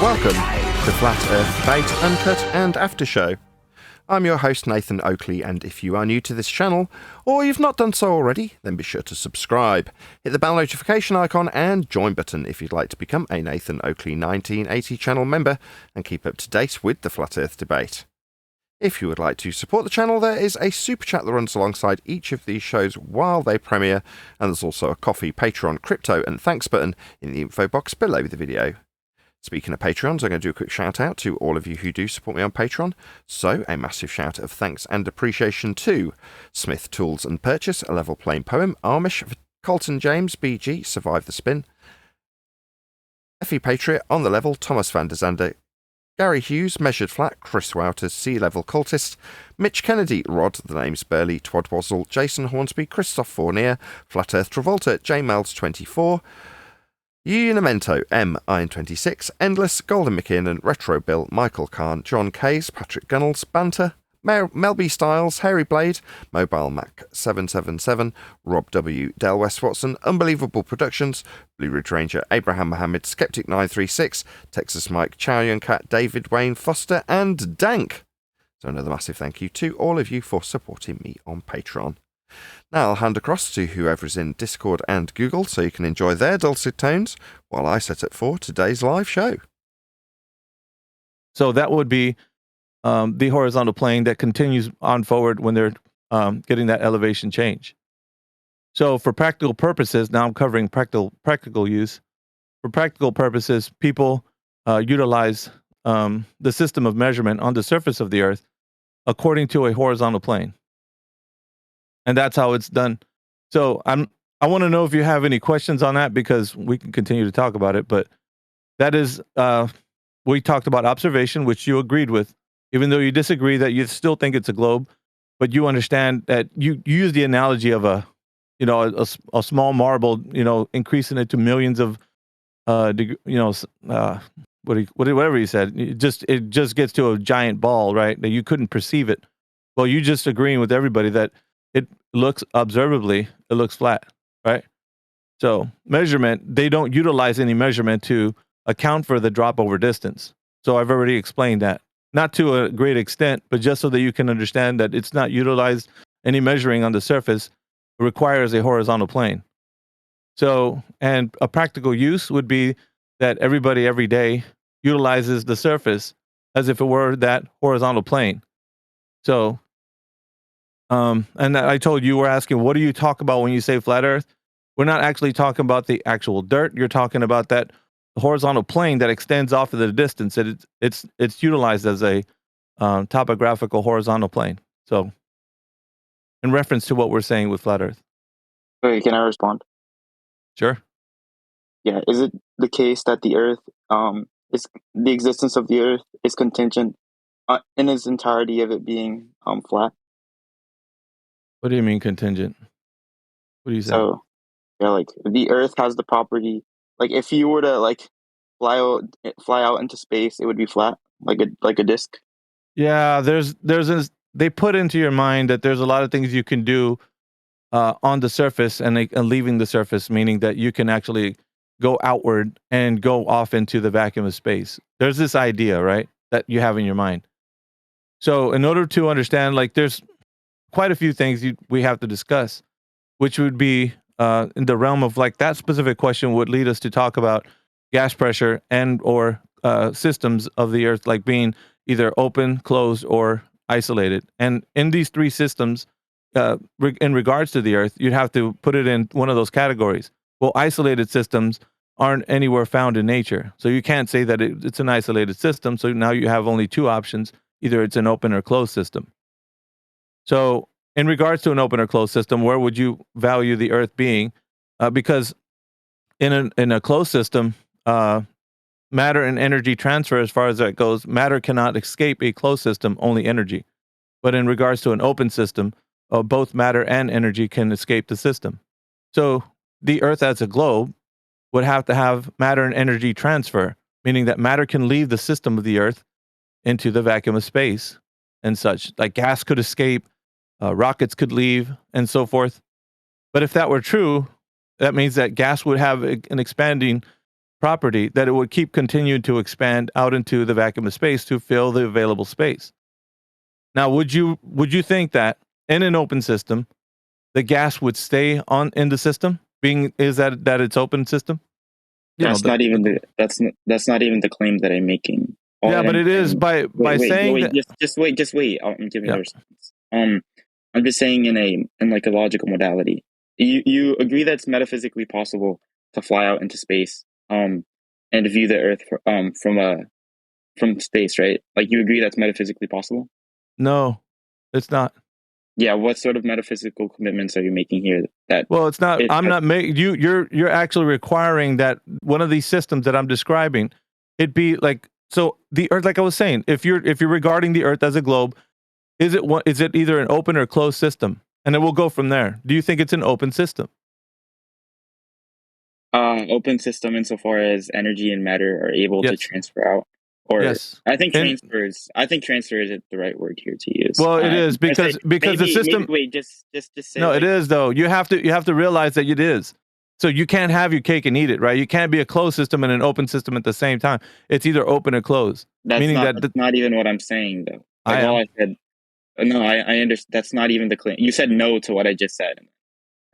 Welcome to Flat Earth Debate, Uncut and After Show. I'm your host Nathan Oakley, and if you are new to this channel, or you've not done so already, then be sure to subscribe. Hit the bell notification icon and join button if you'd like to become a Nathan Oakley 1980 channel member and keep up to date with the Flat Earth Debate. If you would like to support the channel, there is a super chat that runs alongside each of these shows while they premiere, and there's also a Ko-fi, Patreon, crypto and thanks button in the info box below the video. Speaking of Patreons, I'm going to do a quick shout out to all of you who do support me on Patreon. So, a massive shout of thanks and appreciation to Smith Tools and Purchase, A Level Plain Poem, Amish, Colton James, BG, Survive the Spin, Effie Patriot, On the Level, Thomas van der Zander, Gary Hughes, Measured Flat, Chris Wouters, Sea Level Cultist, Mitch Kennedy, Rod, The Name's Burley, Twodwazzle, Jason Hornsby, Christoph Fournier, Flat Earth Travolta, J Melds 24, Unimento, M, Iron 26, Endless, Golden McKinnon, Retro Bill, Michael Kahn, John Case, Patrick Gunnels, Banter, Mel B. Styles, Harry Blade, Mobile Mac 777, Rob W, Del West Watson, Unbelievable Productions, Blue Ridge Ranger, Abraham Mohammed, Skeptic 936, Texas Mike, Chow Young Cat, David Wayne Foster, and Dank. So another massive thank you to all of you for supporting me on Patreon. Now I'll hand across to whoever's in Discord and Google so you can enjoy their dulcet tones while I set up for today's live show. So that would be the horizontal plane that continues on forward when they're getting that elevation change. So for practical purposes, now I'm covering practical use. For practical purposes, people utilize the system of measurement on the surface of the Earth according to a horizontal plane. And that's how it's done. So I want to know if you have any questions on that, because we can continue to talk about it. But that is, we talked about observation, which you agreed with, even though you disagree that you still think it's a globe, but you understand that you use the analogy of a small marble, increasing it to millions of, whatever you said. It just gets to a giant ball, right? That you couldn't perceive it. Well, you just agreeing with everybody that it looks observably, it looks flat, right? So measurement, they don't utilize any measurement to account for the drop over distance. So I've already explained that. Not to a great extent, but just so that you can understand that it's not utilized. Any measuring on the surface requires a horizontal plane. So, and a practical use would be that everybody every day utilizes the surface as if it were that horizontal plane. So, and I told you, we're asking, what do you talk about when you say flat Earth? We're not actually talking about the actual dirt. You're talking about that horizontal plane that extends off of the distance. It's utilized as a topographical horizontal plane. So, in reference to what we're saying with flat Earth. Okay, can I respond? Sure. Yeah, is it the case that the Earth, is the existence of the Earth is contingent in its entirety of it being flat? What do you mean contingent? What do you say? So, yeah, like the Earth has the property. Like if you were to fly out into space, it would be flat, like a disc. Yeah, they put into your mind that there's a lot of things you can do on the surface and leaving the surface, meaning that you can actually go outward and go off into the vacuum of space. There's this idea, right, that you have in your mind. So in order to understand, like, there's quite a few things we have to discuss, which would be in the realm of, like, that specific question would lead us to talk about gas pressure and or systems of the Earth, like being either open, closed, or isolated. And in these three systems, in regards to the Earth, you'd have to put it in one of those categories. Well, isolated systems aren't anywhere found in nature. So you can't say that it's an isolated system. So now you have only two options. Either it's an open or closed system. So in regards to an open or closed system, where would you value the Earth being? Because in a closed system, matter and energy transfer, as far as that goes, matter cannot escape a closed system, only energy. But in regards to an open system, both matter and energy can escape the system. So the Earth as a globe would have to have matter and energy transfer, meaning that matter can leave the system of the Earth into the vacuum of space and such. Like gas could escape, rockets could leave, and so forth. But if that were true, that means that gas would have an expanding property that it would keep continuing to expand out into the vacuum of space to fill the available space. Now, would you think that in an open system, the gas would stay on in the system, being is that it's open system? That's not even the claim that I'm making. Yeah, but it is by saying that. Just wait. I'm giving Yeah. the response. I'm just saying in like a logical modality. You agree that it's metaphysically possible to fly out into space, and view the Earth from space, right? Like you agree that's metaphysically possible? No, it's not. Yeah. What sort of metaphysical commitments are you making here? Well, it's not. I'm not making you. You're actually requiring that one of these systems that I'm describing, it be like so the Earth. Like I was saying, if you're regarding the Earth as a globe, is it either an open or closed system? And then we'll go from there. Do you think it's an open system? Open system insofar as energy and matter are able to transfer out. Or yes. I think transfer isn't the right word here to use. Well, it is because the system. Wait, just say. No, it is though. You have to realize that it is. So you can't have your cake and eat it, right? You can't be a closed system and an open system at the same time. It's either open or closed. That's not even what I'm saying though. Like all I said. No, I understand. That's not even the claim. You said no to what I just said,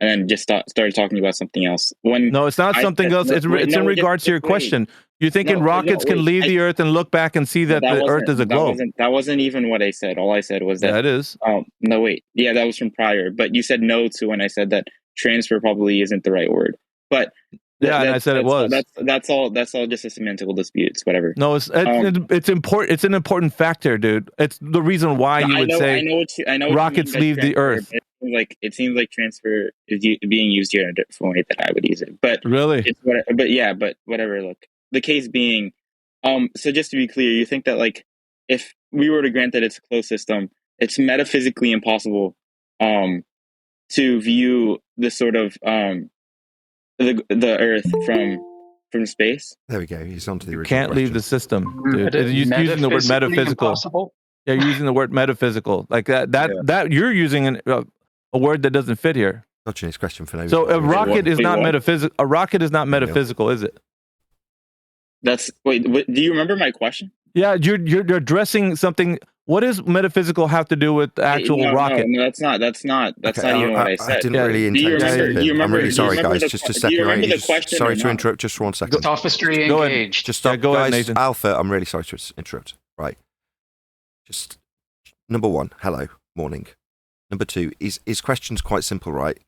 and then just started talking about something else. No, it's not something else. It's in regards to your question. You're thinking rockets can leave the Earth and look back and see that the Earth is a globe. That wasn't even what I said. All I said was that. Yeah, it is. No, wait. Yeah, that was from prior. But you said no to when I said that transfer probably isn't the right word. But yeah, and I said it was. That's all just a semantical dispute. It's whatever. No, it's important. It's an important factor, dude. It's the reason why you would say rockets leave the Earth. It seems like transfer is being used here in a different way that I would use it. But really, but whatever. Look, the case being, so just to be clear, you think that like if we were to grant that it's a closed system, it's metaphysically impossible, to view the sort of the Earth from space. There we go. He's onto the original. Can't leave the system, dude. Using the word metaphysical. Impossible? Yeah, you're using the word metaphysical. Like that you're using a word that doesn't fit here. Dodging his question for no. So a rocket is not metaphysical. A rocket is not metaphysical, is it? Do you remember my question? Yeah, you're addressing something. What does metaphysical have to do with the actual rocket? No, that's not even what I said. I didn't really intend to. I'm really sorry, guys. Just a second. Do you remember the question? Sorry to interrupt. Just for 1 second. Sophistry engaged. Just stop, go guys. ahead, Nathan. Alpha, I'm really sorry to interrupt. Right. Just number one. Hello, morning. Number two, his question's quite simple, right?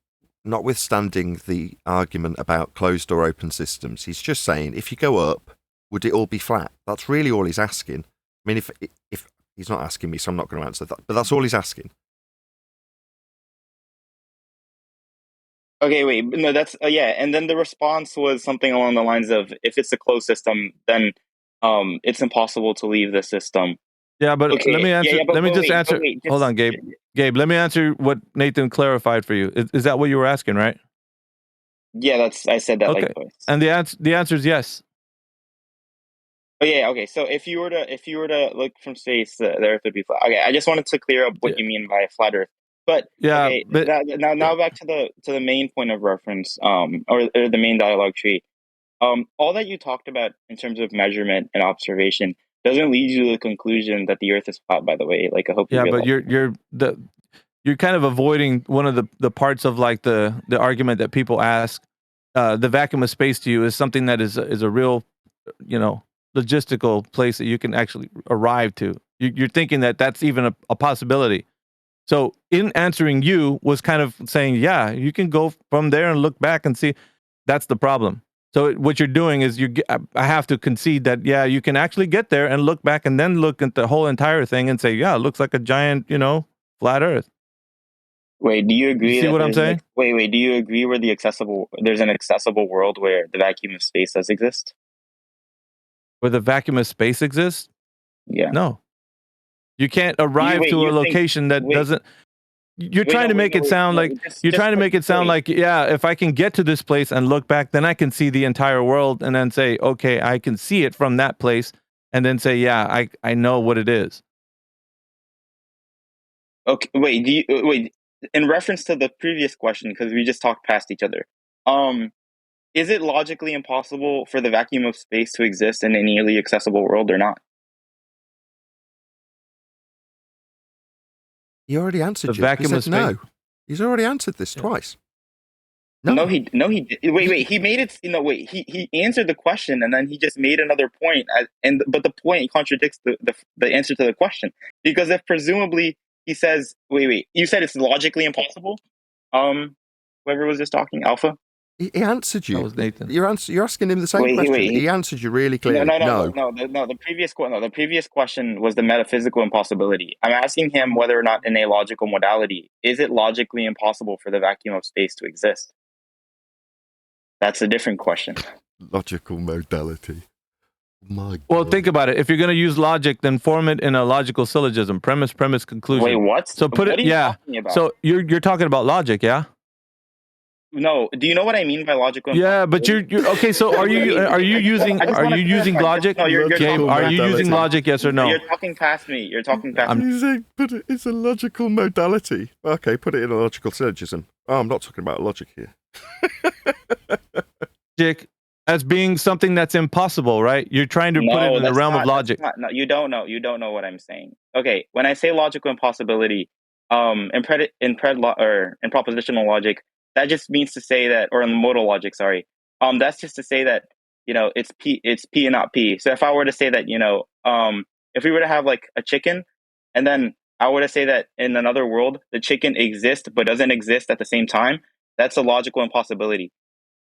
Notwithstanding the argument about closed or open systems, he's just saying if you go up, would it all be flat? That's really all he's asking. I mean, if he's not asking me, so I'm not going to answer that. But that's all he's asking. Okay, wait. No, that's and then the response was something along the lines of, if it's a closed system, then it's impossible to leave the system. Yeah, but let me answer. Answer. Hold on, Gabe. Gabe, let me answer what Nathan clarified for you. Is that what you were asking, right? Yeah, I said that like twice. And the answer is yes. Oh yeah, okay. So if you were to look from space, the Earth would be flat. Okay, I just wanted to clear up what you mean by a flat Earth. But yeah, okay, now back to the main point of reference, or the main dialogue tree. All that you talked about in terms of measurement and observation doesn't lead you to the conclusion that the Earth is flat. By the way, like I hope. Yeah, but you're kind of avoiding one of the parts of like the argument that people ask. The vacuum of space to you is something that is a real, logistical place that you can actually arrive to. You're thinking that that's even a possibility. So in answering you was kind of saying, yeah, you can go from there and look back and see. That's the problem. So what you're doing is I have to concede that, yeah, you can actually get there and look back and then look at the whole entire thing and say, yeah, it looks like a giant, flat Earth. Wait, do you agree? You see what I'm saying? Wait, do you agree there's an accessible world where the vacuum of space does exist? Where the vacuum of space exists? Yeah. No. You can't arrive to a location that doesn't. You're trying to make it sound like yeah, if I can get to this place and look back, then I can see the entire world, and then say, okay, I can see it from that place, and then say, yeah, I know what it is. Okay, wait. In reference to the previous question, because we just talked past each other, is it logically impossible for the vacuum of space to exist in a nearly accessible world or not? He already answered The you. vacuum He of said space? no. He's already answered this twice. No, he wait, he made it. Wait, he answered the question and then he just made another point, but the point contradicts the answer to the question, because if presumably he says, wait, you said it's logically impossible. Whoever was just talking, Alpha. He answered you. That was Nathan. You're asking him the same question. He answered you really clearly. No. The previous question was the metaphysical impossibility. I'm asking him whether or not in a logical modality, is it logically impossible for the vacuum of space to exist? That's a different question. Logical modality. My Well, God. think about it. If you're going to use logic, then form it in a logical syllogism: premise, conclusion. Wait, what? So put what it. are you Yeah. talking about? So you're talking about logic, yeah? No. Do you know what I mean by logical? Yeah, but you're okay. So are you using logic? No, you're Gabe, talking are you modality. using logic? Yes or no? You're talking past me. You're talking past me. He's saying, it's a logical modality. Okay, put it in a logical syllogism. Oh, I'm not talking about logic here. Logic as being something that's impossible, right? You're trying to put it in the realm of logic. No, you don't know. You don't know what I'm saying. Okay, when I say logical impossibility, in propositional logic, that just means to say that, or in modal logic, sorry, that's just to say that it's P and not P. So if I were to say that if we were to have like a chicken, and then I were to say that in another world the chicken exists but doesn't exist at the same time, that's a logical impossibility.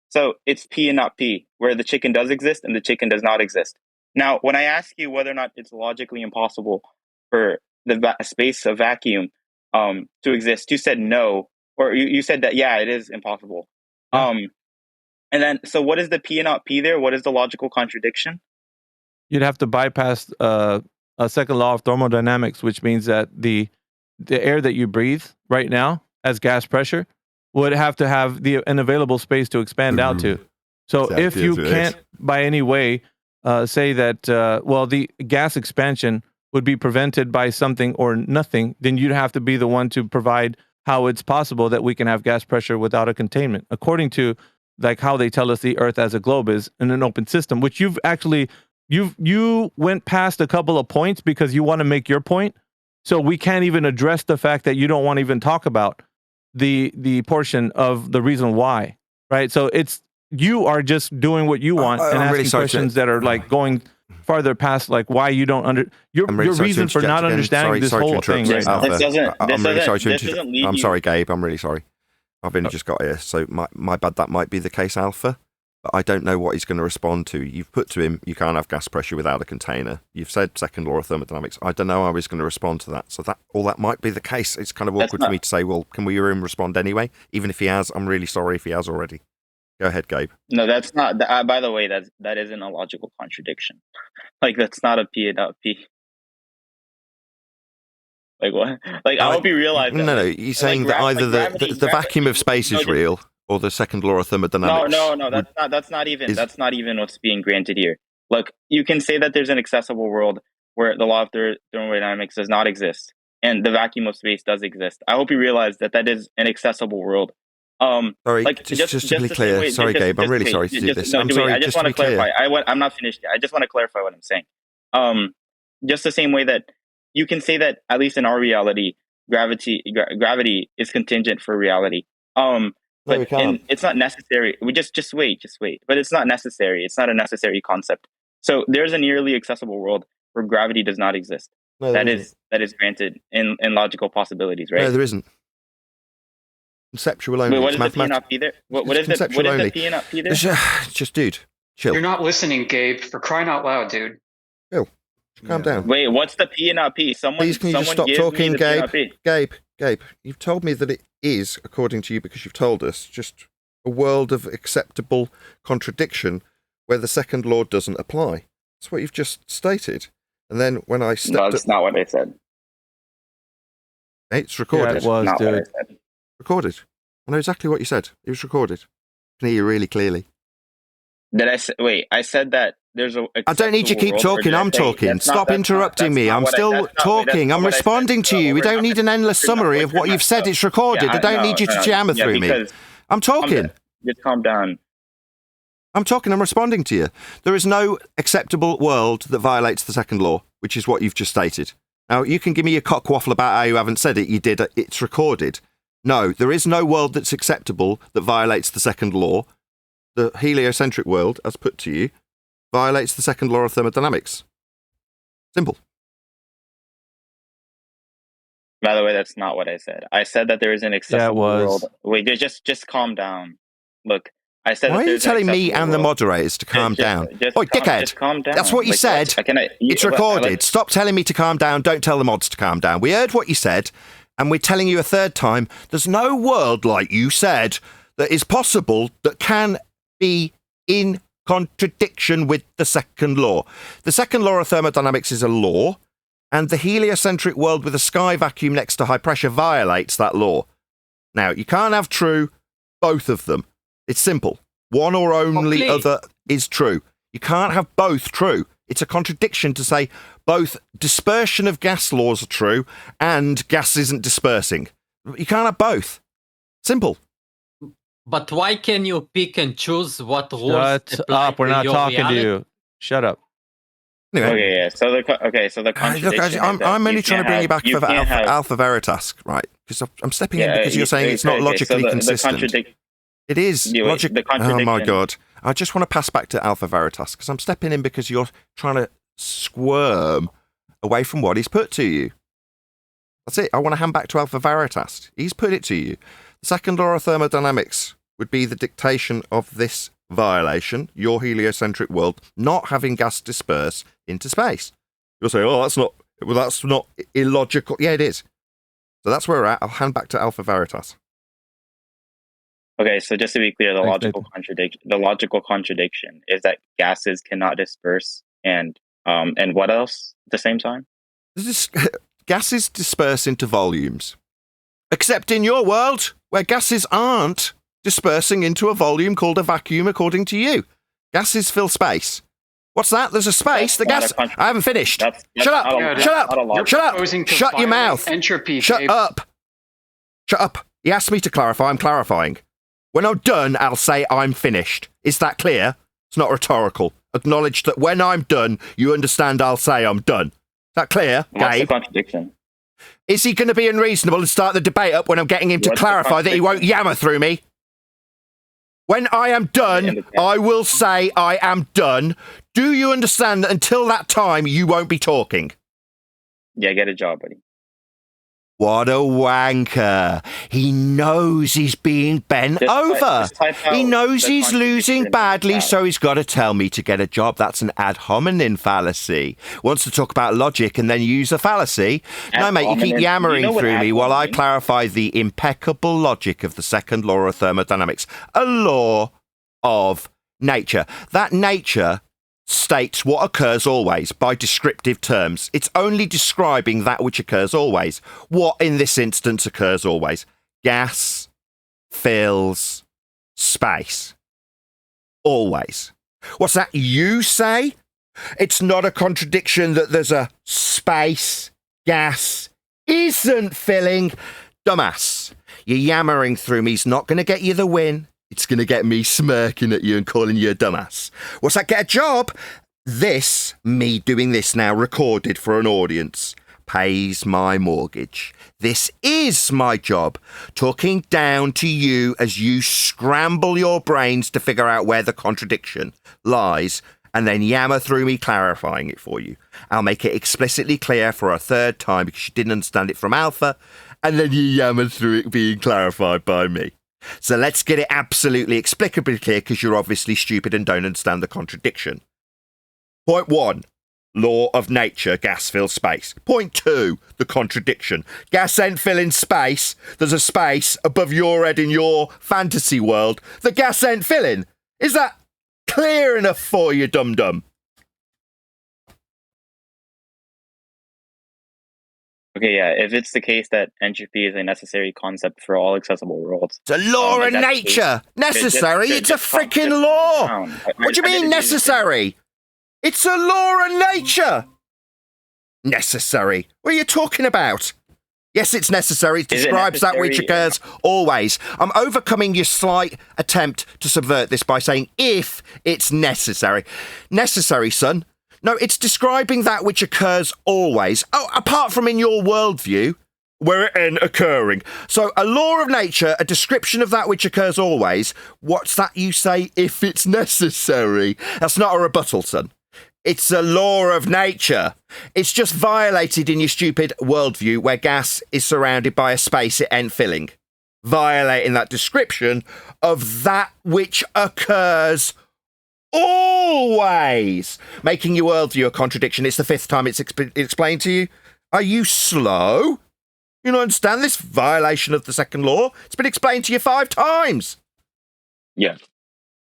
So it's P and not P, where the chicken does exist and the chicken does not exist. Now, when I ask you whether or not it's logically impossible for the space of vacuum to exist, you said no, or you said that, yeah, it is impossible. Yeah. And then, so what is the P and not P there? What is the logical contradiction? You'd have to bypass a second law of thermodynamics, which means that the air that you breathe right now as gas pressure would have to have an available space to expand out to. So if you can't by any way say that, the gas expansion would be prevented by something or nothing, then you'd have to be the one to provide how it's possible that we can have gas pressure without a containment, according to like how they tell us the Earth as a globe is in an open system, which you went past a couple of points because you want to make your point. So we can't even address the fact that you don't want to even talk about the portion of the reason why, right? So you are just doing what you want and asking questions that are like going farther past like why you don't your reason for not understanding this whole thing right now. I'm sorry, Gabe. I'm really sorry. I've only just got here, so my bad. That might be the case, Alpha. But I don't know what he's going to respond to. You've put to him, you can't have gas pressure without a container. You've said second law of thermodynamics. I don't know how he's going to respond to that. So that might be the case. It's kind of awkward for me to say, well, can we hear him respond anyway? Even if he has, I'm really sorry if he has already. Go ahead, Gabe. No, that's not. By the way, that isn't a logical contradiction. Like, that's not a P and not P. Like, what? Like, I hope you realize that. No, he's saying that either the vacuum of space is real, or the second law of thermodynamics. No, that's not even what's being granted here. Look, you can say that there's an accessible world where the law of thermodynamics does not exist, and the vacuum of space does exist. I hope you realize that is an accessible world. Sorry, like, just to be clear. Sorry, Gabe, I'm really sorry to do this. I'm sorry, I just want to clarify. I'm not finished yet. I just want to clarify what I'm saying. Just the same way that you can say that, at least in our reality, gravity is contingent for reality. But we can't. It's not necessary. We just wait. But it's not necessary. It's not a necessary concept. So there's a nearly accessible world where gravity does not exist. No, that is granted in logical possibilities, right? No, there isn't. Conceptual only. Wait, what is the P and not P there? What is the P and not P there? Just dude, chill. You're not listening, Gabe. For crying out loud, dude. Chill. Calm down. Wait, what's the P and not P? Please, can you just stop talking, Gabe? Gabe, you've told me that it is, according to you, because you've told us, just a world of acceptable contradiction where the second law doesn't apply. That's what you've just stated. And then when I stepped... No, that's not what I said. It's recorded. Yeah, it was, not dude. what I said. Recorded. I know exactly what you said. It was recorded. I can hear you really clearly. Did I say... Wait, I said that there's a... I don't need you to keep talking. I'm talking. Stop interrupting me. I'm still talking. I'm responding to you. We don't need an endless summary of what you've said. It's recorded. I don't need you to jammer through me. I'm talking. Just calm down. I'm responding to you. There is no acceptable world that violates the second law, which is what you've just stated. Now, you can give me a cock waffle about how you haven't said it. You did. It's recorded. No, there is no world that's acceptable that violates the second law. The heliocentric world, as put to you, violates the second law of thermodynamics. Simple. By the way, that's not what I said. I said that there is an acceptable world. Wait, just calm down. Look, I said. Why are you telling me and the moderators to calm down? Oi, dickhead! Just calm down. That's what you said. It's recorded. Stop telling me to calm down. Don't tell the mods to calm down. We heard what you said, and we're telling you a third time. There's no world, like you said, that is possible that can be in contradiction with the second law. The second law of thermodynamics is a law, and the heliocentric world with a sky vacuum next to high pressure violates that law. Now, you can't have true both of them. It's simple. One or only other is true. You can't have both true. It's a contradiction to say both dispersion of gas laws are true and gas isn't dispersing. You can't have both. Simple. But why can you pick and choose what rules? Shut up. We're not talking to you. Shut up. Anyway. Okay, yeah. So the contradiction. I'm only trying to bring you back for Alpha Veritas, right? Because I'm stepping in because you're saying it's not logically consistent. It is logic. Oh my god! I just want to pass back to Alpha Veritas because I'm stepping in because you're trying to squirm away from what he's put to you. That's it. I want to hand back to Alpha Veritas. He's put it to you. The second law of thermodynamics would be the dictation of this violation, your heliocentric world not having gas disperse into space. You'll say, "Oh, that's not illogical." Yeah, it is. So that's where we're at. I'll hand back to Alpha Veritas. Okay, so just to be clear, the logical contradiction is that gases cannot disperse, and what else at the same time? Gases disperse into volumes, except in your world where gases aren't dispersing into a volume called a vacuum, according to you. Gases fill space. What's that? There's a space. The gas. I haven't finished. Shut up! Shut up! Shut up! Shut your mouth! Entropy. Shut up! Shut up! He asked me to clarify. I'm clarifying. When I'm done, I'll say I'm finished. Is that clear? It's not rhetorical. Acknowledge that when I'm done, you understand I'll say I'm done. Is that clear, What's Gabe? the contradiction? Is he going to be unreasonable and start the debate up when I'm getting him to clarify that he won't yammer through me? When I am done, I will say I am done. Do you understand that until that time, you won't be talking? Yeah, get a job, buddy. What a wanker. He knows he's being bent over. He knows he's losing badly, so he's got to tell me to get a job. That's an ad hominem fallacy. Wants to talk about logic and then use a fallacy. No, mate, you keep yammering through me while I clarify the impeccable logic of the second law of thermodynamics. A law of nature. That nature states what occurs always by descriptive terms. It's only describing that which occurs always. What in this instance occurs always? Gas fills space. Always. What's that you say? It's not a contradiction that there's a space gas isn't filling. Dumbass. You're yammering through me. He's not going to get you the win. It's going to get me smirking at you and calling you a dumbass. What's that? Get a job? This, me doing this now, recorded for an audience, pays my mortgage. This is my job. Talking down to you as you scramble your brains to figure out where the contradiction lies and then yammer through me clarifying it for you. I'll make it explicitly clear for a third time because you didn't understand it from Alpha, and then you yammer through it being clarified by me. So let's get it absolutely explicably clear because you're obviously stupid and don't understand the contradiction. Point 1, law of nature, gas fills space. Point 2, the contradiction. Gas ain't filling space. There's a space above your head in your fantasy world that gas ain't filling. Is that clear enough for you, dum-dum? Okay, yeah, if it's the case that entropy is a necessary concept for all accessible worlds. It's a law of nature. Necessary? It's a freaking law. What do you mean necessary? It's a law of nature. Necessary. What are you talking about? Yes, it's necessary. It Is it describes that which necessary? occurs always. I'm overcoming your slight attempt to subvert this by saying if it's necessary. Necessary, son. No, it's describing that which occurs always. Oh, apart from in your worldview, where it ain't occurring. So a law of nature, a description of that which occurs always. What's that you say if it's necessary? That's not a rebuttal, son. It's a law of nature. It's just violated in your stupid worldview where gas is surrounded by a space it ain't filling. Violating that description of that which occurs always. Making your worldview a contradiction. It's the fifth time it's explained to you. Are you slow? You don't understand this violation of the second law? It's been explained to you 5 times. Yeah.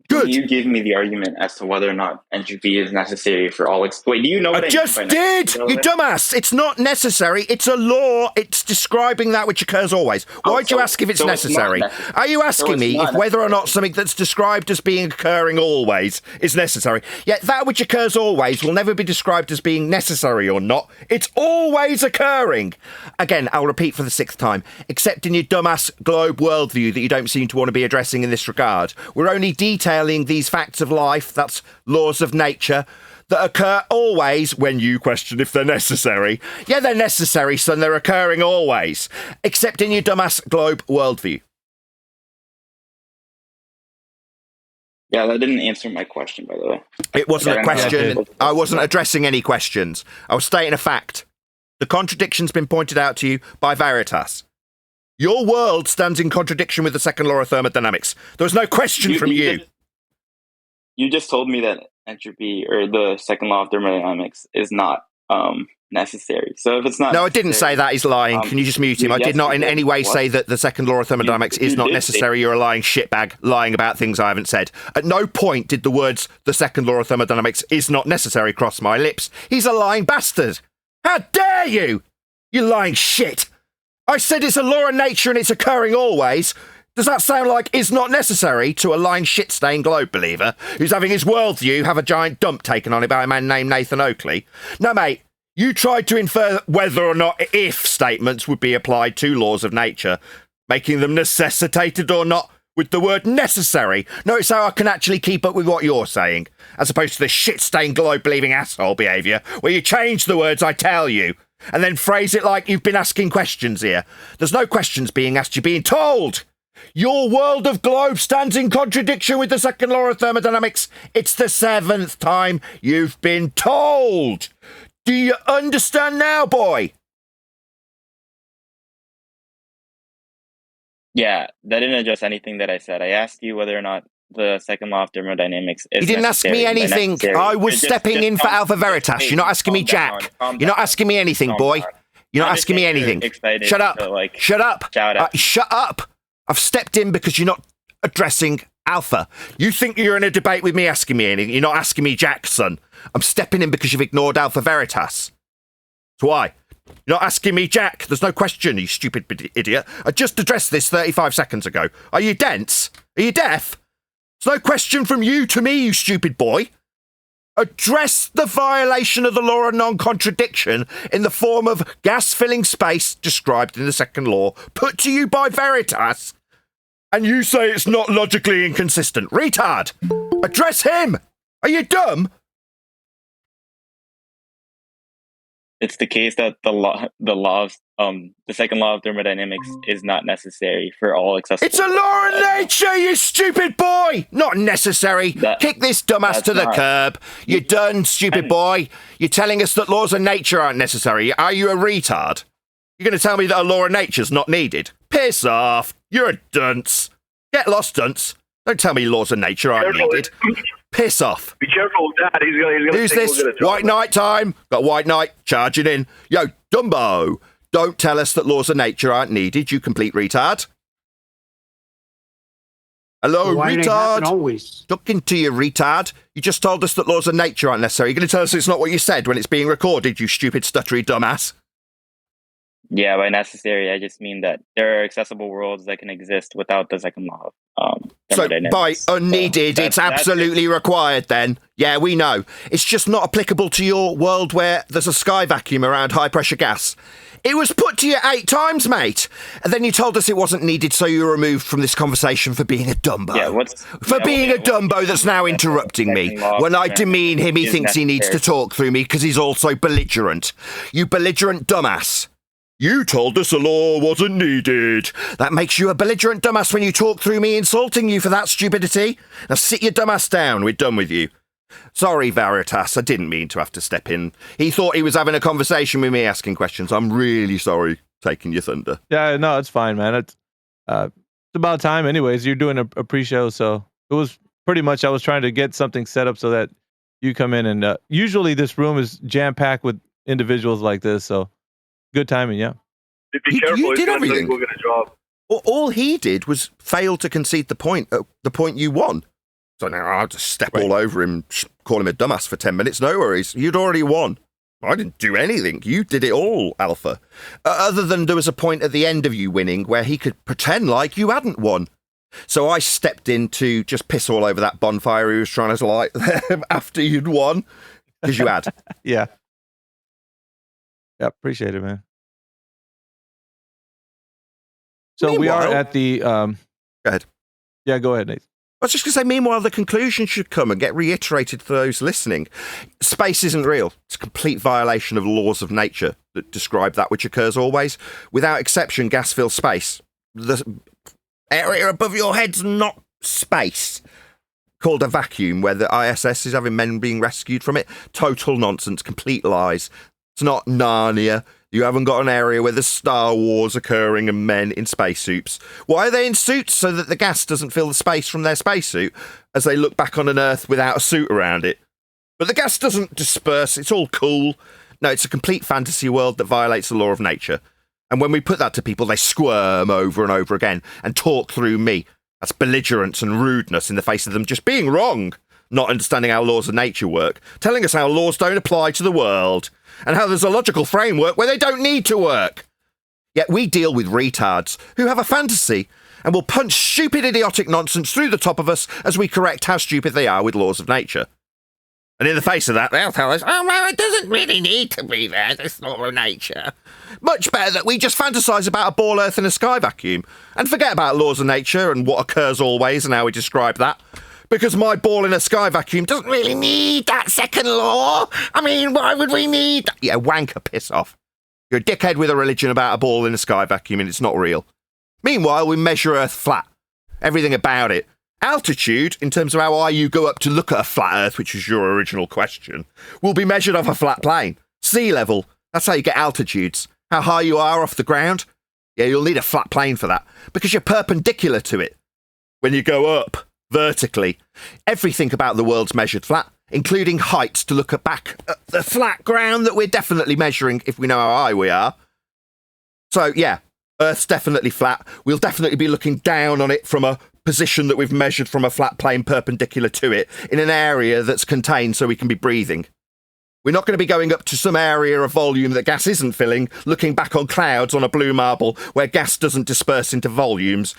Good. You gave me the argument as to whether or not entropy is necessary for all. Wait, do you know what I just did! You dumbass! It's not necessary. It's a law. It's describing that which occurs always. Why'd you ask if it's necessary? Are you asking me if whether or not something that's described as being occurring always is necessary? Yet that which occurs always will never be described as being necessary or not. It's always occurring. Again, I'll repeat for the 6th time. Except in your dumbass globe worldview that you don't seem to want to be addressing in this regard. We're only detailing these facts of life, that's laws of nature, that occur always when you question if they're necessary. Yeah, they're necessary, son. They're occurring always. Except in your dumbass globe worldview. Yeah, that didn't answer my question, by the way. It wasn't a question. Yeah, I wasn't addressing any questions. I was stating a fact. The contradiction's been pointed out to you by Veritas. Your world stands in contradiction with the second law of thermodynamics. There was no question from you. You just told me that entropy or the second law of thermodynamics is not necessary. So if it's not, No, I didn't say that. He's lying. Can you just mute him? I did not in any way say that the second law of thermodynamics is not necessary. You're a lying shitbag, lying about things I haven't said. At no point did the words "the second law of thermodynamics is not necessary" cross my lips. He's a lying bastard. How dare you? You lying shit. I said it's a law of nature and it's occurring always. Does that sound like is not necessary to a lying shit-stained globe believer who's having his worldview have a giant dump taken on it by a man named Nathan Oakley? No, mate, you tried to infer whether or not if statements would be applied to laws of nature, making them necessitated or not with the word necessary. Notice how I can actually keep up with what you're saying, as opposed to the shit-stained globe-believing asshole behaviour, where you change the words I tell you, and then phrase it like you've been asking questions here. There's no questions being asked, you're being told. Your world of globe stands in contradiction with the second law of thermodynamics. It's the 7th time you've been told. Do you understand now, boy? Yeah, that didn't address anything that I said. I asked you whether or not the second law of thermodynamics is You didn't ask me anything. I was stepping in for Alpha Veritas. You're not asking me jack. You're not asking me anything, boy. You're not asking me anything. Shut up. Shut up. Shut up. I've stepped in because you're not addressing Alpha. You think you're in a debate with me asking me anything. You're not asking me jack, son. I'm stepping in because you've ignored Alpha Veritas. That's why. You're not asking me jack. There's no question, you stupid idiot. I just addressed this 35 seconds ago. Are you dense? Are you deaf? There's no question from you to me, you stupid boy. Address the violation of the law of non-contradiction in the form of gas-filling space described in the second law, put to you by Veritas, and you say it's not logically inconsistent. Retard! Address him! Are you dumb? It's the case that the second law of thermodynamics is not necessary for all accessible. It's a law of nature, you stupid boy! Not necessary. Kick this dumbass to the curb. You're done, stupid boy. You're telling us that laws of nature aren't necessary. Are you a retard? You're going to tell me that a law of nature's not needed? Piss off. You're a dunce. Get lost, dunce. Don't tell me laws of nature aren't needed. Piss off. Be careful with that. He's gonna Who's this? White Knight time. Got White Knight charging in. Yo, Dumbo. Don't tell us that laws of nature aren't needed, you complete retard. Hello, Why retard. always? Talking to you, retard. You just told us that laws of nature aren't necessary. You're going to tell us it's not what you said when it's being recorded, you stupid stuttery dumbass. Yeah, by necessary, I just mean that there are accessible worlds that can exist without the second law So by thermodynamics. unneeded, it's absolutely required then. Yeah, we know. It's just not applicable to your world where there's a sky vacuum around high pressure gas. It was put to you 8 times, mate. And then you told us it wasn't needed, so you were removed from this conversation for being a Dumbo. Yeah, being a Dumbo that's now interrupting me. When I demean him, he thinks he needs to talk through me because he's also belligerent. You belligerent dumbass. You told us a law wasn't needed. That makes you a belligerent dumbass when you talk through me insulting you for that stupidity. Now sit your dumbass down. We're done with you. Sorry, Veritas. I didn't mean to have to step in. He thought he was having a conversation with me asking questions. I'm really sorry taking your thunder. Yeah, no, it's fine, man. It's about time anyways. You're doing a pre-show, so it was pretty much I was trying to get something set up so that you come in and usually this room is jam-packed with individuals like this, so good timing, yeah. Be careful. You did everything. Go get a job. All he did was fail to concede the point you won. So now I'll just step all over him, call him a dumbass for 10 minutes. No worries. You'd already won. I didn't do anything. You did it all, Alpha. Other than there was a point at the end of you winning where he could pretend like you hadn't won. So I stepped in to just piss all over that bonfire he was trying to light after you'd won. Because you had. Yeah. Yeah, appreciate it, man. So we are at the... Go ahead. Yeah, go ahead, Nathan. I was just going to say, meanwhile, the conclusion should come and get reiterated for those listening. Space isn't real. It's a complete violation of laws of nature that describe that which occurs always. Without exception, gas fills space. The area above your head's not space. Called a vacuum, where the ISS is having men being rescued from it. Total nonsense, complete lies. It's not Narnia. You haven't got an area where there's Star Wars occurring and men in spacesuits. Why are they in suits? So that the gas doesn't fill the space from their spacesuit as they look back on an Earth without a suit around it. But the gas doesn't disperse. It's all cool. No, it's a complete fantasy world that violates the law of nature. And when we put that to people, they squirm over and over again and talk through me. That's belligerence and rudeness in the face of them just being wrong, not understanding how laws of nature work, telling us how laws don't apply to the world, and how there's a logical framework where they don't need to work. Yet we deal with retards who have a fantasy and will punch stupid idiotic nonsense through the top of us as we correct how stupid they are with laws of nature. And in the face of that, they'll tell us, oh, well, it doesn't really need to be there, this law of nature. Much better that we just fantasise about a ball Earth in a sky vacuum and forget about laws of nature and what occurs always and how we describe that. Because my ball in a sky vacuum doesn't really need that second law. I mean, why would we need that? Yeah, wanker, piss off. You're a dickhead with a religion about a ball in a sky vacuum and it's not real. Meanwhile, we measure Earth flat. Everything about it. Altitude, in terms of how high you go up to look at a flat Earth, which is your original question, will be measured off a flat plane. Sea level, that's how you get altitudes. How high you are off the ground. Yeah, you'll need a flat plane for that. Because you're perpendicular to it. When you go up vertically, everything about the world's measured flat, including heights to look back at the flat ground that we're definitely measuring if we know how high we are. So, yeah, Earth's definitely flat. We'll definitely be looking down on it from a position that we've measured from a flat plane perpendicular to it in an area that's contained so we can be breathing. We're not going to be going up to some area of volume that gas isn't filling, looking back on clouds on a blue marble where gas doesn't disperse into volumes,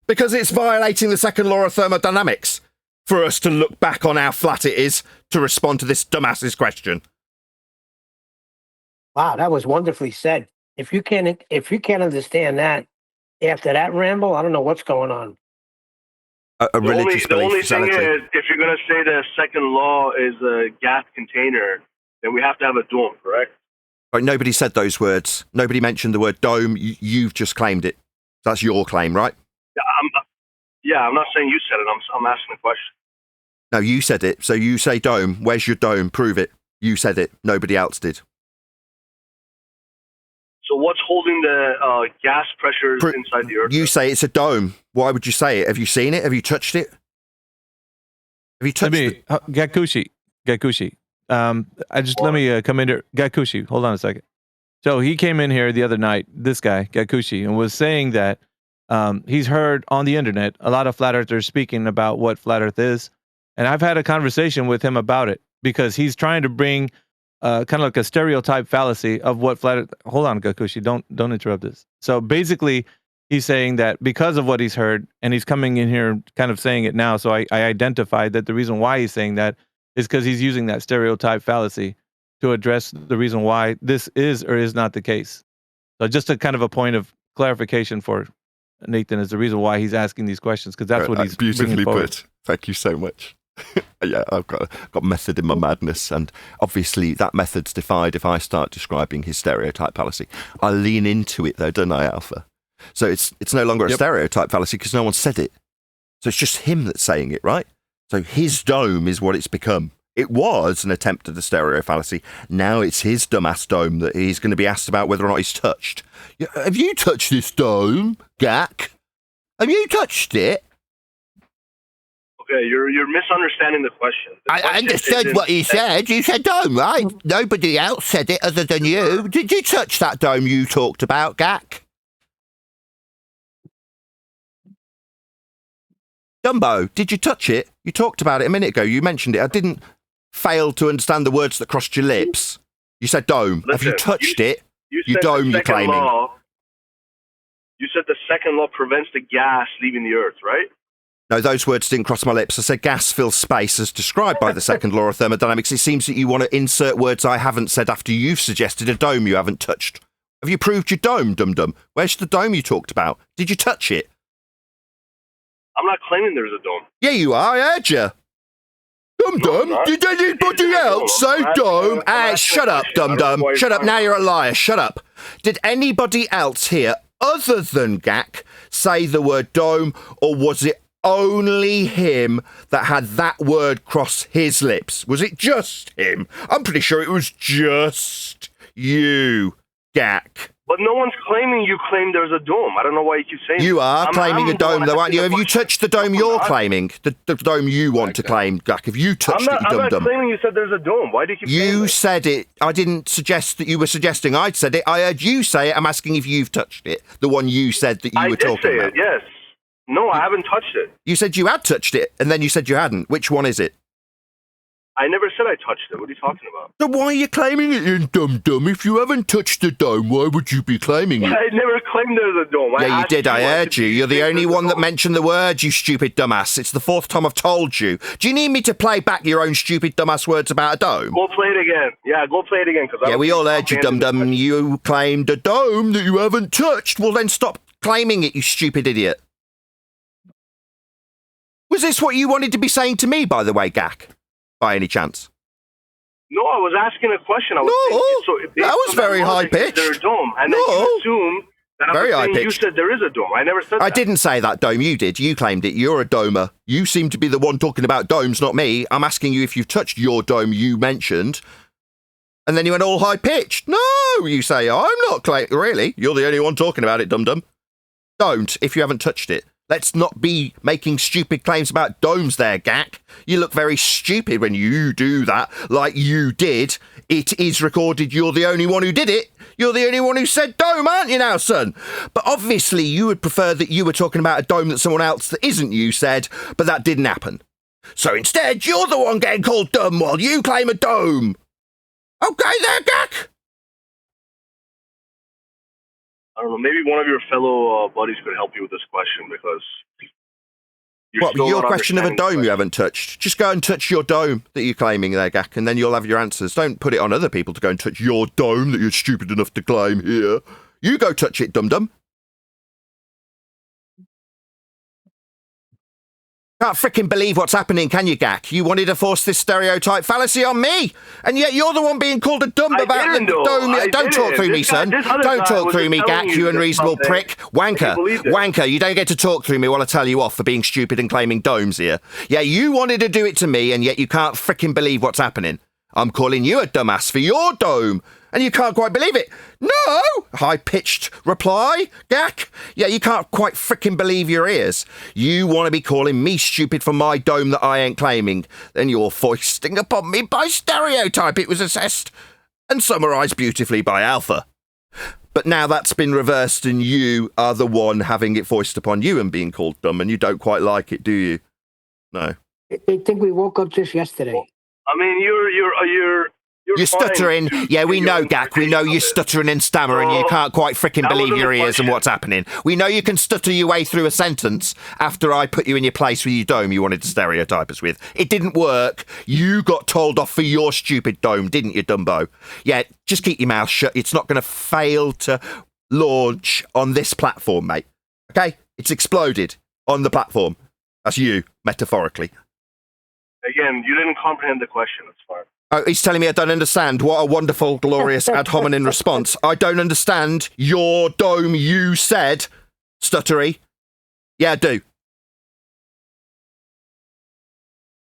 because it's violating the second law of thermodynamics for us to look back on how flat it is to respond to this dumbass's question. Wow, that was wonderfully said. If you can't understand that after that ramble, I don't know what's going on. The only thing is, if you're going to say the second law is a gas container, then we have to have a dome, correct? Right, nobody said those words. Nobody mentioned the word dome. You've just claimed it. That's your claim, right? I'm not saying you said it. I'm asking a question. No, you said it. So you say dome. Where's your dome? Prove it. You said it. Nobody else did. So what's holding the gas pressures inside the Earth? You say it's a dome. Why would you say it? Have you seen it? Have you touched it? Have you touched it? Gakushi. Let me come in here. Gakushi, hold on a second. So he came in here the other night, this guy, Gakushi, and was saying that he's heard on the internet a lot of flat earthers speaking about what flat earth is. And I've had a conversation with him about it because he's trying to bring kind of like a stereotype fallacy of what flat earth. Hold on, Gakushi, don't interrupt this. So basically, he's saying that because of what he's heard, and he's coming in here kind of saying it now. So I identified that the reason why he's saying that is because he's using that stereotype fallacy to address the reason why this is or is not the case. So just a kind of a point of clarification for Nathan is the reason why he's asking these questions, because that's what he's beautifully forward. put. Thank you so much. Yeah, I've got method in my madness, and obviously that method's defied if I start describing his stereotype fallacy. I lean into it though, don't I, Alpha? So it's no longer a stereotype fallacy because no one said it. So it's just him that's saying it, right? So his dome is what it's become. It was an attempt at a stereo fallacy. Now it's his dumbass dome that he's going to be asked about whether or not he's touched. Have you touched this dome, Gak? Have you touched it? Okay, you're misunderstanding the question. I understood what you said. You said dome, right? Nobody else said it other than you. Did you touch that dome you talked about, Gak? Dumbo, did you touch it? You talked about it a minute ago. You mentioned it. I didn't fail to understand the words that crossed your lips. You said dome. Listen, have you touched it? You dome you're claiming. You said the second law prevents the gas leaving the earth, right? No, those words didn't cross my lips. I said gas fills space as described by the second law of thermodynamics. It seems that you want to insert words I haven't said after you've suggested a dome you haven't touched. Have you proved your dome, dum-dum? Where's the dome you talked about? Did you touch it? I'm not claiming there's a dome. Yeah, you are. I heard you. Dum-dum, No, did anybody else say dome? Hey, shut up, dum-dum. Shut up, now you're a liar. Shut up. Did anybody else here, other than Gak, say the word dome, or was it only him that had that word cross his lips? Was it just him? I'm pretty sure it was just you, Gak. But no one's claiming you claim there's a dome. I don't know why you keep saying You are claiming a dome, though, aren't you? Have you question. touched the dome you're claiming? The dome you want to claim, Gak? Have you touched it, you I'm not dum-dum? claiming you said there's a dome. Why do you keep saying You that? said it. I didn't suggest that you were suggesting I'd said it. I heard you say it. I'm asking if you've touched it. The one you said that you were talking I did say about. it, yes. No, I haven't touched it. You said you had touched it, and then you said you hadn't. Which one is it? I never said I touched it. What are you talking about? So why are you claiming it, you dum-dum? If you haven't touched the dome, why would you be claiming it? I never claimed there's a dome. Yeah, you did. I heard you. You're the only one that mentioned the word, you stupid dumbass. It's the fourth time I've told you. Do you need me to play back your own stupid dumbass words about a dome? Go play it again. Yeah, go play it again. Yeah, we all heard you, dum-dum. You claimed a dome that you haven't touched. Well, then stop claiming it, you stupid idiot. Was this what you wanted to be saying to me, by the way, Gak? By any chance? No, I was asking a question. That was very high-pitched. There's a dome, and then you assume that Very I'm saying you high-pitched. said there is a dome. I never said that. I didn't say that, Dome. You did. You claimed it. You're a domer. You seem to be the one talking about domes, not me. I'm asking you if you've touched your dome you mentioned. And then you went all high-pitched. No, you say, I'm not claiming. Really? You're the only one talking about it, dum-dum. Don't, if you haven't touched it. Let's not be making stupid claims about domes there, Gak. You look very stupid when you do that, like you did. It is recorded you're the only one who did it. You're the only one who said dome, aren't you now, son? But obviously you would prefer that you were talking about a dome that someone else that isn't you said, but that didn't happen. So instead, you're the one getting called dumb while you claim a dome. Okay there, Gak? I don't know. Maybe one of your fellow buddies could help you with this question because Your question of a dome you haven't touched. Just go and touch your dome that you're claiming there, Gak, and then you'll have your answers. Don't put it on other people to go and touch your dome that you're stupid enough to claim here. You go touch it, dum-dum. Can't frickin' believe what's happening, can you, Gak? You wanted to force this stereotype fallacy on me, and yet you're the one being called a dumb about the dome. Don't talk through me, son. Don't talk through me, Gak, you unreasonable prick. Wanker, you don't get to talk through me while I tell you off for being stupid and claiming domes here. Yeah, you wanted to do it to me, and yet you can't frickin' believe what's happening. I'm calling you a dumbass for your dome, and you can't quite believe it. No! High-pitched reply, Gak. Yeah, you can't quite frickin' believe your ears. You want to be calling me stupid for my dome that I ain't claiming. Then you're foisting upon me by stereotype. It was assessed and summarised beautifully by Alpha. But now that's been reversed and you are the one having it foisted upon you and being called dumb, and you don't quite like it, do you? No. They think we woke up just yesterday. I mean, You're stuttering. Yeah, we know, Gak. We know you're stuttering and stammering. You can't quite frickin' believe your ears and what's happening. We know you can stutter your way through a sentence after I put you in your place with your dome you wanted to stereotype us with. It didn't work. You got told off for your stupid dome, didn't you, Dumbo? Yeah, just keep your mouth shut. It's not going to fail to launch on this platform, mate. Okay? It's exploded on the platform. That's you, metaphorically. Again, you didn't comprehend the question. It's fine. Oh, he's telling me I don't understand. What a wonderful, glorious ad hominem response. I don't understand your dome, you said, stuttery. Yeah, I do.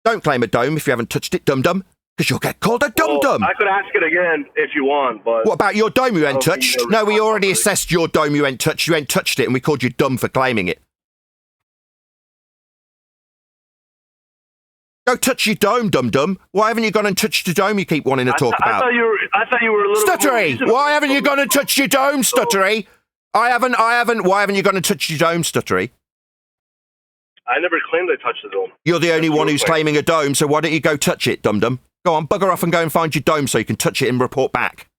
Don't claim a dome if you haven't touched it, dum-dum, because you'll get called a dum-dum. I could ask it again if you want, but... What about your dome you ain't touched? No, we already assessed your dome you ain't touched. You ain't touched it, and we called you dumb for claiming it. Go touch your dome, dum-dum. Why haven't you gone and touched your dome you keep wanting to talk about? I thought you were a little Stuttery! bit more... Why haven't you gone and touched your dome, Stuttery? I haven't. Why haven't you gone and touched your dome, Stuttery? I never claimed I touched the dome. You're the only one who's claiming a dome, so why don't you go touch it, dum-dum? Go on, bugger off and go and find your dome so you can touch it and report back.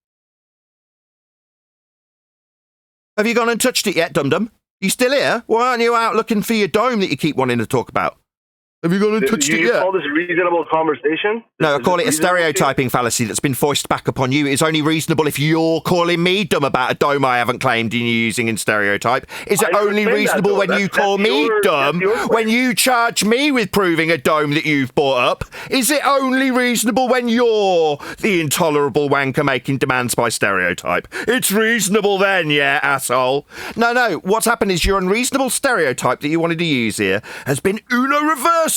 Have you gone and touched it yet, dum-dum? You still here? Why aren't you out looking for your dome that you keep wanting to talk about? Have you gone and touched it yet? You call this reasonable conversation? No, I call it a stereotyping fallacy that's been foisted back upon you. It's only reasonable if you're calling me dumb about a dome I haven't claimed and you're using in stereotype. Is it only reasonable when you call me dumb, when you charge me with proving a dome that you've bought up? Is it only reasonable when you're the intolerable wanker making demands by stereotype? It's reasonable then, yeah, asshole. No, what's happened is your unreasonable stereotype that you wanted to use here has been uno reversoed.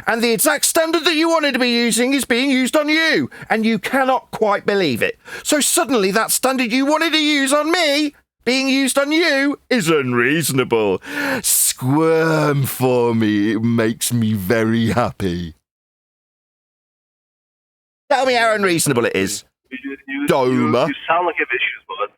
And the exact standard that you wanted to be using is being used on you, and you cannot quite believe it. So suddenly that standard you wanted to use on me, being used on you, is unreasonable. Squirm for me, it makes me very happy. Tell me how unreasonable it is. Domer. You sound like you have issues, bud.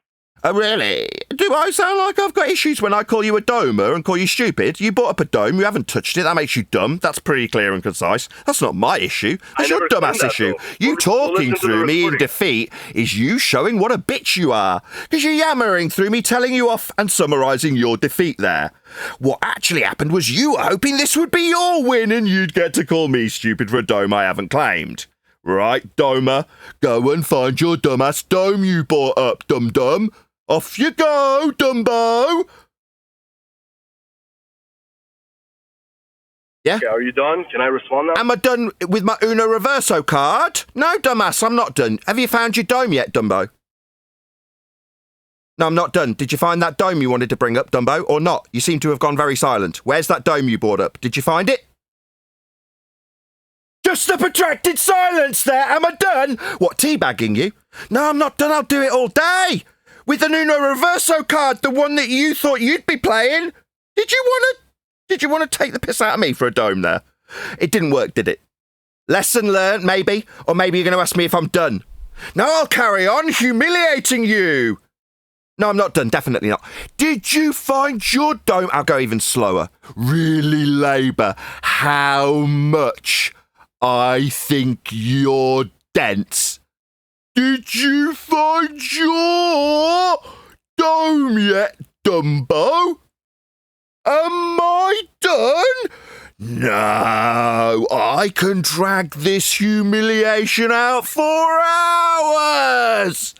Oh, really? Do I sound like I've got issues when I call you a domer and call you stupid? You bought up a dome, you haven't touched it, that makes you dumb. That's pretty clear and concise. That's not my issue. That's your dumbass issue. You talking through me in defeat is you showing what a bitch you are. Because you're yammering through me, telling you off and summarising your defeat there. What actually happened was you were hoping this would be your win and you'd get to call me stupid for a dome I haven't claimed. Right, domer, go and find your dumbass dome you bought up, dum-dum. Off you go, Dumbo! Yeah? Okay, are you done? Can I respond now? Am I done with my Uno Reverso card? No, dumbass, I'm not done. Have you found your dome yet, Dumbo? No, I'm not done. Did you find that dome you wanted to bring up, Dumbo, or not? You seem to have gone very silent. Where's that dome you brought up? Did you find it? Just a protracted silence there. Am I done? What, teabagging you? No, I'm not done. I'll do it all day. With the Uno Reverso card, the one that you thought you'd be playing. Did you want to take the piss out of me for a dome there? It didn't work, did it? Lesson learned, maybe? Or maybe you're going to ask me if I'm done. No, I'll carry on humiliating you. No, I'm not done. Definitely not. Did you find your dome? I'll go even slower. Really labour how much I think you're dense. Did you find your dome yet, Dumbo? Am I done? No, I can drag this humiliation out for hours.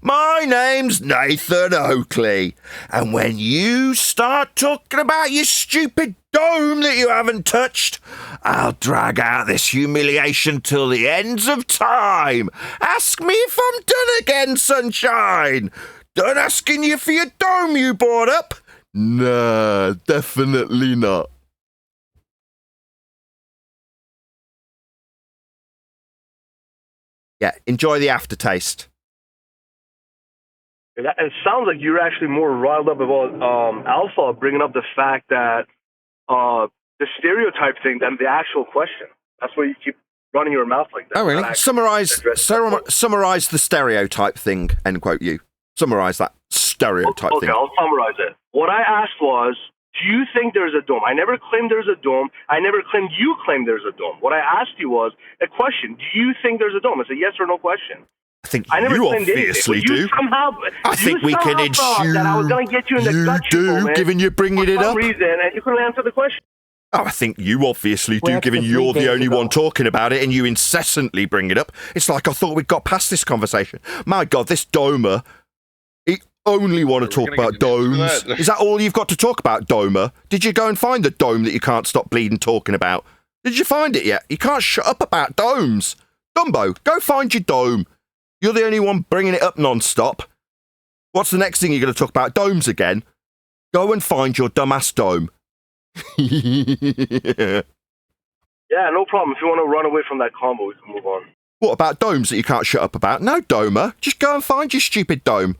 My name's Nathan Oakley, and when you start talking about your stupid dome that you haven't touched, I'll drag out this humiliation till the ends of time. Ask me if I'm done again, sunshine. Done asking you for your dome you bought up? Nah, definitely not. Yeah, enjoy the aftertaste. It sounds like you're actually more riled up about Alpha bringing up the fact that the stereotype thing than the actual question. That's why you keep running your mouth like that. Oh, really? Summarize the stereotype thing, end quote you. Summarize that stereotype thing. Okay, I'll summarize it. What I asked was, Do you think there's a dome? I never claimed there's a dome. I never claimed you claimed there's a dome. What I asked you was a question. Do you think there's a dome? It's a yes or no question. I think I never you claimed obviously anything. do. I think we can assume that I was going to get you in the you gut, do, given you're bringing it for some up. reason, and you couldn't answer the question. Oh, I think you obviously do, Well, given that's you're the 3 days only ago. one talking about it and you incessantly bring it up. It's like I thought we'd got past this conversation. My God, this Domer, he only want to talk about domes. Is that all you've got to talk about, Domer? Did you go and find the dome that you can't stop bleeding talking about? Did you find it yet? You can't shut up about domes. Dumbo, go find your dome. You're the only one bringing it up non-stop. What's the next thing you're going to talk about? Domes again? Go and find your dumbass dome. Yeah, no problem. If you want to run away from that combo, we can move on. What about domes that you can't shut up about? No, Domer. Just go and find your stupid dome.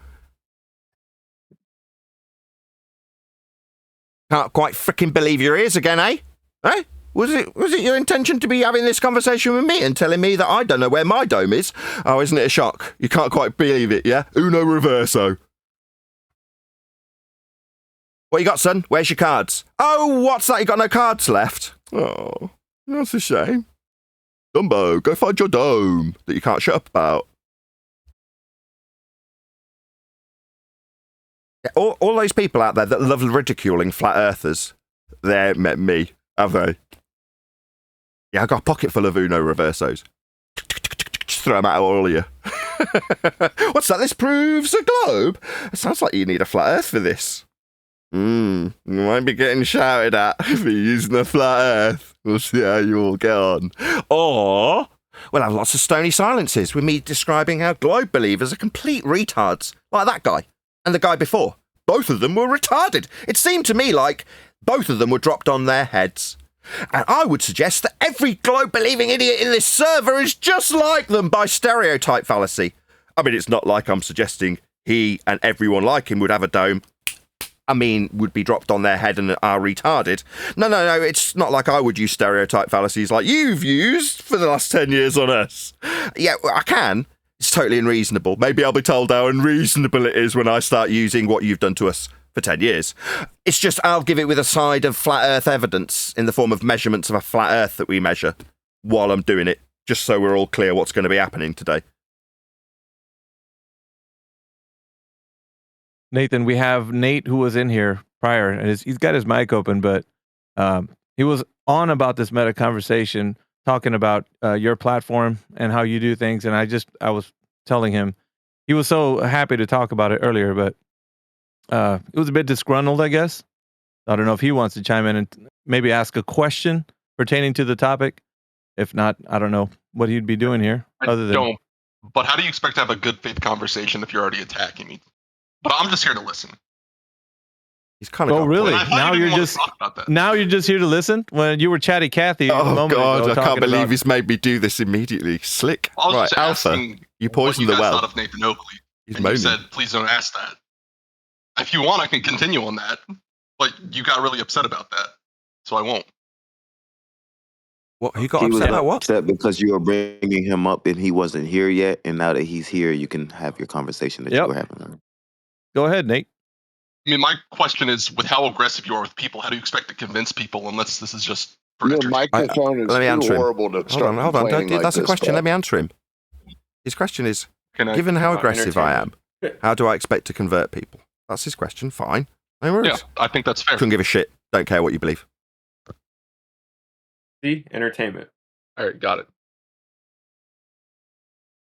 Can't quite frickin' believe your ears again, eh? Eh? Was it your intention to be having this conversation with me and telling me that I don't know where my dome is? Oh, isn't it a shock? You can't quite believe it, yeah? Uno reverso. What you got, son? Where's your cards? Oh, what's that? You got no cards left? Oh, that's a shame. Dumbo, go find your dome that you can't shut up about. Yeah, all those people out there that love ridiculing flat earthers, they're met me, have they? Yeah, I got a pocket full of Uno reversos. Just throw them at all of you. What's that? This proves a globe? It sounds like you need a flat earth for this. You might be getting shouted at for using the flat earth. We'll see how you all get on. Or we'll have lots of stony silences with me describing how globe believers are complete retards, like that guy and the guy before. Both of them were retarded. It seemed to me like both of them were dropped on their heads. And I would suggest that every globe-believing idiot in this server is just like them by stereotype fallacy. I mean, it's not like I'm suggesting he and everyone like him would have a dome. I mean, would be dropped on their head and are retarded. No, it's not like I would use stereotype fallacies like you've used for the last 10 years on us. Yeah, I can. It's totally unreasonable. Maybe I'll be told how unreasonable it is when I start using what you've done to us for 10 years. It's just I'll give it with a side of flat earth evidence in the form of measurements of a flat earth that we measure while I'm doing it, just so we're all clear what's going to be happening today. Nathan, we have Nate who was in here prior, and he's got his mic open, but he was on about this meta conversation, talking about your platform and how you do things, and I was telling him he was so happy to talk about it earlier, but it was a bit disgruntled, I guess. I don't know if he wants to chime in and maybe ask a question pertaining to the topic. If not, I don't know what he'd be doing here. Don't. But how do you expect to have a good faith conversation if you're already attacking me? But I'm just here to listen. He's kind of. Oh, really? Now you're just here to listen? When you were chatty Cathy. Oh God! I can't believe he's made me do this immediately. Slick. I was right, just Alpha. asking You poisoned what the you guys well. thought of Nathan Oakley. He's And moaning. you said, please don't ask that. If you want, I can continue on that. But you got really upset about that. So I won't. What? He got He was upset about what? upset because you were bringing him up and he wasn't here yet. And now that he's here, you can have your conversation that you were having. Go ahead, Nate. I mean, my question is, with how aggressive you are with people, how do you expect to convince people unless this is just for Your entertainment? microphone is Let me answer too him. horrible to start Hold on. complaining like That's a this, question. but- Let me answer him. His question is, Can I- given how Come on, aggressive I am, how do I expect to convert people? That's his question. Fine. No worries. Yeah, I think that's fair. Couldn't give a shit. Don't care what you believe. See? Entertainment. All right, got it.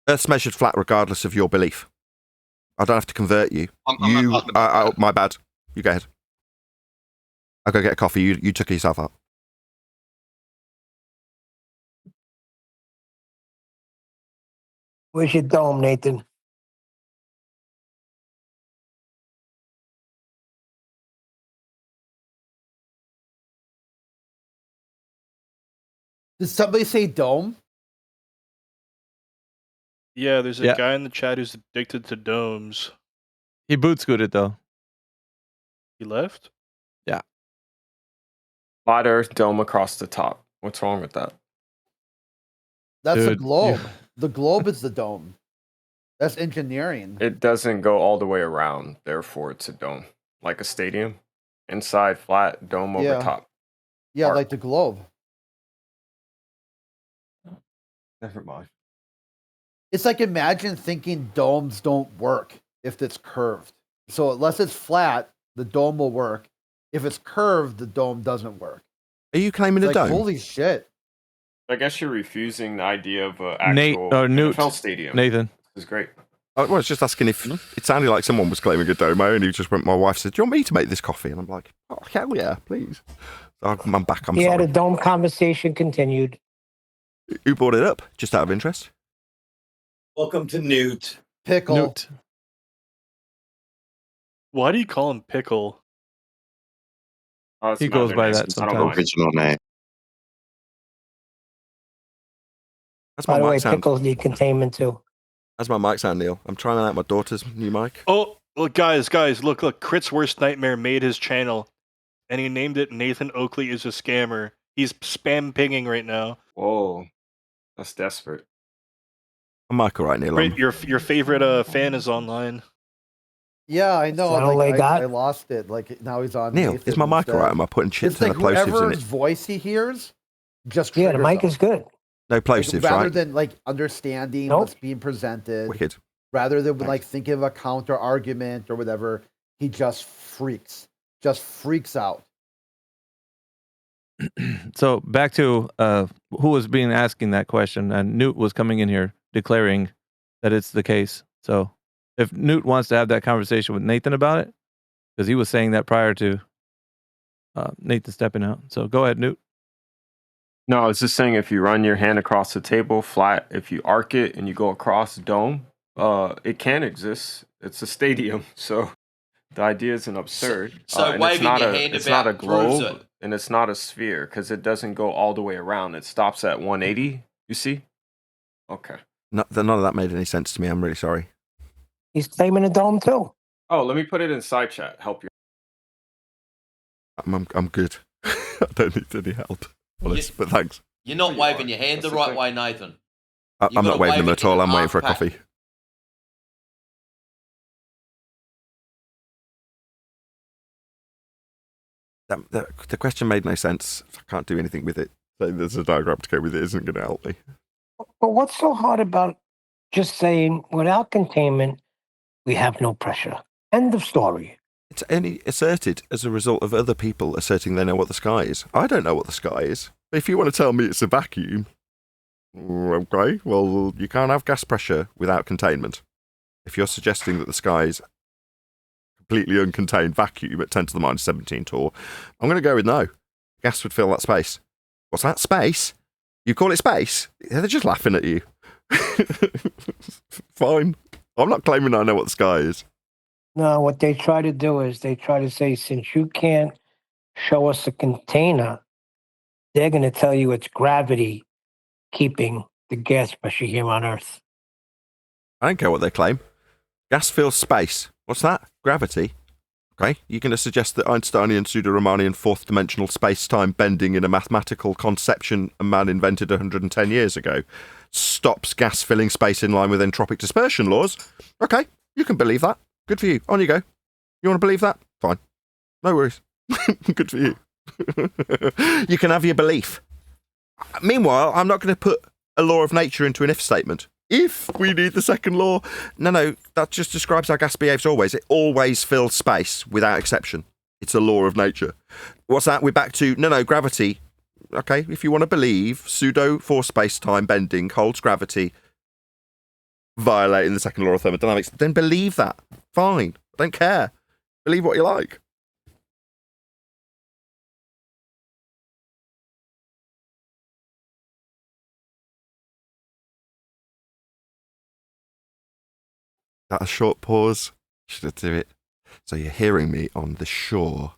Earth's measured flat regardless of your belief. I don't have to convert you. I'm not talking about that. My bad. You go ahead. I'll go get a coffee. You took yourself out. Where's your dome, Nathan? Did somebody say dome? Yeah, there's a Yeah. guy in the chat who's addicted to domes. He boot scooted though. He left? Yeah. Flat Earth dome across the top. What's wrong with that? That's a Dude, globe. The globe is the dome. That's engineering. It doesn't go all the way around, therefore it's a dome. Like a stadium. Inside, flat, dome over Yeah. top. Yeah, Arc. like the globe. Never mind. It's like imagine thinking domes don't work if it's curved. So unless it's flat, the dome will work. If it's curved, the dome doesn't work. Are you claiming It's a like, dome? holy shit. I guess you're refusing the idea of an Nate actual or Newt. NFL stadium. Nathan. This is great. I was just asking if it sounded like someone was claiming a dome. I only just went. My wife said, "Do you want me to make this coffee?" And I'm like, "Oh hell yeah, please." So I'm back. I'm Yeah, sorry. the dome conversation continued. Who brought it up? Just out of interest. Welcome to Newt. Pickle. Newt. Why do you call him Pickle? Oh, it's He my goes other by name. that I don't sometimes. mind. Original name. That's By my the way, mic sound. pickles need containment too. That's my mic sound, Neil. I'm trying out my daughter's new mic. Oh, look, guys, look. Crit's worst nightmare made his channel, and he named it Nathan Oakley is a scammer. He's spam pinging right now. Whoa, that's desperate. I'm Michael, right, Neil? Crit, your favorite fan is online. Yeah, I know. Sound like Like, that? I lost it. Like now he's on. Neil, Nathan is my mic instead. alright? Am I putting shit It's to like the plosives in whoever's it? voice he hears, just Yeah, the triggers mic him. is good. No Like, plosives, rather right? than like understanding Nope. what's being presented, Wicked. rather than Thanks. like thinking of a counter argument or whatever, he just freaks out. So back to who was being asking that question, and Newt was coming in here declaring that it's the case. So if Newt wants to have that conversation with Nathan about it, because he was saying that prior to Nathan stepping out. So go ahead, Newt. No, I was just saying if you run your hand across the table flat, if you arc it and you go across dome, it can exist. It's a stadium, so the idea isn't absurd. So and waving your hand it's not a about proves globe it. and it's not a sphere because it doesn't go all the way around. It stops at 180. You see? Okay. None of that made any sense to me. I'm really sorry. He's claiming a dome too. Oh, let me put it in side chat. Help you. I'm good. I don't need any help, honest. But thanks. You're not You waving are. your hand That's the the right thing. way, Nathan. I'm You've not gotta waving them wave at it in all. an I'm waiting for a arc pack. coffee. The question made no sense. I can't do anything with it. So there's a diagram to go with it. Isn't going to help me. But what's so hard about just saying without containment, we have no pressure? End of story. It's only asserted as a result of other people asserting they know what the sky is. I don't know what the sky is. But if you want to tell me it's a vacuum, okay, well, you can't have gas pressure without containment. If you're suggesting that the sky is completely uncontained vacuum at 10 to the minus 17 torr, I'm going to go with no. Gas would fill that space. What's that? Space? You call it space? Yeah, they're just laughing at you. Fine. I'm not claiming I know what the sky is. No, what they try to do is they try to say, since you can't show us a container, they're going to tell you it's gravity keeping the gas pressure here on Earth. I don't care what they claim. Gas fills space. What's that? Gravity. Okay, you're going to suggest that Einsteinian, pseudo-Riemannian, fourth-dimensional space-time bending in a mathematical conception a man invented 110 years ago stops gas filling space in line with entropic dispersion laws. Okay, you can believe that. Good for you. On you go. You want to believe that? Fine. No worries. Good for you. You can have your belief. Meanwhile, I'm not going to put a law of nature into an if statement. If we need the second law, no, that just describes how gas behaves always. It always fills space without exception. It's a law of nature. What's that? We're back to, no, gravity. Okay, if you want to believe pseudo for space-time bending holds gravity, violating the second law of thermodynamics, then believe that. Fine. I don't care. Believe what you like. That a short pause? Should I do it? So you're hearing me on the Shure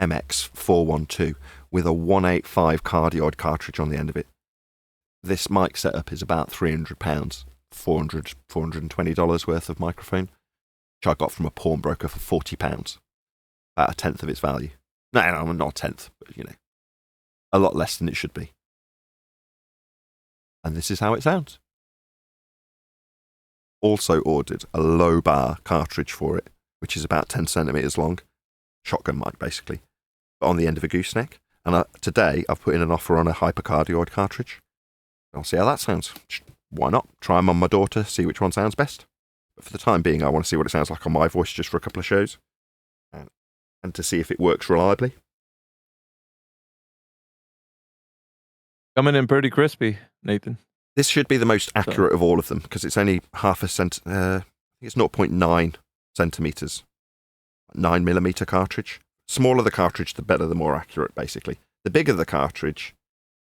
MX412 with a 185 cardioid cartridge on the end of it. This mic setup is about £300, $420 worth of microphone, which I got from a pawnbroker for £40, about a tenth of its value. No, not a tenth, but a lot less than it should be. And this is how it sounds. Also ordered a low bar cartridge for it, which is about 10 centimeters long, shotgun mic basically, but on the end of a gooseneck. And today I've put in an offer on a hypercardioid cartridge. I'll see how that sounds. Why not? Try them on my daughter, see which one sounds best. But for the time being, I want to see what it sounds like on my voice just for a couple of shows. And to see if it works reliably. Coming in pretty crispy, Nathan. This should be the most accurate of all of them because it's only half a cent. I think it's 0.9 centimeters, 9mm cartridge. Smaller the cartridge, the better, the more accurate. Basically, the bigger the cartridge,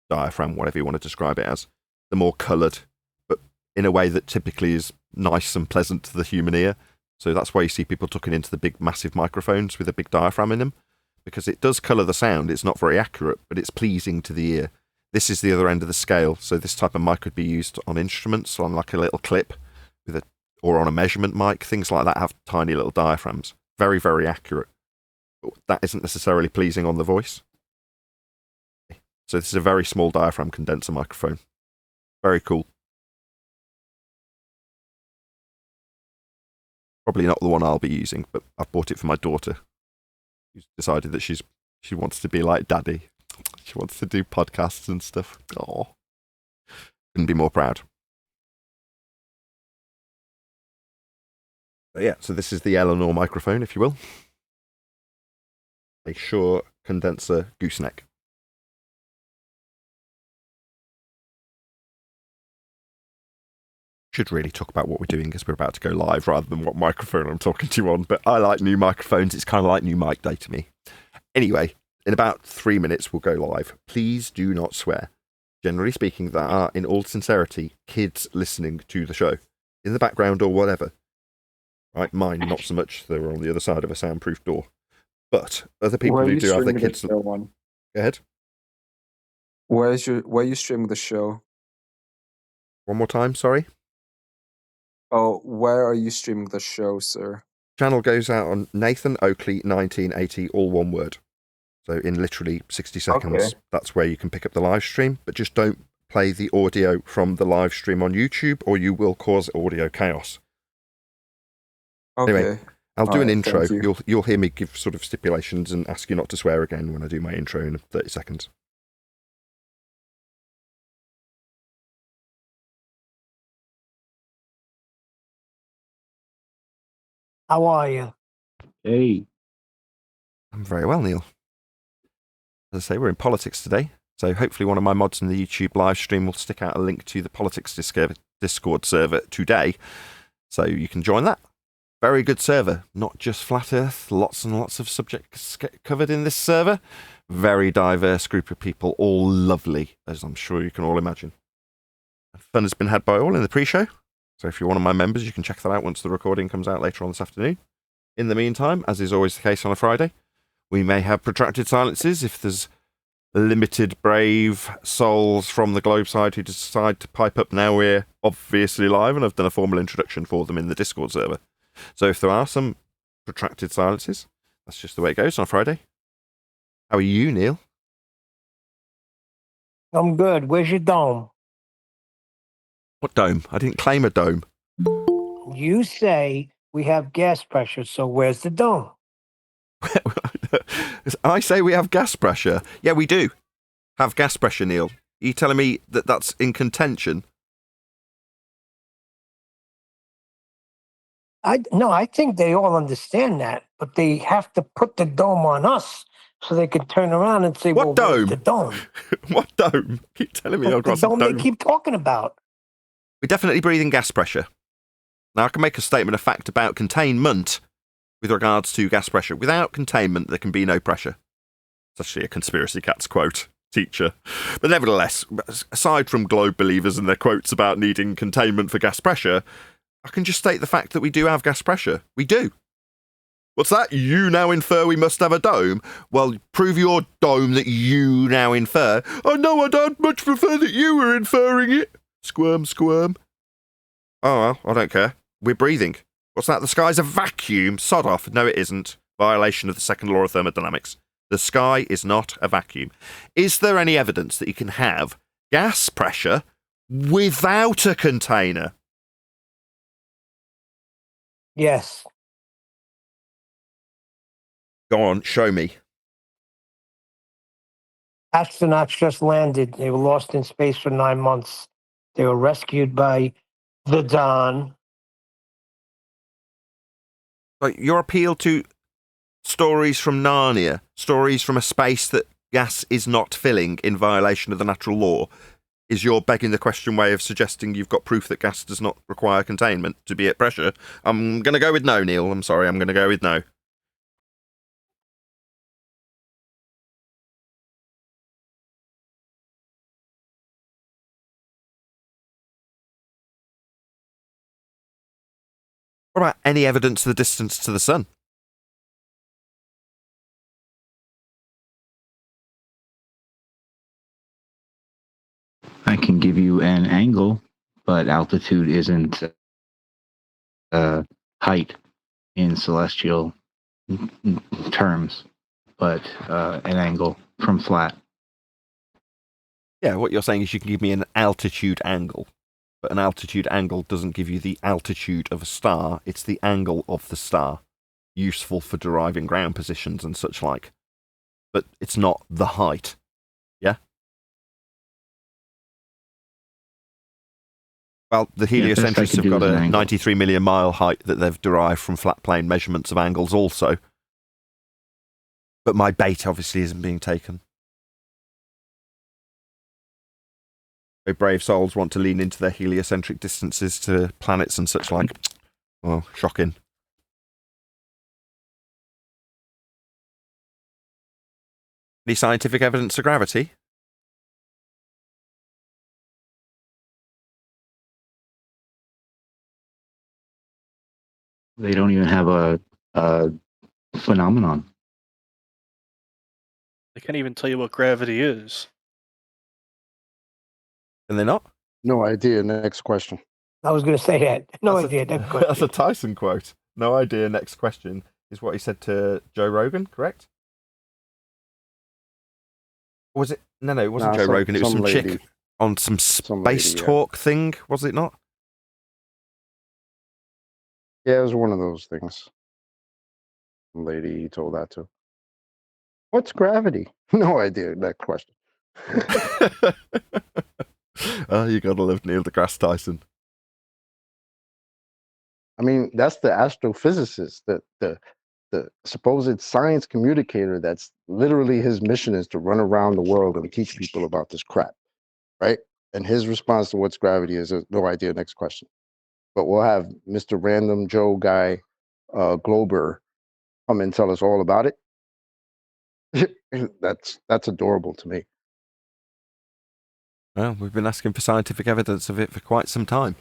diaphragm, whatever you want to describe it as, the more coloured, but in a way that typically is nice and pleasant to the human ear. So that's why you see people tucking into the big, massive microphones with a big diaphragm in them, because it does colour the sound. It's not very accurate, but it's pleasing to the ear. This is the other end of the scale. So this type of mic could be used on instruments, on like a little clip, or on a measurement mic. Things like that have tiny little diaphragms. Very, very accurate. But that isn't necessarily pleasing on the voice. So this is a very small diaphragm condenser microphone. Very cool. Probably not the one I'll be using, but I've bought it for my daughter, who's decided that she wants to be like Daddy. She wants to do podcasts and stuff. Oh, couldn't be more proud. But yeah, so this is the Eleanor microphone, if you will. A Shure condenser gooseneck. Should really talk about what we're doing as we're about to go live rather than what microphone I'm talking to you on, but I like new microphones. It's kind of like new mic day to me. Anyway, in about 3 minutes we'll go live. Please do not swear. Generally speaking, there are, in all sincerity, kids listening to the show in the background or whatever. Right, mine not so much. They're on the other side of a soundproof door. But other people who do have their kids. Go ahead. Where are you streaming the show? One more time, sorry. Oh, where are you streaming the show, sir? Channel goes out on Nathan Oakley 1980, all one word. So in literally 60 seconds, That's where you can pick up the live stream. But just don't play the audio from the live stream on YouTube, or you will cause audio chaos. Okay. Anyway, I'll do an intro. You. You'll hear me give sort of stipulations and ask you not to swear again when I do my intro in 30 seconds. How are you? Hey. I'm very well, Neil. As I say, we're in politics today, so hopefully one of my mods in the YouTube live stream will stick out a link to the politics Discord server today, so you can join that. Very good server, not just flat Earth, lots and lots of subjects covered in this server. Very diverse group of people, all lovely, as I'm sure you can all imagine. Fun has been had by all in the pre-show, so if you're one of my members, you can check that out once the recording comes out later on this afternoon. In the meantime, as is always the case on a Friday, we may have protracted silences if there's limited brave souls from the globe side who decide to pipe up now we're obviously live, and I've done a formal introduction for them in the Discord server. So if there are some protracted silences, that's just the way it goes on a Friday. How are you, Neil? I'm good. Where's your dome? What dome? I didn't claim a dome. You say we have gas pressure, so where's the dome? I say we have gas pressure. Yeah, we do have gas pressure, Neil. Are you telling me that that's in contention? No, I think they all understand that, but they have to put the dome on us so they can turn around and say, "What dome? Where's the dome?" What dome? Keep telling me I've got the dome dome. they keep talking about. We're definitely breathing gas pressure. Now, I can make a statement of fact about containment with regards to gas pressure. Without containment, there can be no pressure. It's actually a Conspiracy Cats quote, teacher. But nevertheless, aside from globe believers and their quotes about needing containment for gas pressure, I can just state the fact that we do have gas pressure. We do. What's that? You now infer we must have a dome? Well, prove your dome that you now infer. Oh, no, I'd much prefer that you were inferring it. Squirm, squirm. Oh, well, I don't care. We're breathing. What's that? The sky's a vacuum? Sod off. No, it isn't. Violation of the second law of thermodynamics. The sky is not a vacuum. Is there any evidence that you can have gas pressure without a container? Yes. Go on, show me. Astronauts just landed. They were lost in space for 9 months. They were rescued by the Don. Like your appeal to stories from Narnia, stories from a space that gas is not filling in violation of the natural law, is your begging the question way of suggesting you've got proof that gas does not require containment to be at pressure? I'm going to go with no, Neil. I'm sorry. I'm going to go with no. What about any evidence of the distance to the sun? I can give you an angle, but altitude isn't height in celestial terms, but an angle from flat. Yeah, what you're saying is you can give me an altitude angle, but an altitude angle doesn't give you the altitude of a star. It's the angle of the star, useful for deriving ground positions and such like. But it's not the height. Yeah? Well, the heliocentrists have got a 93 million mile height that they've derived from flat plane measurements of angles also. But my bait obviously isn't being taken. So brave souls want to lean into their heliocentric distances to planets and such like. Well, shocking. Any scientific evidence of gravity? They don't even have a phenomenon. I can't even tell you what gravity is. And they're not? No idea. Next question. I was going to say that. No idea. That's a Tyson quote. No idea. Next question is what he said to Joe Rogan, correct? Or was it? No, it wasn't Joe Rogan. It was some chick on some space talk thing, was it not? Yeah, it was one of those things. Some lady he told that to. What's gravity? No idea. Next question. Oh, you gotta love Neil deGrasse Tyson. I mean, that's the astrophysicist, the supposed science communicator. That's literally his mission, is to run around the world and teach people about this crap, right? And his response to what's gravity is no idea. Next question. But we'll have Mr. Random Joe guy, Glober, come and tell us all about it. That's adorable to me. Well, we've been asking for scientific evidence of it for quite some time.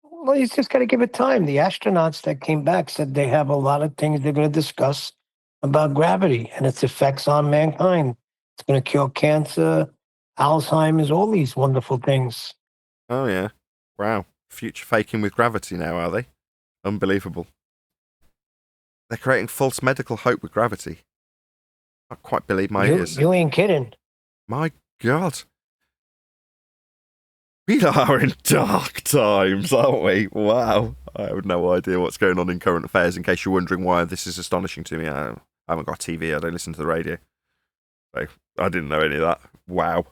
Well, you just got to give it time. The astronauts that came back said they have a lot of things they're going to discuss about gravity and its effects on mankind. It's going to cure cancer, Alzheimer's, all these wonderful things. Oh, yeah. Wow. Future faking with gravity now, are they? Unbelievable. They're creating false medical hope with gravity. I can't quite believe my ears. You ain't kidding. My God. We are in dark times, aren't we? Wow. I have no idea what's going on in current affairs, in case you're wondering why this is astonishing to me. I haven't got a TV, I don't listen to the radio. So I didn't know any of that. Wow.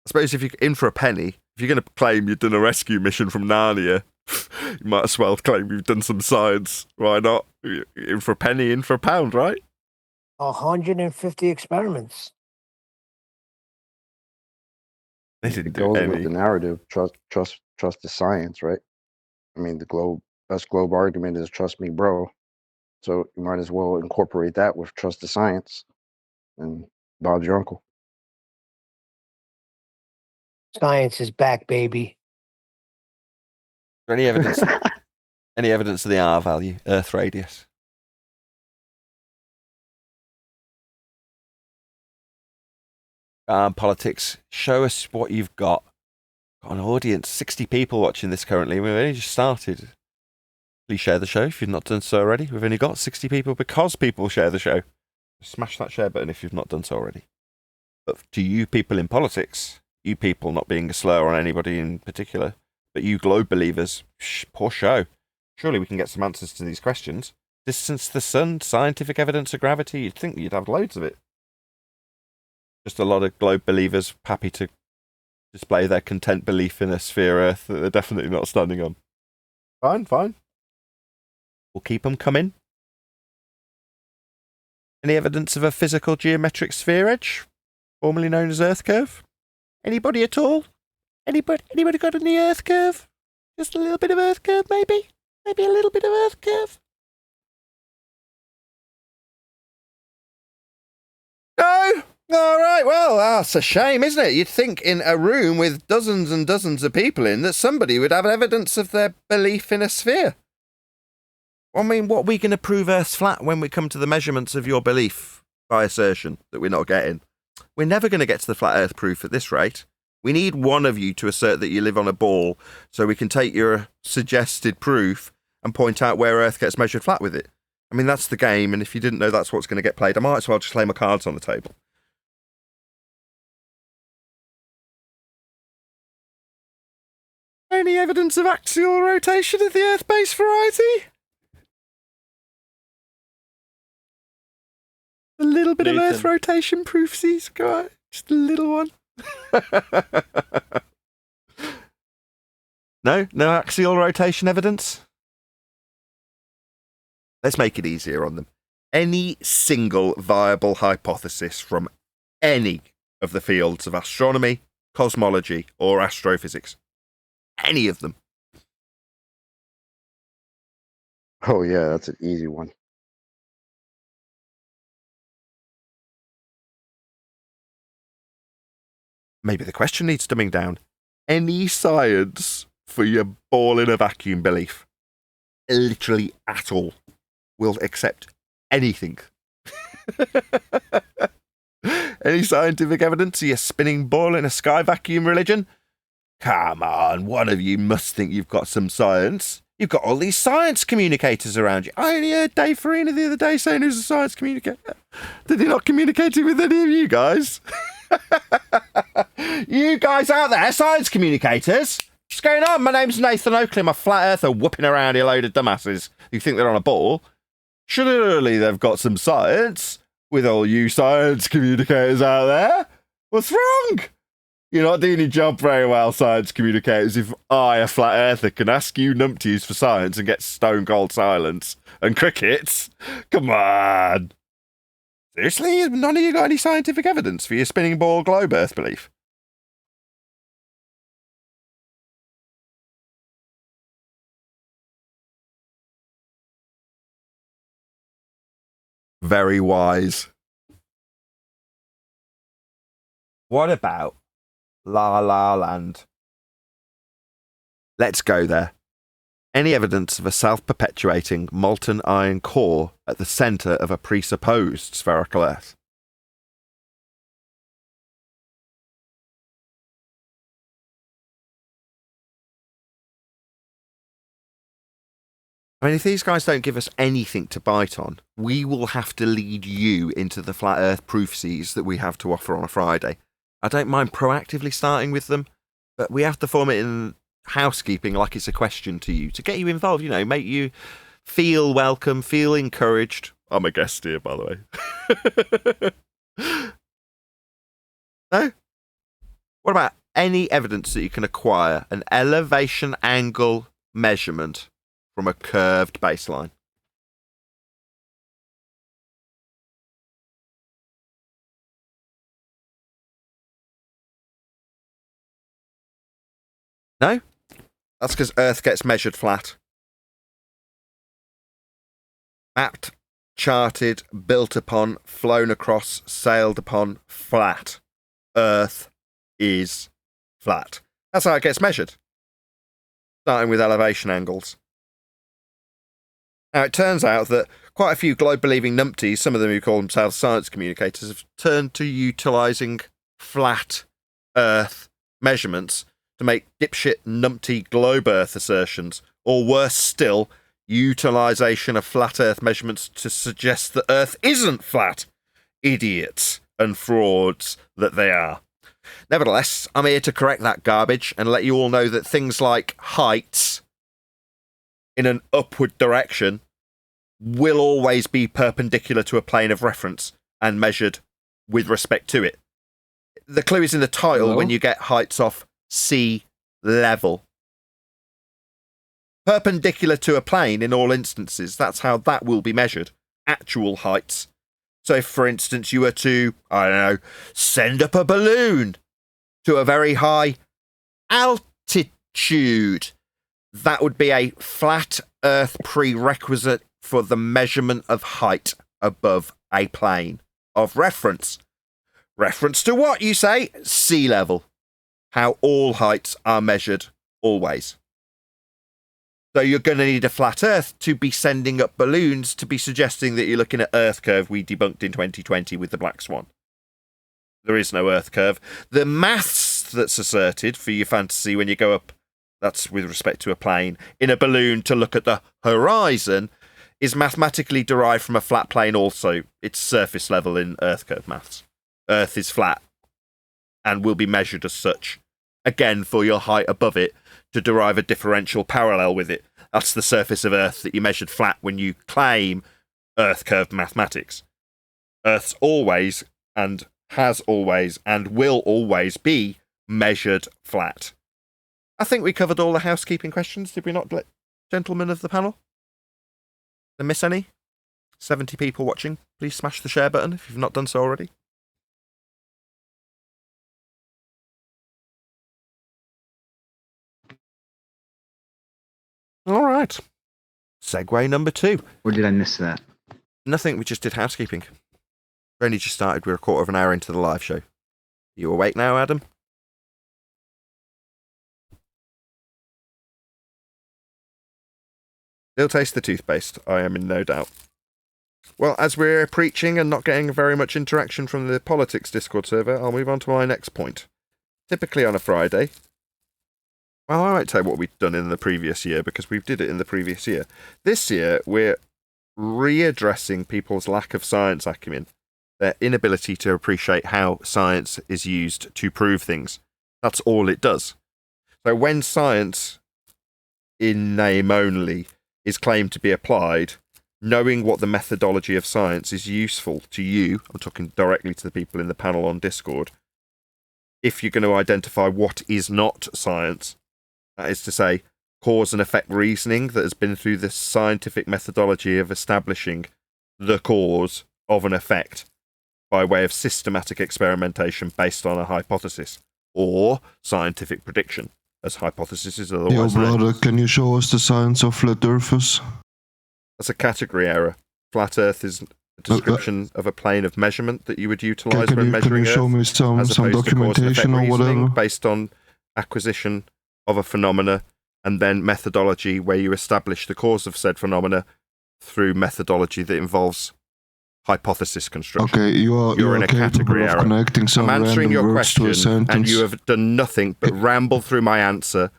I suppose if you're in for a penny, if you're going to claim you've done a rescue mission from Narnia, you might as well claim you've done some science. Why not? In for a penny, in for a pound, right? 150 experiments. They didn't It do goes any. with the narrative. Trust the science, right? I mean, the best globe argument is trust me, bro. So you might as well incorporate that with trust the science, and Bob's your uncle. Science is back, baby. Any evidence? Any evidence of the R value, Earth radius? Politics. Show us what you've got. Got an audience, 60 people watching this currently. We've only just started. Please share the show if you've not done so already. We've only got 60 people because people share the show. Smash that share button if you've not done so already. But to you people in politics, you people not being a slur on anybody in particular, but you globe believers, poor show. Surely we can get some answers to these questions. Distance to the sun, scientific evidence of gravity. You'd think you'd have loads of it. Just a lot of globe believers happy to display their content belief in a sphere Earth that they're definitely not standing on. Fine, fine. We'll keep them coming. Any evidence of a physical geometric sphere edge, formerly known as Earth curve? Anybody at all? Anybody got any Earth curve? Just a little bit of Earth curve, maybe? Maybe a little bit of Earth curve? No? All right, well, that's a shame, isn't it? You'd think in a room with dozens and dozens of people in that somebody would have evidence of their belief in a sphere. I mean, what are we going to prove Earth's flat when we come to the measurements of your belief by assertion that we're not getting? We're never going to get to the flat Earth proof at this rate. We need one of you to assert that you live on a ball so we can take your suggested proof and point out where Earth gets measured flat with it. I mean, that's the game, and if you didn't know that's what's going to get played, I might as well just lay my cards on the table. Any evidence of axial rotation of the Earth-based variety? A little bit of Earth rotation proofsies, go on, just a little one. No axial rotation evidence? Let's make it easier on them. Any single viable hypothesis from any of the fields of astronomy, cosmology, or astrophysics. Any of them. Oh, yeah, that's an easy one. Maybe the question needs dumbing down. Any science for your ball in a vacuum belief? Literally at all. We'll accept anything. Any scientific evidence of your spinning ball in a sky vacuum religion? Come on, one of you must think you've got some science. You've got all these science communicators around you. I only heard Dave Farina the other day saying he was a science communicator. Did he not communicate with any of you guys? You guys out there, science communicators? What's going on? My name's Nathan Oakley. I'm a flat earther whooping around a load of dumbasses who think they're on a ball. Surely they've got some science with all you science communicators out there. What's wrong? You're not doing your job very well, science communicators, if I, a flat earther, can ask you numpties for science and get stone cold silence and crickets. Come on. Seriously? None of you got any scientific evidence for your spinning ball globe Earth belief? Very wise. What about La La Land? Let's go there. Any evidence of a self-perpetuating molten iron core at the centre of a presupposed spherical Earth? I mean, if these guys don't give us anything to bite on, we will have to lead you into the flat Earth proofsies that we have to offer on a Friday. I don't mind proactively starting with them, but we have to form it in housekeeping like it's a question to you, to get you involved, you know, make you feel welcome, feel encouraged. I'm a guest here, by the way. No? What about any evidence that you can acquire an elevation angle measurement from a curved baseline? No? That's because Earth gets measured flat. Mapped, charted, built upon, flown across, sailed upon, flat. Earth is flat. That's how it gets measured. Starting with elevation angles. Now, it turns out that quite a few globe-believing numpties, some of them who call themselves science communicators, have turned to utilising flat Earth measurements to make dipshit numpty globe Earth assertions, or worse still, utilisation of flat Earth measurements to suggest that Earth isn't flat. Idiots and frauds that they are. Nevertheless, I'm here to correct that garbage and let you all know that things like heights in an upward direction will always be perpendicular to a plane of reference and measured with respect to it. The clue is in the title. Hello? When you get heights off sea level. Perpendicular to a plane in all instances. That's how that will be measured. Actual heights. So if, for instance, you were to, I don't know, send up a balloon to a very high altitude, that would be a flat Earth prerequisite for the measurement of height above a plane of reference. Reference to what, you say? Sea level. How all heights are measured always. So you're going to need a flat Earth to be sending up balloons to be suggesting that you're looking at Earth curve we debunked in 2020 with the Black Swan. There is no Earth curve. The maths that's asserted for your fantasy when you go up, that's with respect to a plane, in a balloon to look at the horizon, is mathematically derived from a flat plane also. It's surface level in Earth curve maths. Earth is flat and will be measured as such. Again, for your height above it, to derive a differential parallel with it. That's the surface of Earth that you measured flat when you claim Earth curve mathematics. Earth's always, and has always, and will always be measured flat. I think we covered all the housekeeping questions, did we not, gentlemen of the panel? Did I miss any? 70 people watching. Please smash the share button if you've not done so already. All right. Segue number 2. Or did I miss that? Nothing, we just did housekeeping. We only just started, we're a quarter of an hour into the live show. You awake now, Adam? Still taste the toothpaste, I am in no doubt. Well, as we're preaching and not getting very much interaction from the politics Discord server, I'll move on to my next point. Typically on a Friday, well, I won't tell you what we've done in the previous year because we did it in the previous year. This year, we're readdressing people's lack of science acumen, their inability to appreciate how science is used to prove things. That's all it does. So when science, in name only, is claimed to be applied, knowing what the methodology of science is useful to you, I'm talking directly to the people in the panel on Discord, if you're going to identify what is not science, that is to say, cause and effect reasoning that has been through the scientific methodology of establishing the cause of an effect by way of systematic experimentation based on a hypothesis, or scientific prediction, as hypothesis is Yo, otherwise known. brother, can you show us the science of flat earthers? That's a category error. Flat Earth is a description of a plane of measurement that you would utilise when Can measuring you show Earth, me some as opposed to cause and effect documentation or reasoning whatever? based on acquisition of a phenomena and then methodology where you establish the cause of said phenomena through methodology that involves hypothesis construction. Okay, You're in a category capable of error. connecting some I'm answering random your words to a question, and sentence. you have done nothing but ramble through my answer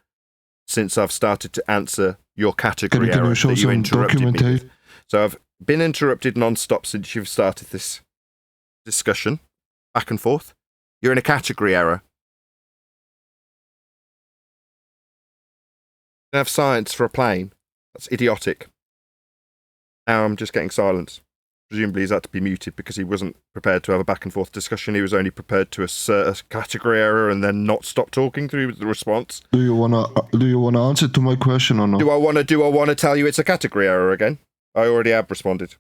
since I've started to answer your category Can you error show that you some interrupted me with. documentation? So I've been interrupted non-stop since you've started this discussion, back and forth. You're in a category error. You have science for a plane. That's idiotic. Now I'm just getting silence. Presumably he's had to be muted because he wasn't prepared to have a back and forth discussion. He was only prepared to assert a category error and then not stop talking through the response. Do you wanna answer to my question or not? Do I want to tell you it's a category error again? I already have responded.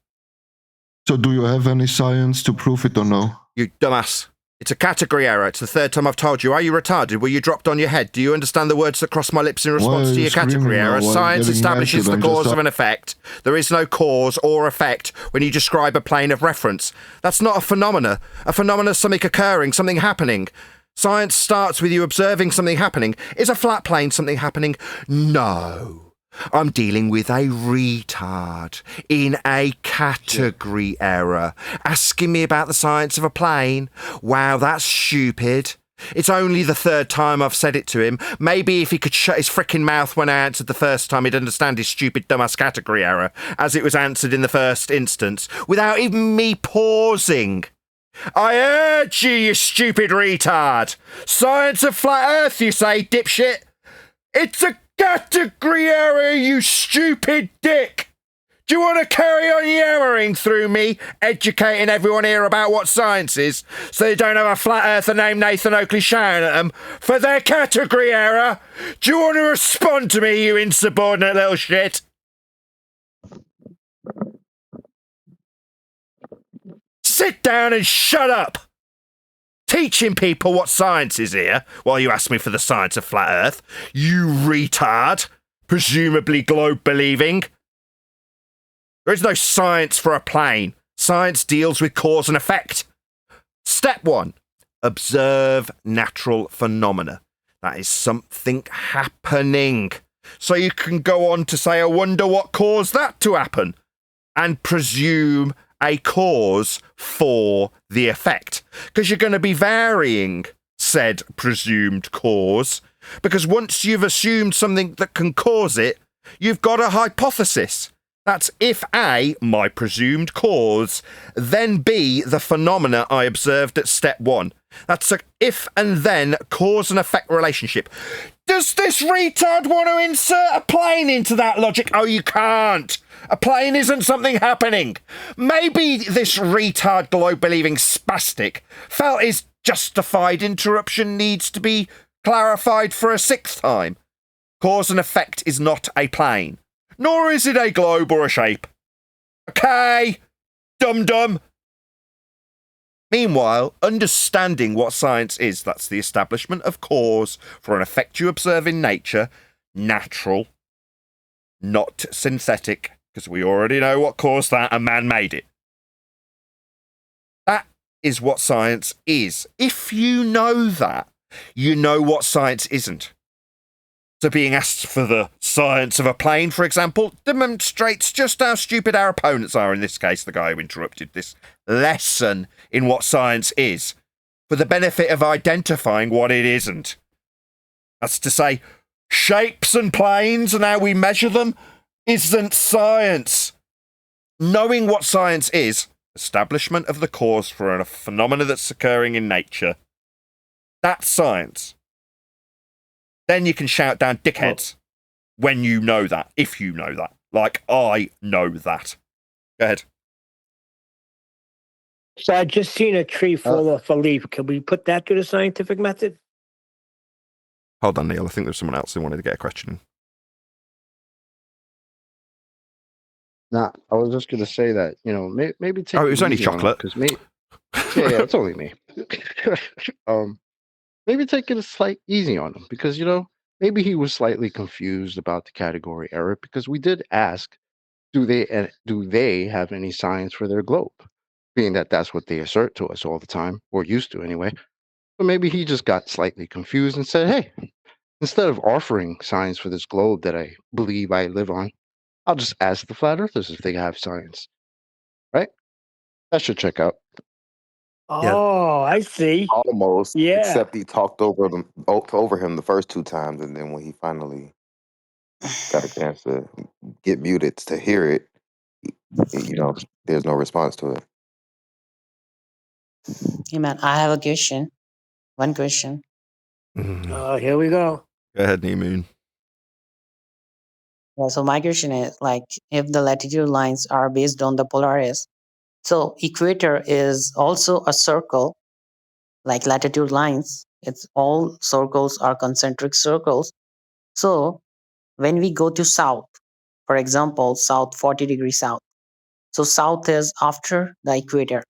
So do you have any science to prove it or no? You dumbass. It's a category error. It's the third time I've told you. Are you retarded? Were you dropped on your head? Do you understand the words that cross my lips in Why response are to you your category screaming error? now? Why are you Science getting establishes mad? the I'm cause just of an effect. There is no cause or effect when you describe a plane of reference. That's not a phenomena. A phenomena is something occurring, something happening. Science starts with you observing something happening. Is a flat plane something happening? No. I'm dealing with a retard in a category error. Asking me about the science of a plane? Wow, that's stupid. It's only the third time I've said it to him. Maybe if he could shut his frickin' mouth when I answered the first time, he'd understand his stupid dumbass category error, as it was answered in the first instance, without even me pausing. I urge you, you stupid retard. Science of flat earth, you say, dipshit? It's a Category error, you stupid dick! Do you want to carry on yammering through me, educating everyone here about what science is, so they don't have a flat earther named Nathan Oakley shouting at them for their category error? Do you want to respond to me, you insubordinate little shit? Sit down and shut up! Teaching people what science is here, while you ask me for the science of flat earth, you retard, presumably globe-believing. There is no science for a plane. Science deals with cause and effect. Step 1. Observe natural phenomena. That is something happening. So you can go on to say, I wonder what caused that to happen, and presume a cause for the effect. Because you're going to be varying said presumed cause. Because once you've assumed something that can cause it, you've got a hypothesis. That's if A, my presumed cause, then B, the phenomena I observed at step 1. That's a if and then cause and effect relationship. Does this retard want to insert a plane into that logic? Oh, you can't. A plane isn't something happening. Maybe this retard globe-believing spastic felt his justified interruption needs to be clarified for a 6th time. Cause and effect is not a plane. Nor is it a globe or a shape. Okay, dum-dum. Meanwhile, understanding what science is, that's the establishment of cause for an effect you observe in nature, natural, not synthetic, because we already know what caused that and man made it. That is what science is. If you know that, you know what science isn't. So being asked for the science of a plane, for example, demonstrates just how stupid our opponents are, in this case, the guy who interrupted this lesson in what science is, for the benefit of identifying what it isn't. That's to say, shapes and planes and how we measure them isn't science. Knowing what science is, establishment of the cause for a phenomena that's occurring in nature, that's science. Then you can shout down dickheads when you know that, if you know that. Like I know that. Go ahead. So I just seen a tree fall off a leaf. Can we put that to the scientific method? Hold on, Neil. I think there's someone else who wanted to get a question in. Nah, I was just gonna say that, you know, maybe take. Oh, it was only chocolate. Because me. Yeah, it's only me. Maybe take it a slight easy on him because, you know, maybe he was slightly confused about the category error because we did ask, do they have any science for their globe? Being that that's what they assert to us all the time, or used to anyway. But maybe he just got slightly confused and said, hey, instead of offering science for this globe that I believe I live on, I'll just ask the flat earthers if they have science. Right? That should check out. Oh, I see. Almost. Yeah. Except he talked over him the first 2 times, and then when he finally got a chance to get muted to hear it, you know, there's no response to it. Hey man, I have a question. One question. Oh, here we go. Go ahead, Nemoon. Yeah, so my question is like if the latitude lines are based on the Polaris, so equator is also a circle like latitude lines. It's all circles are concentric circles. So when we go to south, for example, south 40 degrees south. So south is after the equator.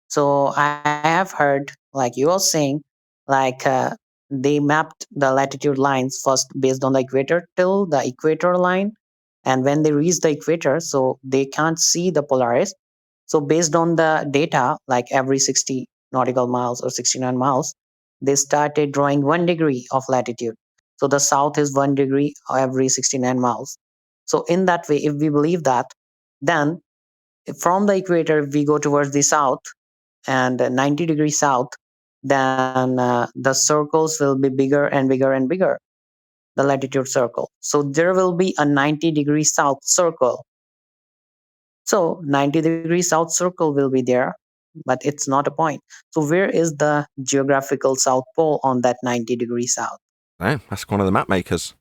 So I have heard, like you were saying, like they mapped the latitude lines first based on the equator till the equator line. And when they reach the equator, so they can't see the Polaris. So based on the data, like every 60 nautical miles or 69 miles, they started drawing 1 degree of latitude. So the south is 1 degree every 69 miles. So in that way, if we believe that, then from the equator, if we go towards the south, and 90 degrees south, then the circles will be bigger and bigger and bigger, the latitude circle. So there will be a 90 degree south circle. So 90 degree south circle will be there, but it's not a point. So where is the geographical south pole on that 90 degree south? Oh, ask one of the map makers.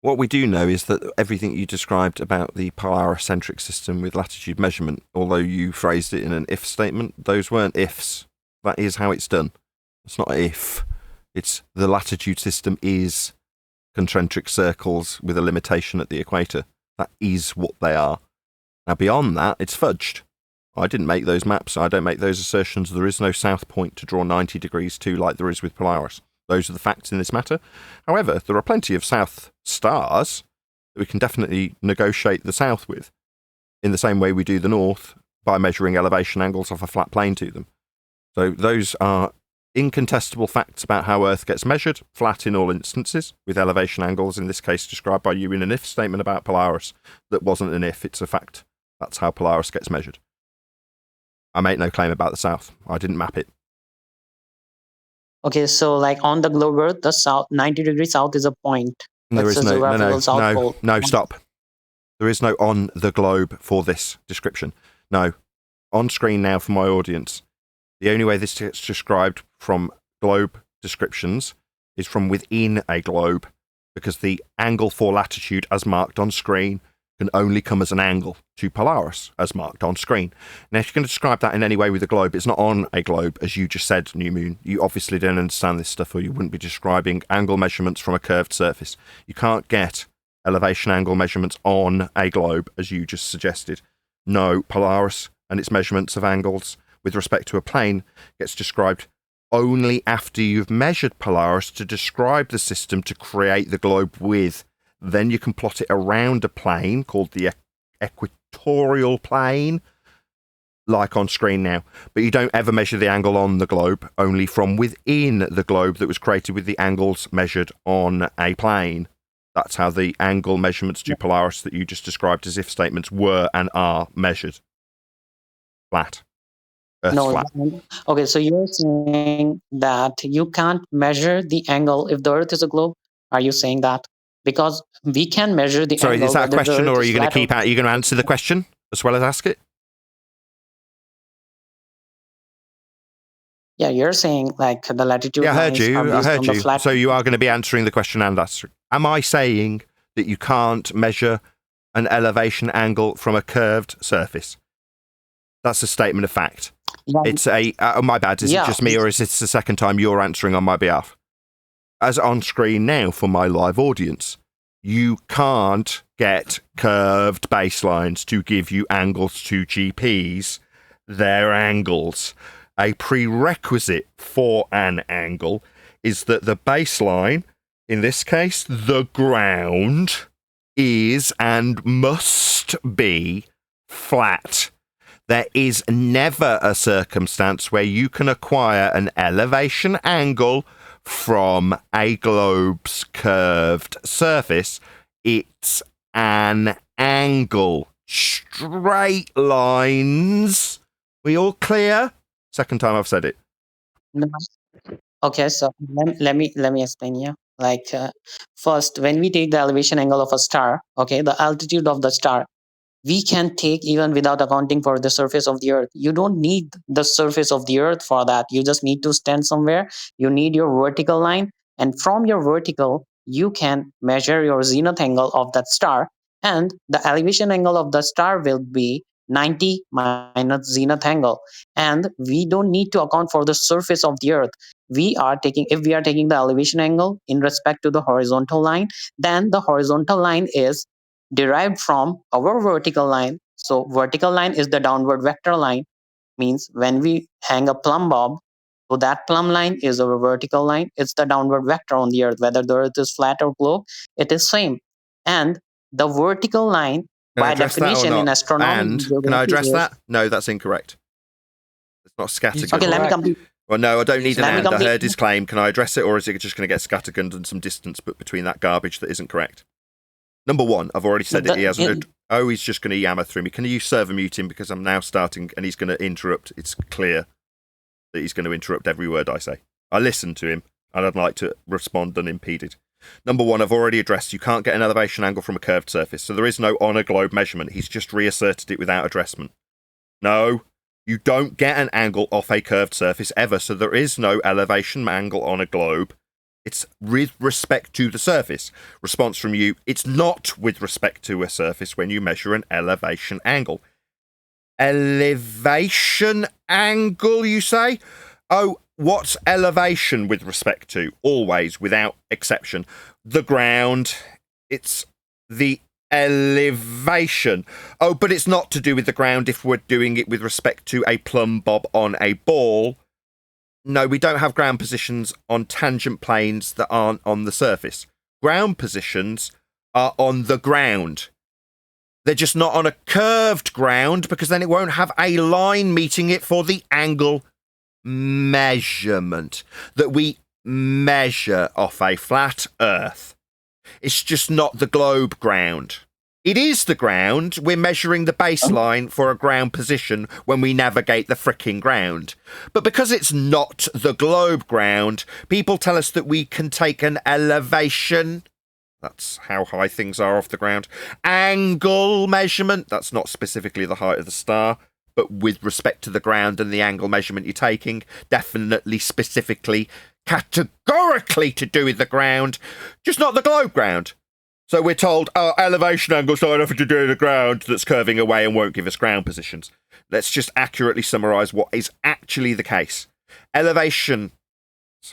What we do know is that everything you described about the Polaris-centric system with latitude measurement, although you phrased it in an if statement, those weren't ifs. That is how it's done. It's not if. It's the latitude system is concentric circles with a limitation at the equator. That is what they are. Now, beyond that, it's fudged. I didn't make those maps. I don't make those assertions. There is no south point to draw 90 degrees to like there is with Polaris. Those are the facts in this matter. However, there are plenty of south stars that we can definitely negotiate the south with, in the same way we do the north by measuring elevation angles off a flat plane to them. So those are incontestable facts about how Earth gets measured, flat in all instances, with elevation angles, in this case described by you in an if statement about Polaris. That wasn't an if, it's a fact. That's how Polaris gets measured. I make no claim about the south. I didn't map it. Okay, so like on the globe Earth, the south 90 degrees south is a point. There is That's a geographical south pole. no, stop. There is no on the globe for this description. No. On screen now for my audience. The only way this gets described from globe descriptions is from within a globe, because the angle for latitude as marked on screen can only come as an angle to Polaris as marked on screen. Now, if you're going to describe that in any way with a globe, it's not on a globe, as you just said, New Moon. You obviously don't understand this stuff, or you wouldn't be describing angle measurements from a curved surface. You can't get elevation angle measurements on a globe, as you just suggested. No, Polaris and its measurements of angles with respect to a plane gets described only after you've measured Polaris to describe the system to create the globe with. Then you can plot it around a plane called the equatorial plane, like on screen now. But you don't ever measure the angle on the globe, only from within the globe that was created with the angles measured on a plane. That's how the angle measurements to Polaris that you just described as if statements were and are measured. Flat. Earth's flat. Okay, so you're saying that you can't measure the angle if the Earth is a globe? Are you saying that? Because we can measure the Sorry, angle. is that a whether the question, Earth or are is you going to flat keep out? Are you going to answer the question as well as ask it? Yeah, you're saying like the latitude Yeah, I heard lines you. are I based heard on the you. flat. So you are going to be answering the question and answering. Am I saying that you can't measure an elevation angle from a curved surface? That's a statement of fact. Yeah. It's a. My bad. Is it just me, or is this the second time you're answering on my behalf? As on screen now for my live audience, you can't get curved baselines to give you angles to GPs. They're angles. A prerequisite for an angle is that the baseline, in this case, the ground, is and must be flat. There is never a circumstance where you can acquire an elevation angle from a globe's curved surface. It's an angle. Straight lines. We all clear? Second time I've said it. No. Okay, so let me explain you. Like first, when we take the elevation angle of a star, okay, the altitude of the star, we can take even without accounting for the surface of the Earth. You don't need the surface of the Earth for that. You just need to stand somewhere. You need your vertical line, and from your vertical, you can measure your zenith angle of that star, and the elevation angle of the star will be 90 minus zenith angle. And we don't need to account for the surface of the Earth. If we are taking the elevation angle in respect to the horizontal line, then the horizontal line is derived from our vertical line. So vertical line is the downward vector line, means when we hang a plumb bob, so that plumb line is our vertical line. It's the downward vector on the Earth. Whether the Earth is flat or globe, it is same. And the vertical line, Can I by address that or definition in not? astronomy, And can I address that? No, that's incorrect. It's not scattergun. Okay, let me complete. Well, no, I don't need an Let me and. I complete. heard his claim. Can I address it, or is it just going to get scattergunned and some distance put between that garbage that isn't correct? Number one, I've already said it. He hasn't. He's just going to yammer through me. Can you server mute him, because I'm now starting and he's going to interrupt. It's clear that he's going to interrupt every word I say. I listen to him and I'd like to respond unimpeded. Number one, I've already addressed you can't get an elevation angle from a curved surface, so there is no on a globe measurement. He's just reasserted it without addressment. No, you don't get an angle off a curved surface ever, so there is no elevation angle on a globe. It's with respect to the surface. Response from you, it's not with respect to a surface when you measure an elevation angle. Elevation angle, you say? Oh, what's elevation with respect to? Always, without exception. The ground. It's the elevation. Oh, but it's not to do with the ground if we're doing it with respect to a plumb bob on a ball. No, we don't have ground positions on tangent planes that aren't on the surface. Ground positions are on the ground. They're just not on a curved ground because then it won't have a line meeting it for the angle measurement that we measure off a flat Earth. It's just not the globe ground. It is the ground. We're measuring the baseline for a ground position when we navigate the fricking ground. But because it's not the globe ground, people tell us that we can take an elevation. That's how high things are off the ground. Angle measurement. That's not specifically the height of the star, but with respect to the ground and the angle measurement you're taking, definitely, specifically, categorically to do with the ground, just not the globe ground. So we're told, oh, elevation angle's not nothing to do with the ground that's curving away and won't give us ground positions. Let's just accurately summarise what is actually the case. Elevation,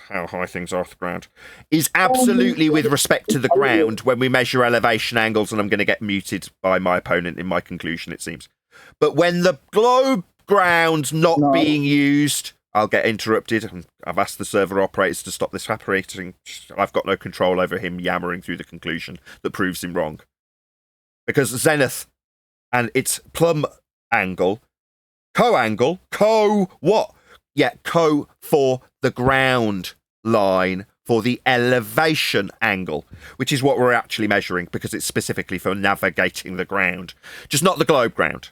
how high things are off the ground, is absolutely with respect to the ground when we measure elevation angles, and I'm going to get muted by my opponent in my conclusion, it seems. But when the globe ground's not being used, I'll get interrupted. I've asked the server operators to stop this operating. I've got no control over him yammering through the conclusion that proves him wrong. Because zenith and its plumb angle, co-angle, co-what? Yeah, co for the ground line for the elevation angle, which is what we're actually measuring because it's specifically for navigating the ground, just not the globe ground.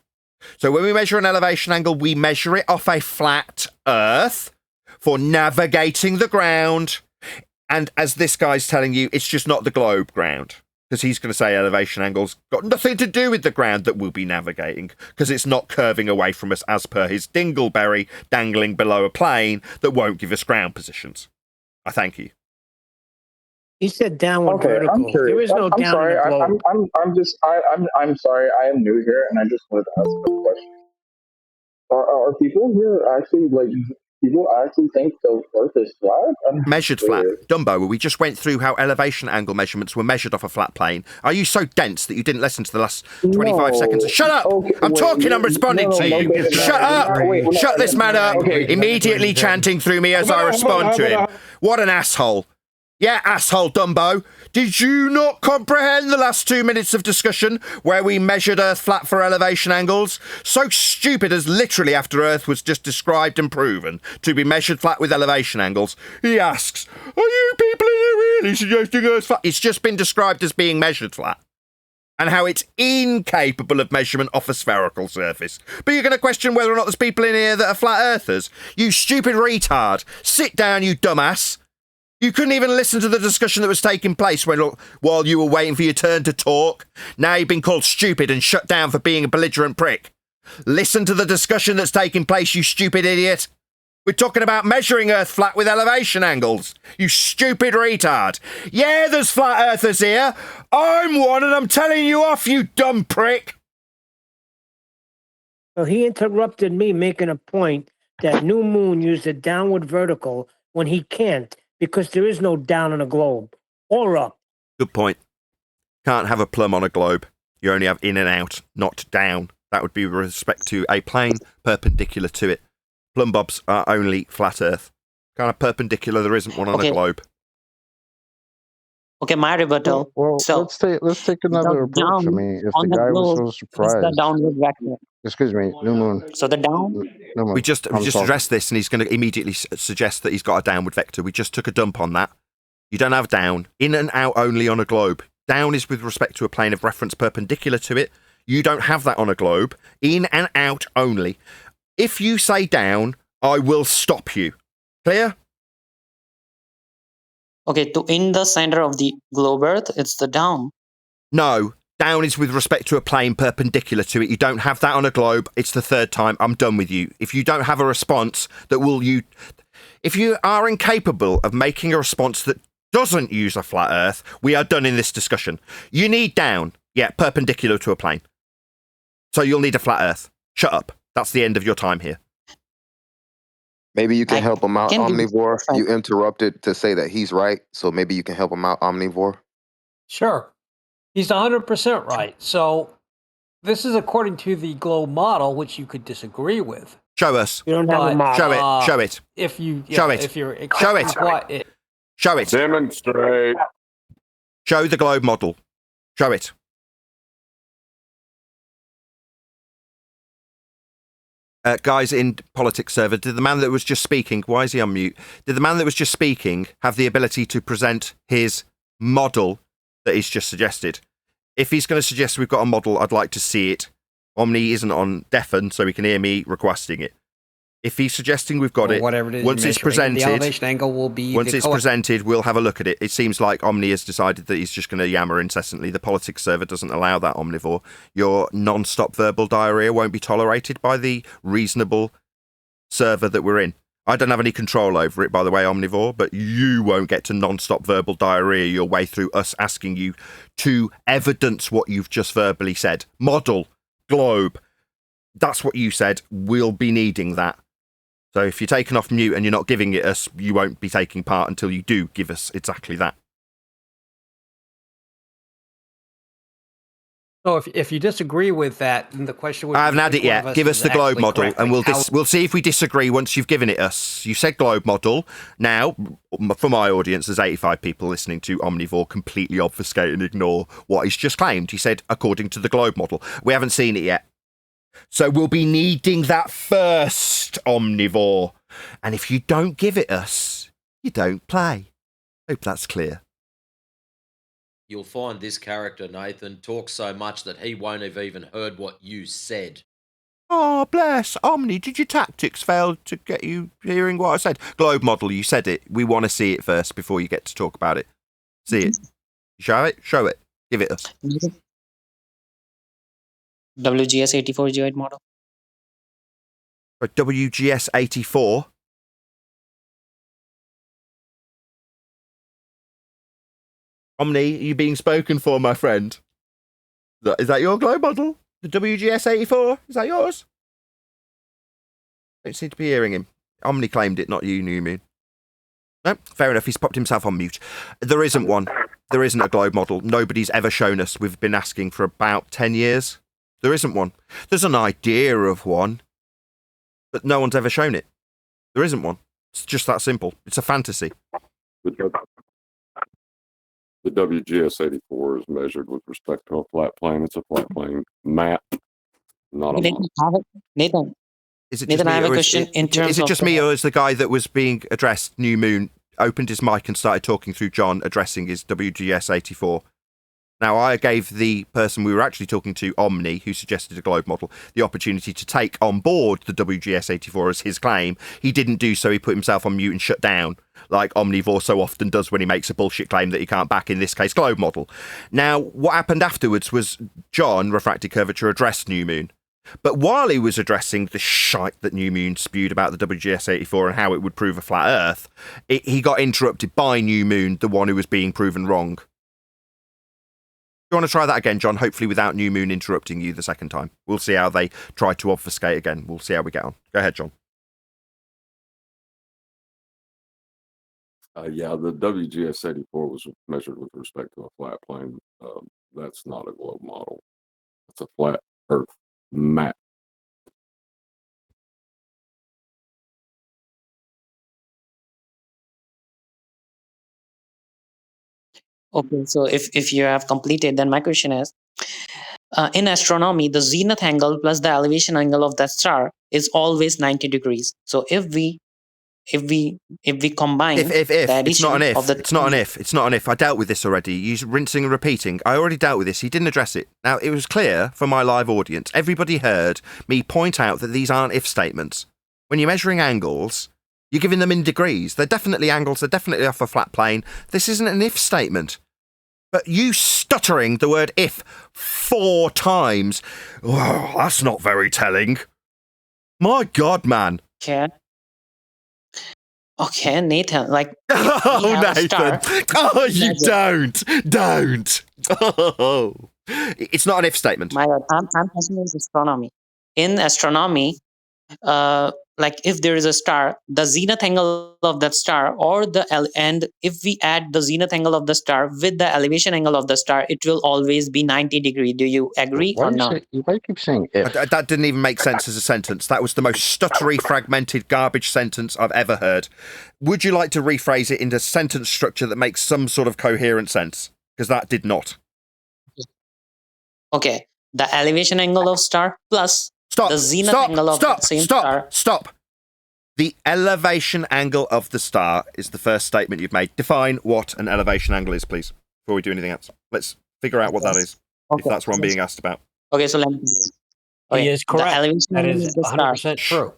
So when we measure an elevation angle, we measure it off a flat Earth for navigating the ground. And as this guy's telling you, it's just not the globe ground, because he's going to say elevation angles got nothing to do with the ground that we'll be navigating, because it's not curving away from us as per his dingleberry dangling below a plane that won't give us ground positions. I thank you. He said downward Okay, vertical. I'm curious. There is no I'm down sorry. in the globe. I'm sorry. I am new here, and I just wanted to ask a question. Are people here actually people actually think the Earth is flat? Measured flat. Dumbo, we just went through how elevation angle measurements were measured off a flat plane. Are you so dense that you didn't listen to the last 25 seconds? Shut up! Okay, I'm talking, I'm responding to you. okay, Shut up! Shut this man up! Okay. Immediately chanting through me as I respond to him. What an asshole. Yeah, asshole Dumbo. Did you not comprehend the last 2 minutes of discussion where we measured Earth flat for elevation angles? So stupid as literally after Earth was just described and proven to be measured flat with elevation angles, he asks, are you people in here really suggesting Earth flat? It's just been described as being measured flat, and how it's incapable of measurement off a spherical surface. But you're going to question whether or not there's people in here that are flat earthers? You stupid retard. Sit down, you dumbass. You couldn't even listen to the discussion that was taking place while you were waiting for your turn to talk. Now you've been called stupid and shut down for being a belligerent prick. Listen to the discussion that's taking place, you stupid idiot. We're talking about measuring Earth flat with elevation angles. You stupid retard. Yeah, there's flat earthers here. I'm one and I'm telling you off, you dumb prick. Well, he interrupted me making a point that New Moon used a downward vertical when he can't, because there is no down on a globe or up. Good point. Can't have a plumb on a globe. You only have in and out, not down. That would be with respect to a plane perpendicular to it. Plumb bobs are only flat Earth. Kind of perpendicular, there isn't one on a globe. Okay, my rebuttal. Well, So let's take another approach. I down mean, if on the the guy was globe so is the surprised. downward vector. Excuse me, New Moon. So the down. New Moon. We just I'm talking. addressed this, and he's going to immediately suggest that he's got a downward vector. We just took a dump on that. You don't have down. In and out only on a globe. Down is with respect to a plane of reference perpendicular to it. You don't have that on a globe. In and out only. If you say down, I will stop you. Clear? Okay, to in the center of the globe Earth, it's the down. No. Down is with respect to a plane perpendicular to it. You don't have that on a globe. It's the third time. I'm done with you. If you don't have a response that if you are incapable of making a response that doesn't use a flat Earth, we are done in this discussion. You need down, yeah, perpendicular to a plane. So you'll need a flat Earth. Shut up. That's the end of your time here. Maybe you can help him out, can give Omnivore. fine. You interrupted to say that he's right, so maybe you can help him out, Omnivore. Sure. He's 100% right. So this is according to the globe model, which you could disagree with. Show us. You don't have a But, model. Show it. Show it. If you Show it. if you're Show it. Show it. Demonstrate. Show the globe model. Show it. Guys in politics server, did the man that was just speaking, why is he on mute? Did the man that was just speaking have the ability to present his model that he's just suggested? If he's going to suggest we've got a model, I'd like to see it. Omni isn't on deafen, so he can hear me requesting it. If he's suggesting we've got Or it, whatever it is once you're it's measuring, presented, the elevation angle will be once the it's co- presented, we'll have a look at it. It seems like Omni has decided that he's just going to yammer incessantly. The politics server doesn't allow that, Omnivore. Your non-stop verbal diarrhea won't be tolerated by the reasonable server that we're in. I don't have any control over it, by the way, Omnivore, but you won't get to non-stop verbal diarrhea your way through us asking you to evidence what you've just verbally said. Model, globe. That's what you said. We'll be needing that. So if you're taken off mute and you're not giving it us, you won't be taking part until you do give us exactly that. So if you disagree with that, then the question would be... I haven't had it which one of yet. us Give us is the globe actually model, correct. and Like, we'll see if we disagree once you've given it us. You said globe model. Now, for my audience, there's 85 people listening to Omnivore completely obfuscate and ignore what he's just claimed. He said, according to the globe model. We haven't seen it yet. So we'll be needing that first, Omnivore. And if you don't give it us, you don't play. Hope that's clear. You'll find this character, Nathan, talks so much that he won't have even heard what you said. Oh, bless. Omni, did your tactics fail to get you hearing what I said? Globe model, you said it. We want to see it first before you get to talk about it. See it. Show it. Show it. Give it us. WGS84 geoid model. A WGS 84. Omni, are you being spoken for, my friend? Is that your globe model? The WGS 84? Is that yours? Don't seem to be hearing him. Omni claimed it, not you, New Moon. No, fair enough. He's popped himself on mute. There isn't one. There isn't a globe model. Nobody's ever shown us. We've been asking for about 10 years. There isn't one. There's an idea of one, but no one's ever shown it. There isn't one. It's just that simple. It's a fantasy. The WGS84 is measured with respect to a flat plane. It's a flat plane map, not a model. Nathan, Is it Nathan, just me, I have a or question in terms is it of just me, or is the guy that was being addressed, New Moon, opened his mic and started talking through John, addressing his WGS 84? Now, I gave the person we were actually talking to, Omni, who suggested a globe model, the opportunity to take on board the WGS 84 as his claim. He didn't do so. He put himself on mute and shut down, like Omnivore so often does when he makes a bullshit claim that he can't back, in this case, globe model. Now, what happened afterwards was John, Refracted Curvature, addressed New Moon. But while he was addressing the shite that New Moon spewed about the WGS 84 and how it would prove a flat Earth, he got interrupted by New Moon, the one who was being proven wrong. You want to try that again, John? Hopefully without New Moon interrupting you the second time. We'll see how they try to obfuscate again. We'll see how we get on. Go ahead, John. Yeah, the WGS84 was measured with respect to a flat plane. That's not a globe model. It's a flat Earth map. Okay, so if you have completed, then my question is, in astronomy, the zenith angle plus the elevation angle of that star is always 90 degrees. So if we combine If the addition it's not an if, of the it's not an if, it's not an if. I dealt with this already. You're rinsing and repeating. I already dealt with this. He didn't address it. Now, it was clear for my live audience. Everybody heard me point out that these aren't if statements. When you're measuring angles, you're giving them in degrees. They're definitely angles. They're definitely off a flat plane. This isn't an if statement. But you stuttering the word if 4 times, oh, that's not very telling. My God, man. Can Okay, Nathan, like Oh, we have a Nathan. star. Oh, you Imagine- don't. Oh. It's not an if statement. My God, I'm talking about astronomy. In astronomy, like if there is a star, the zenith angle of that star, or and if we add the zenith angle of the star with the elevation angle of the star, it will always be 90 degree. Do you agree Why or do you not? say? Why do you keep saying if? That didn't even make sense as a sentence. That was the most stuttery, fragmented, garbage sentence I've ever heard. Would you like to rephrase it into sentence structure that makes some sort of coherent sense? Because that did not. Okay, the elevation angle of star plus the zenith angle of the same star. Stop. The elevation angle of the star is the first statement you've made. Define what an elevation angle is, please, before we do anything else. Let's figure out what that is, if that's what I'm being asked about. Okay, so let me. He is correct. The elevation That angle is of the star. 100% true.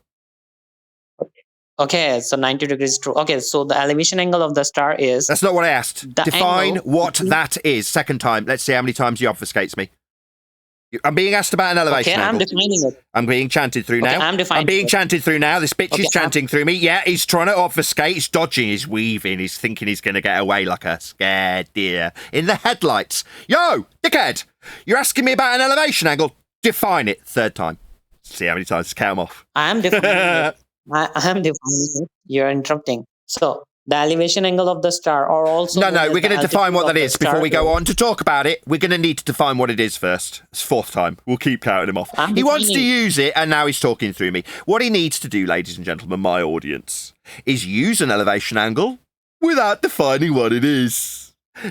Okay, so 90 degrees true. Okay, so the elevation angle of the star is. That's not what I asked. Define angle what that is. Second time. Let's see how many times he obfuscates me. I'm being asked about an elevation Okay, I'm angle. defining it. I'm being chanted through Okay, now. I'm defining being it. chanted through now. This bitch Okay, is chanting through me. Yeah, he's trying to obfuscate. He's dodging. He's weaving. He's thinking he's going to get away like a scared deer in the headlights. Yo, dickhead! You're asking me about an elevation angle. Define it. Third time. See how many times. Count them off. I'm defining it. I'm defining it. You're interrupting. So the elevation angle of the star, or also No, known as we're the going to define altitude what of that the is before star we go on to talk about it. We're going to need to define what it is first. It's fourth time. We'll keep counting him off. He wants to defining- use it, and now he's talking through me. What he needs to do, ladies and gentlemen, my audience, is use an elevation angle without defining what it is.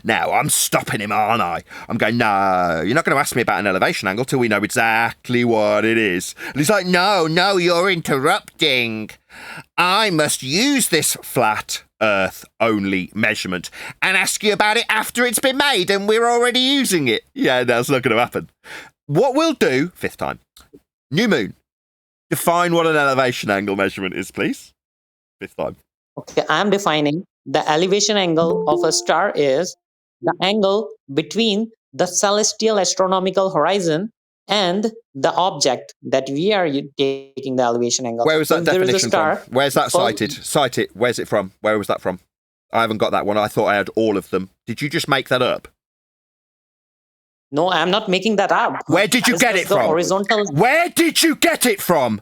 Now, I'm stopping him, aren't I? I'm going, no, you're not going to ask me about an elevation angle till we know exactly what it is. And he's like, no, you're interrupting. I must use this flat Earth only measurement and ask you about it after it's been made and we're already using it. Yeah, that's not going to happen. What we'll do, fifth time, new moon, define what an elevation angle measurement is, please. Fifth time. Okay, I'm defining the elevation angle of a star is the angle between the celestial astronomical horizon and the object that we are taking the elevation angle. Where was that If there is a definition star, from? Where's that well, cited? Cite it. Where's it from? Where was that from? I haven't got that one. I thought I had all of them. Did you just make that up? No, I'm not making that up. Where did you get it the from? Horizontal. Where did you get it from?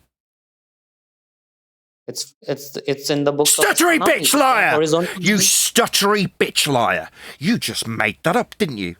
It's in the book. Stuttery of bitch liar! Horizontal. You stuttery bitch liar! You just made that up, didn't you?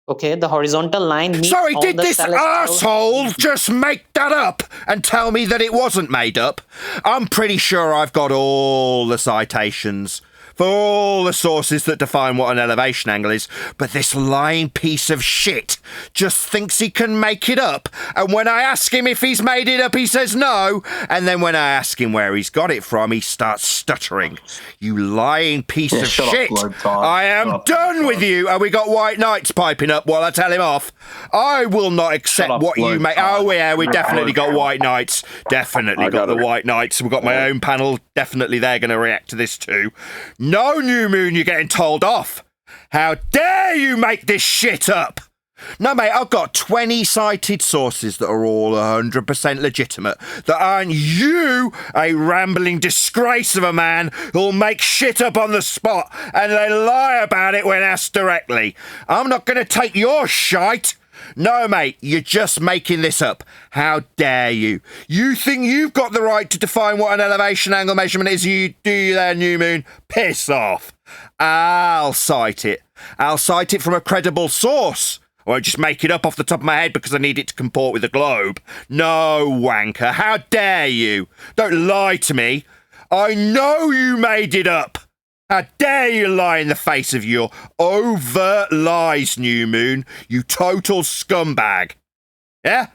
Okay, the horizontal line meets Sorry, all did the this celestial- asshole just make that up and tell me that it wasn't made up? I'm pretty sure I've got all the citations for all the sources that define what an elevation angle is, but this lying piece of shit just thinks he can make it up, and when I ask him if he's made it up, he says no, and then when I ask him where he's got it from, he starts stuttering. You lying piece of shut up, shit. Lord Todd. I am Shut up, done with you, and we got white knights piping up while I tell him off. I will not accept up, what you Lord make. Todd. Oh yeah, we definitely got Lord. white knights. Definitely I got got the it. white knights. We've got my own panel. Definitely they're going to react to this too. No, New Moon, you're getting told off. How dare you make this shit up? No, mate, I've got 20 cited sources that are all 100% legitimate. That aren't you, a rambling disgrace of a man who'll make shit up on the spot and then lie about it when asked directly. I'm not going to take your shite. No, mate, you're just making this up. How dare you? You think you've got the right to define what an elevation angle measurement is, you do there, New Moon? Piss off. I'll cite it. I'll cite it from a credible source. I won't just make it up off the top of my head because I need it to comport with the globe. No, wanker. How dare you? Don't lie to me. I know you made it up. How dare you lie in the face of your overt lies, New Moon, you total scumbag. Yeah?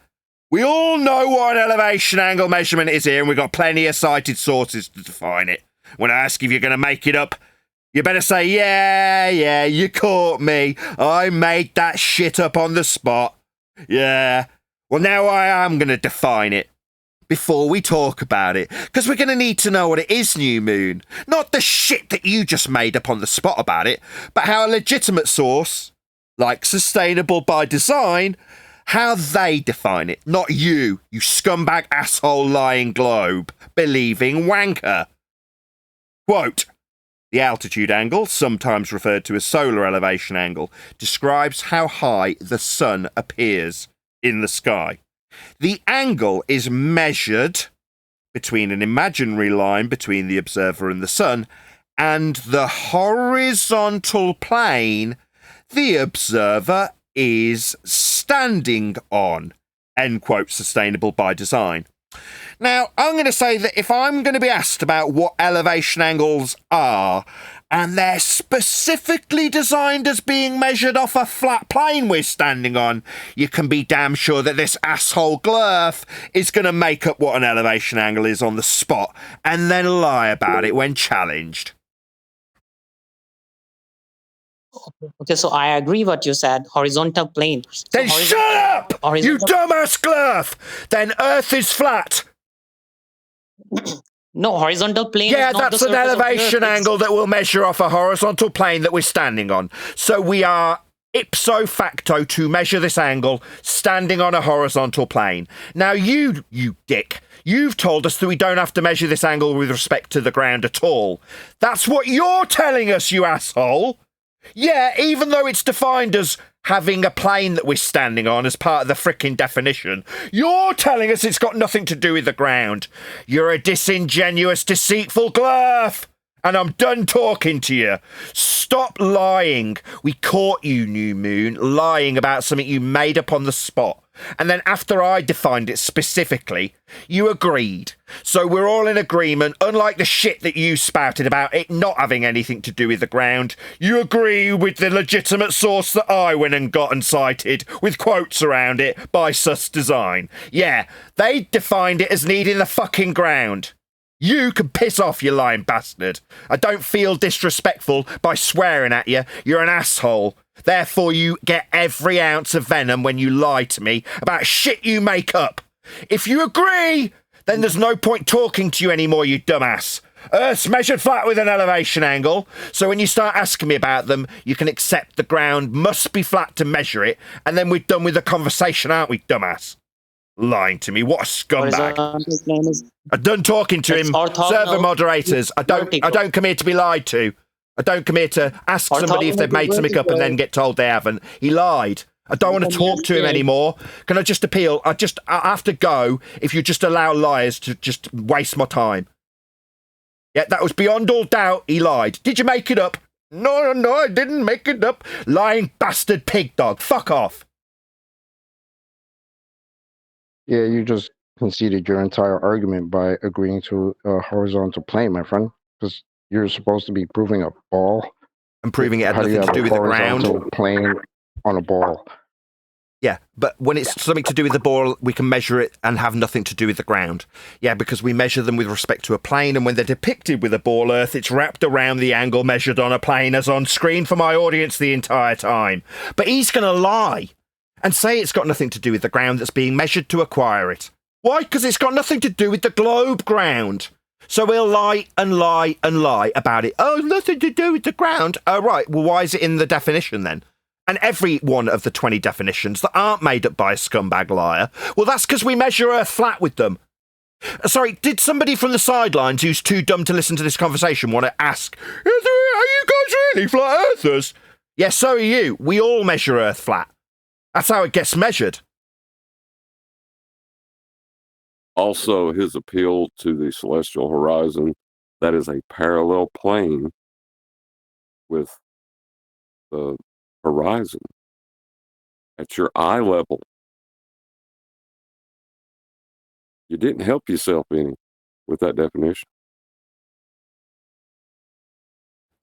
We all know what an elevation angle measurement is here, and we've got plenty of cited sources to define it. When I ask if you're going to make it up, you better say, yeah, you caught me. I made that shit up on the spot. Yeah. Well, now I am going to define it. Before we talk about it, because we're going to need to know what it is, New Moon. Not the shit that you just made up on the spot about it, but how a legitimate source, like Sustainable by Design, how they define it, not you, you scumbag asshole lying globe believing wanker. Quote, the altitude angle, sometimes referred to as solar elevation angle, describes how high the sun appears in the sky. The angle is measured between an imaginary line between the observer and the sun and the horizontal plane the observer is standing on. End quote, sustainable by design. Now, I'm going to say that if I'm going to be asked about what elevation angles are, and they're specifically designed as being measured off a flat plane we're standing on, you can be damn sure that this asshole Glurf is going to make up what an elevation angle is on the spot, and then lie about it when challenged. Okay, so I agree what you said. Horizontal plane. Then shut up, you dumbass Glurf! Then Earth is flat. No, horizontal plane. Yeah, is not that's the an surface of the elevation Earth. angle that will measure off a horizontal plane that we're standing on. So we are ipso facto to measure this angle standing on a horizontal plane. Now you dick, you've told us that we don't have to measure this angle with respect to the ground at all. That's what you're telling us, you asshole. Yeah, even though it's defined as having a plane that we're standing on as part of the frickin' definition, you're telling us it's got nothing to do with the ground. You're a disingenuous, deceitful Glurf, and I'm done talking to you. Stop lying. We caught you, New Moon, lying about something you made up on the spot. And then after I defined it specifically, you agreed. So we're all in agreement, unlike the shit that you spouted about it not having anything to do with the ground. You agree with the legitimate source that I went and got and cited, with quotes around it, by Sus Design. Yeah, they defined it as needing the fucking ground. You can piss off, you lying bastard. I don't feel disrespectful by swearing at you. You're an asshole. Therefore, you get every ounce of venom when you lie to me about shit you make up. If you agree, then there's no point talking to you anymore, you dumbass. Earth's measured flat with an elevation angle, so when you start asking me about them, you can accept the ground must be flat to measure it, and then we're done with the conversation, aren't we, dumbass? Lying to me, what a scumbag. I'm done talking to him. Server moderators, I don't come here to be lied to. I don't come here to ask somebody if they've made something up and then get told they haven't. He lied. I don't want to talk to him anymore. Can I just appeal? I have to go if you just allow liars to just waste my time. Yeah, that was beyond all doubt. He lied. Did you make it up? No, I didn't make it up. Lying bastard pig dog. Fuck off. Yeah, you just conceded your entire argument by agreeing to a horizontal plane, my friend. Because you're supposed to be proving a ball. And proving it had nothing to do with the ground. Plane on a ball. Yeah, but when it's something to do with the ball, we can measure it and have nothing to do with the ground. Yeah, because we measure them with respect to a plane, and when they're depicted with a ball Earth, it's wrapped around the angle measured on a plane as on screen for my audience the entire time. But he's going to lie and say it's got nothing to do with the ground that's being measured to acquire it. Why? Because it's got nothing to do with the globe ground. So we'll lie and lie and lie about it. Oh, nothing to do with the ground. Oh, right. Well, why is it in the definition then? And every one of the 20 definitions that aren't made up by a scumbag liar, well, that's because we measure Earth flat with them. Sorry, did somebody from the sidelines who's too dumb to listen to this conversation want to ask, are you guys really flat earthers? Yes, so are you. We all measure Earth flat. That's how it gets measured. Also, his appeal to the celestial horizon, that is a parallel plane with the horizon at your eye level. You didn't help yourself any with that definition.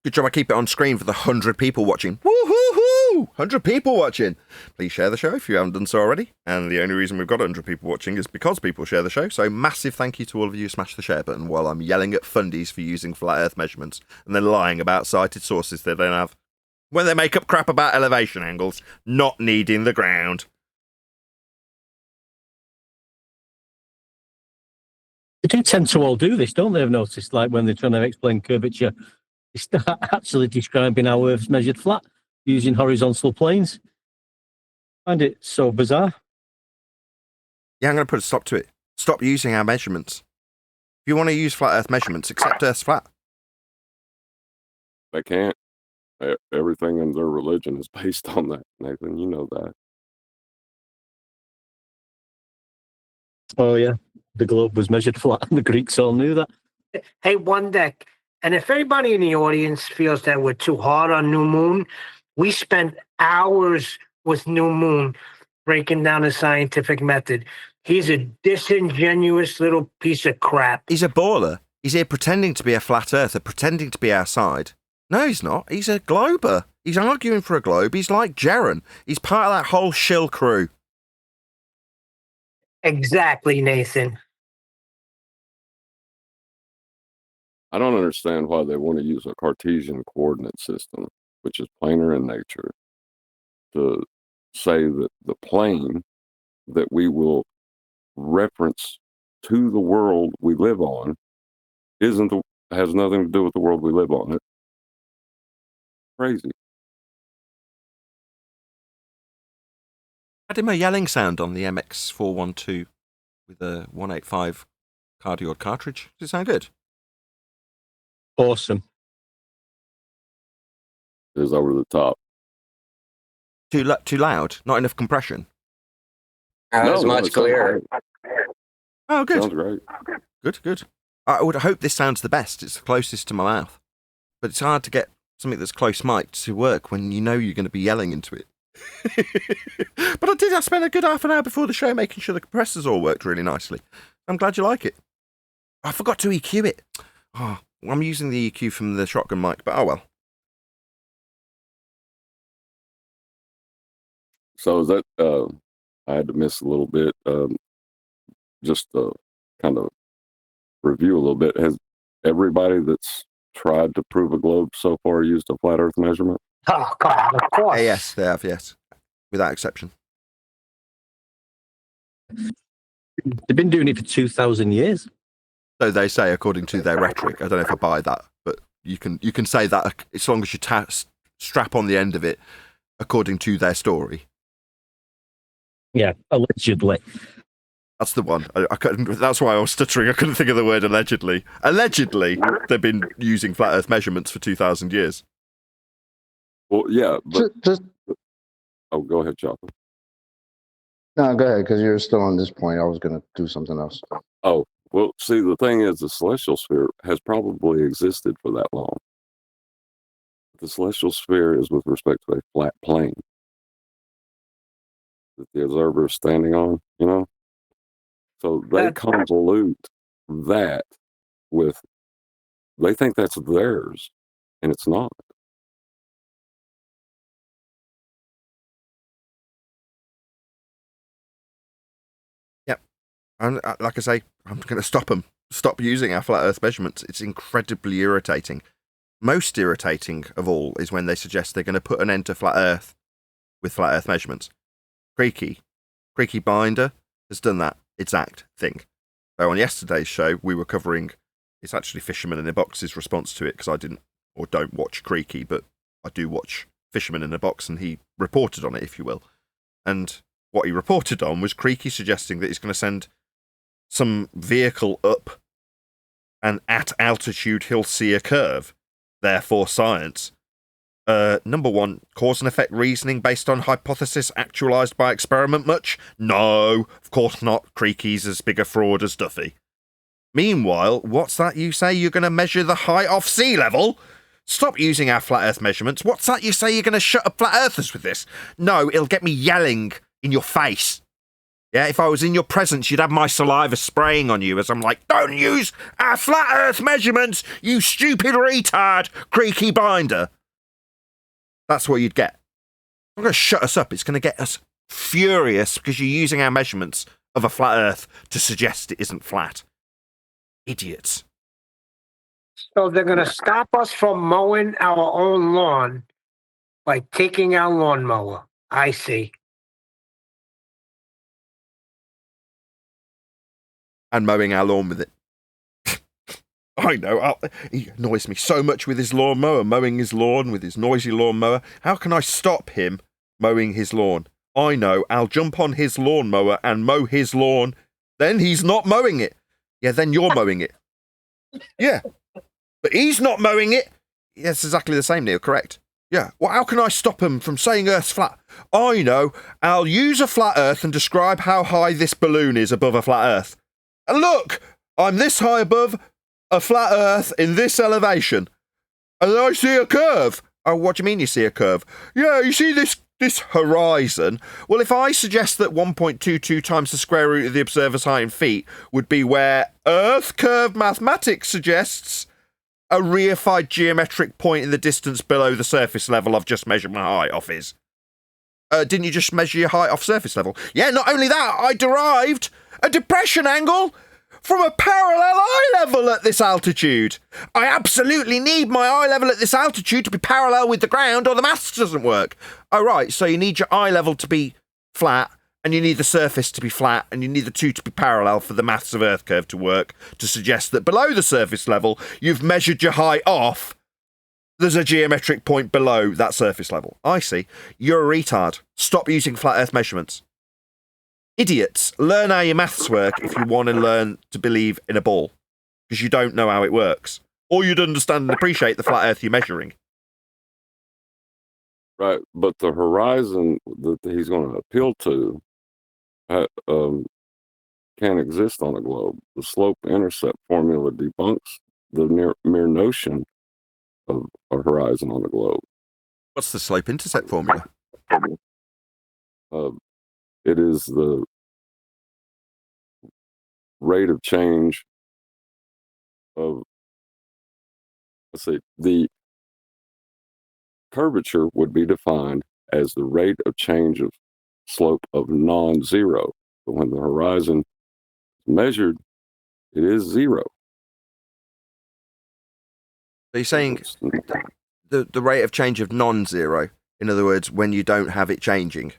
Good job I keep it on screen for the 100 people watching. Woo-hoo-hoo! 100 people watching. Please share the show if you haven't done so already. And the only reason we've got 100 people watching is because people share the show. So massive thank you to all of you who smash the share button while I'm yelling at fundies for using flat earth measurements and then lying about cited sources they don't have. When they make up crap about elevation angles, not needing the ground. They do tend to all do this, don't they? I've noticed, like when they're trying to explain curvature, they start actually describing how Earth's measured flat using horizontal planes. I find it so bizarre. Yeah, I'm going to put a stop to it. Stop using our measurements. If you want to use flat Earth measurements, accept Earth's flat. They can't. Everything in their religion is based on that, Nathan. You know that. Oh yeah, the globe was measured flat, and the Greeks all knew that. Hey, One Deck. And if anybody in the audience feels that we're too hard on New Moon, we spent hours with New Moon breaking down the scientific method. He's a disingenuous little piece of crap. He's a baller. He's here pretending to be a flat earther, pretending to be our side. No, he's not. He's a glober. He's arguing for a globe. He's like Jaren. He's part of that whole shill crew. Exactly, Nathan. I don't understand why they want to use a Cartesian coordinate system, which is planar in nature, to say that the plane that we will reference to the world we live on has nothing to do with the world we live on. It's crazy. I did my yelling sound on the MX412 with a 185 cardioid cartridge. Does it sound good? Awesome. It is over the top. Too loud? Not enough compression? That was much clearer. Oh, good. Sounds great. Good. I would hope this sounds the best. It's the closest to my mouth. But it's hard to get something that's close mic to work when you know you're going to be yelling into it. But I spent a good half an hour before the show making sure the compressors all worked really nicely. I'm glad you like it. I forgot to EQ it. Oh, I'm using the EQ from the shotgun mic, but oh well. So is that I had to miss a little bit, just to kind of review a little bit. Has everybody that's tried to prove a globe so far used a flat Earth measurement? Oh God, of course. Yes, they have. Yes, without exception. They've been doing it for 2,000 years. So they say, according to their rhetoric. I don't know if I buy that, but you can say that as long as you strap on the end of it, according to their story. Yeah, allegedly. That's the one. I couldn't. That's why I was stuttering. I couldn't think of the word allegedly. Allegedly, they've been using flat Earth measurements for 2,000 years. Well, yeah, but Just oh, go ahead, Chopper. no, go ahead, because you're still on this point. I was going to do something else. Oh, well, see, the thing is, the celestial sphere has probably existed for that long. The celestial sphere is with respect to a flat plane that the observer is standing on, you know? So they convolute that with, they think that's theirs, and it's not. Yep. And like I say, I'm going to stop them. Stop using our flat Earth measurements. It's incredibly irritating. Most irritating of all is when they suggest they're going to put an end to flat Earth with flat Earth measurements. Creaky Binder has done that exact thing. So on yesterday's show, we were covering, it's actually Fisherman in a Box's response to it, because I didn't or don't watch Creaky, but I do watch Fisherman in a Box, and he reported on it, if you will. And what he reported on was Creaky suggesting that he's going to send some vehicle up, and at altitude he'll see a curve. Therefore, science. Number one, cause and effect reasoning based on hypothesis actualized by experiment much? No, of course not. Creaky's as big a fraud as Duffy. Meanwhile, what's that you say you're going to measure the height off sea level? Stop using our flat Earth measurements. What's that you say you're going to shut up flat Earthers with this? No, it'll get me yelling in your face. Yeah, if I was in your presence, you'd have my saliva spraying on you as I'm like, don't use our flat Earth measurements, you stupid retard, Creaky Binder. That's what you'd get. I'm going to shut us up. It's going to get us furious because you're using our measurements of a flat Earth to suggest it isn't flat. Idiots. So they're going to stop us from mowing our own lawn by taking our lawnmower. I see. And mowing our lawn with it. I know, he annoys me so much with his lawnmower, mowing his lawn with his noisy lawnmower. How can I stop him mowing his lawn? I know, I'll jump on his lawnmower and mow his lawn. Then he's not mowing it. Yeah, then you're mowing it. Yeah. But he's not mowing it. Yes, exactly the same, Neil, correct. Yeah, well, how can I stop him from saying Earth's flat? I know, I'll use a flat Earth and describe how high this balloon is above a flat Earth. And look, I'm this high above a flat Earth in this elevation. And then I see a curve. Oh, what do you mean you see a curve? Yeah, you see this horizon? Well, if I suggest that 1.22 times the square root of the observer's height in feet would be where Earth curve mathematics suggests a reified geometric point in the distance below the surface level I've just measured my height off is. Didn't you just measure your height off surface level? Yeah, not only that, I derived a depression angle from a parallel eye level at this altitude. I absolutely need my eye level at this altitude to be parallel with the ground or the maths doesn't work. Oh, right, so you need your eye level to be flat, and you need the surface to be flat, and you need the two to be parallel for the maths of Earth curve to work, to suggest that below the surface level, you've measured your height off. There's a geometric point below that surface level. I see. You're a retard. Stop using flat Earth measurements. Idiots, learn how your maths work if you want to learn to believe in a ball, because you don't know how it works. Or you'd understand and appreciate the flat Earth you're measuring. Right, but the horizon that he's going to appeal to can't exist on a globe. The slope-intercept formula debunks the mere notion of a horizon on the globe. What's the slope-intercept formula? It is the rate of change of, let's see, the curvature would be defined as the rate of change of slope of non-zero. But when the horizon is measured, it is zero. So you're saying the rate of change of non-zero, in other words, when you don't have it changing.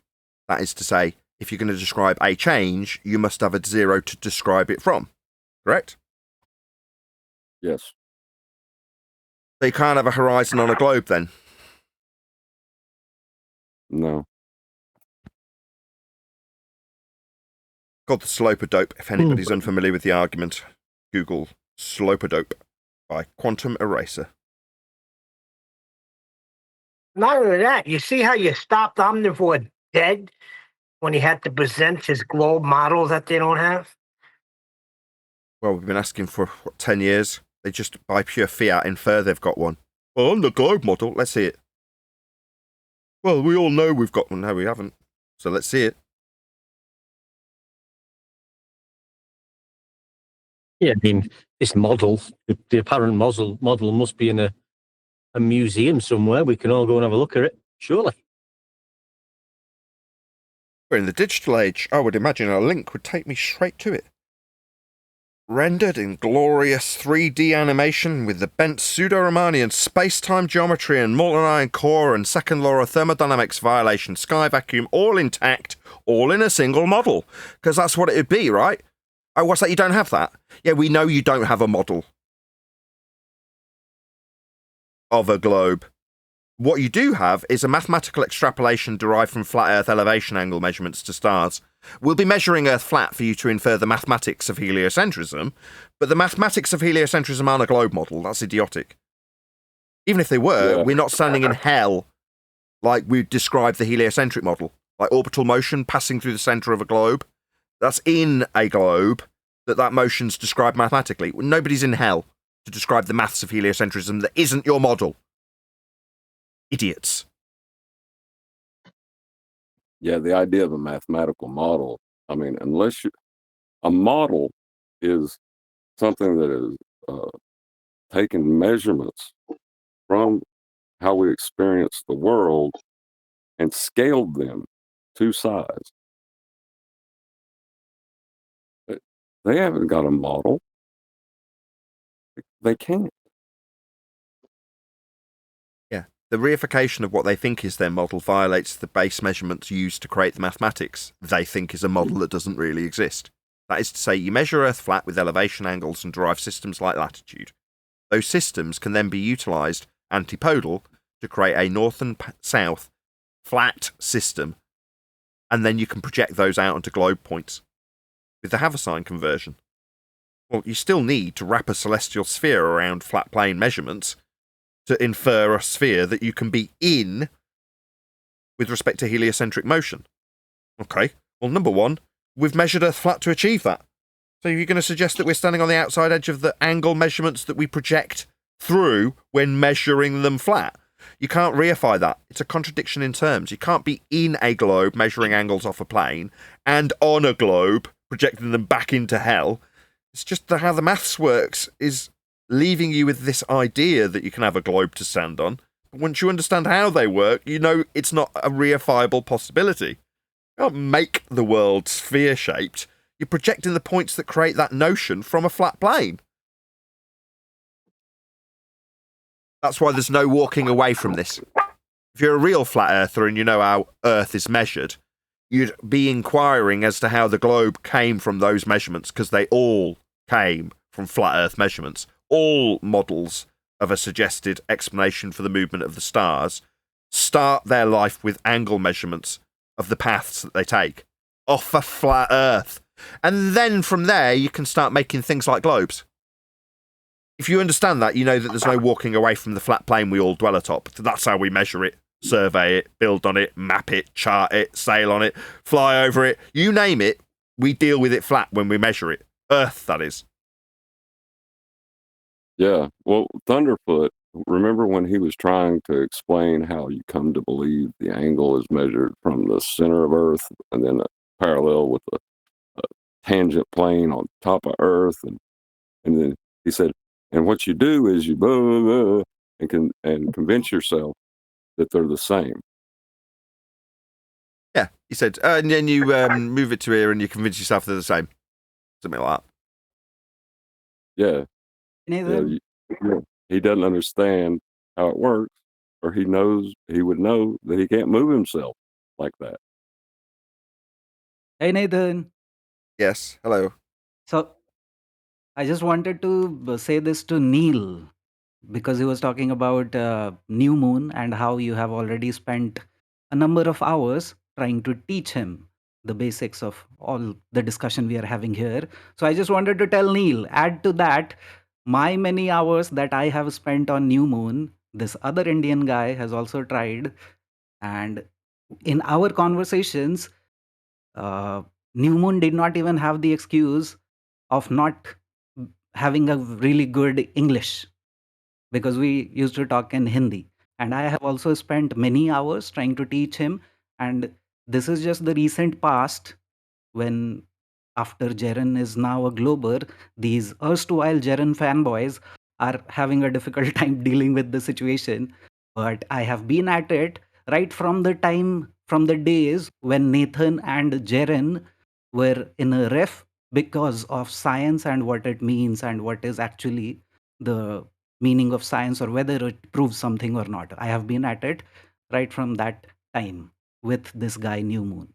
That is to say, if you're going to describe a change, you must have a zero to describe it from. Correct? Yes. So you can't have a horizon on a globe then? No. Called the slope-a-dope. If anybody's unfamiliar with the argument, Google slope-a-dope by Quantum Eraser. Not only that, you see how you stopped Omnivore dead when he had to present his globe model that they don't have? Well, we've been asking for, what, 10 years? They just, by pure fiat, infer they've got one. Well, on the globe model, let's see it. Well, we all know we've got one. No, we haven't. So let's see it. Yeah, I mean, this model, the apparent model must be in a museum somewhere. We can all go and have a look at it, surely. We're in the digital age. I would imagine a link would take me straight to it. Rendered in glorious 3D animation with the bent pseudo-Riemannian space-time geometry and molten iron core and second law of thermodynamics violation sky vacuum all intact, all in a single model. Because that's what it would be, right? Oh, what's that? You don't have that? Yeah, we know you don't have a model of a globe. What you do have is a mathematical extrapolation derived from flat Earth elevation angle measurements to stars. We'll be measuring Earth flat for you to infer the mathematics of heliocentrism, but the mathematics of heliocentrism aren't a globe model. That's idiotic. Even if they were, we're not standing in hell like we described the heliocentric model, like orbital motion passing through the centre of a globe. That's in a globe that motion's described mathematically. Nobody's in hell to describe the maths of heliocentrism that isn't your model. Idiots. Yeah, the idea of a mathematical model, I mean, a model is something that is taking measurements from how we experience the world and scaled them to size. They haven't got a model. They can't. Yeah, the reification of what they think is their model violates the base measurements used to create the mathematics they think is a model that doesn't really exist. That is to say, you measure Earth flat with elevation angles and derive systems like latitude. Those systems can then be utilised antipodal to create a north and south flat system and then you can project those out onto globe points with the Haversine conversion. Well, you still need to wrap a celestial sphere around flat plane measurements to infer a sphere that you can be in with respect to heliocentric motion. Okay, well, number one, we've measured Earth flat to achieve that. So you're going to suggest that we're standing on the outside edge of the angle measurements that we project through when measuring them flat? You can't reify that. It's a contradiction in terms. You can't be in a globe measuring angles off a plane and on a globe projecting them back into hell. It's just how the maths works is leaving you with this idea that you can have a globe to stand on. But once you understand how they work, you know it's not a reifiable possibility. You can't make the world sphere-shaped. You're projecting the points that create that notion from a flat plane. That's why there's no walking away from this. If you're a real flat earther and you know how Earth is measured, you'd be inquiring as to how the globe came from those measurements, because they all came from flat Earth measurements. All models of a suggested explanation for the movement of the stars start their life with angle measurements of the paths that they take off a flat Earth. And then from there, you can start making things like globes. If you understand that, you know that there's no walking away from the flat plane we all dwell atop. That's how we measure it, survey it, build on it, map it, chart it, sail on it, fly over it. You name it, we deal with it flat when we measure it. Earth, that is. Yeah. Well, Thunderfoot, remember when he was trying to explain how you come to believe the angle is measured from the center of Earth and then parallel with a tangent plane on top of Earth, and then he said, and what you do is you blah, blah, blah, and convince yourself that they're the same. Yeah, he said, and then you move it to here and you convince yourself they're the same. Something like that. Yeah. Nathan? Yeah, he doesn't understand how it works, or he would know that he can't move himself like that. Hey, Nathan. Yes, hello. So, I just wanted to say this to Neil because he was talking about new moon and how you have already spent a number of hours trying to teach him the basics of all the discussion we are having here. So I just wanted to tell Neil, add to that my many hours that I have spent on new moon. This other Indian guy has also tried, and in our conversations, new moon did not even have the excuse of not having a really good English, because we used to talk in Hindi. And I have also spent many hours trying to teach him. And this is just the recent past when, after Jaren is now a glober, these erstwhile Jaren fanboys are having a difficult time dealing with the situation. But I have been at it right from the days when Nathan and Jaren were in a ref because of science and what it means and what is actually the meaning of science, or whether it proves something or not. I have been at it right from that time with this guy New Moon.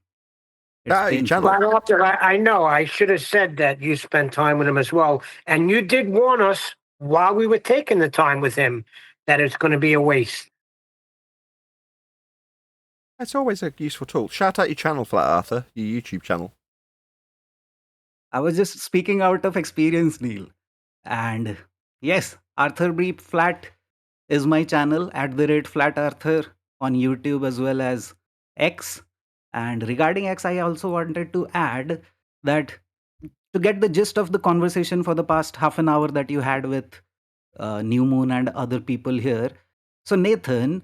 It's painful. I know. I should have said that you spent time with him as well. And you did warn us while we were taking the time with him that it's going to be a waste. It's always a useful tool. Shout out your channel, Flat Arthur, your YouTube channel. I was just speaking out of experience, Neil. And yes, Arthur Breep Flat is my channel, @Flat Arthur on YouTube as well as X. And regarding X, I also wanted to add that to get the gist of the conversation for the past half an hour that you had with New Moon and other people here. So, Nathan,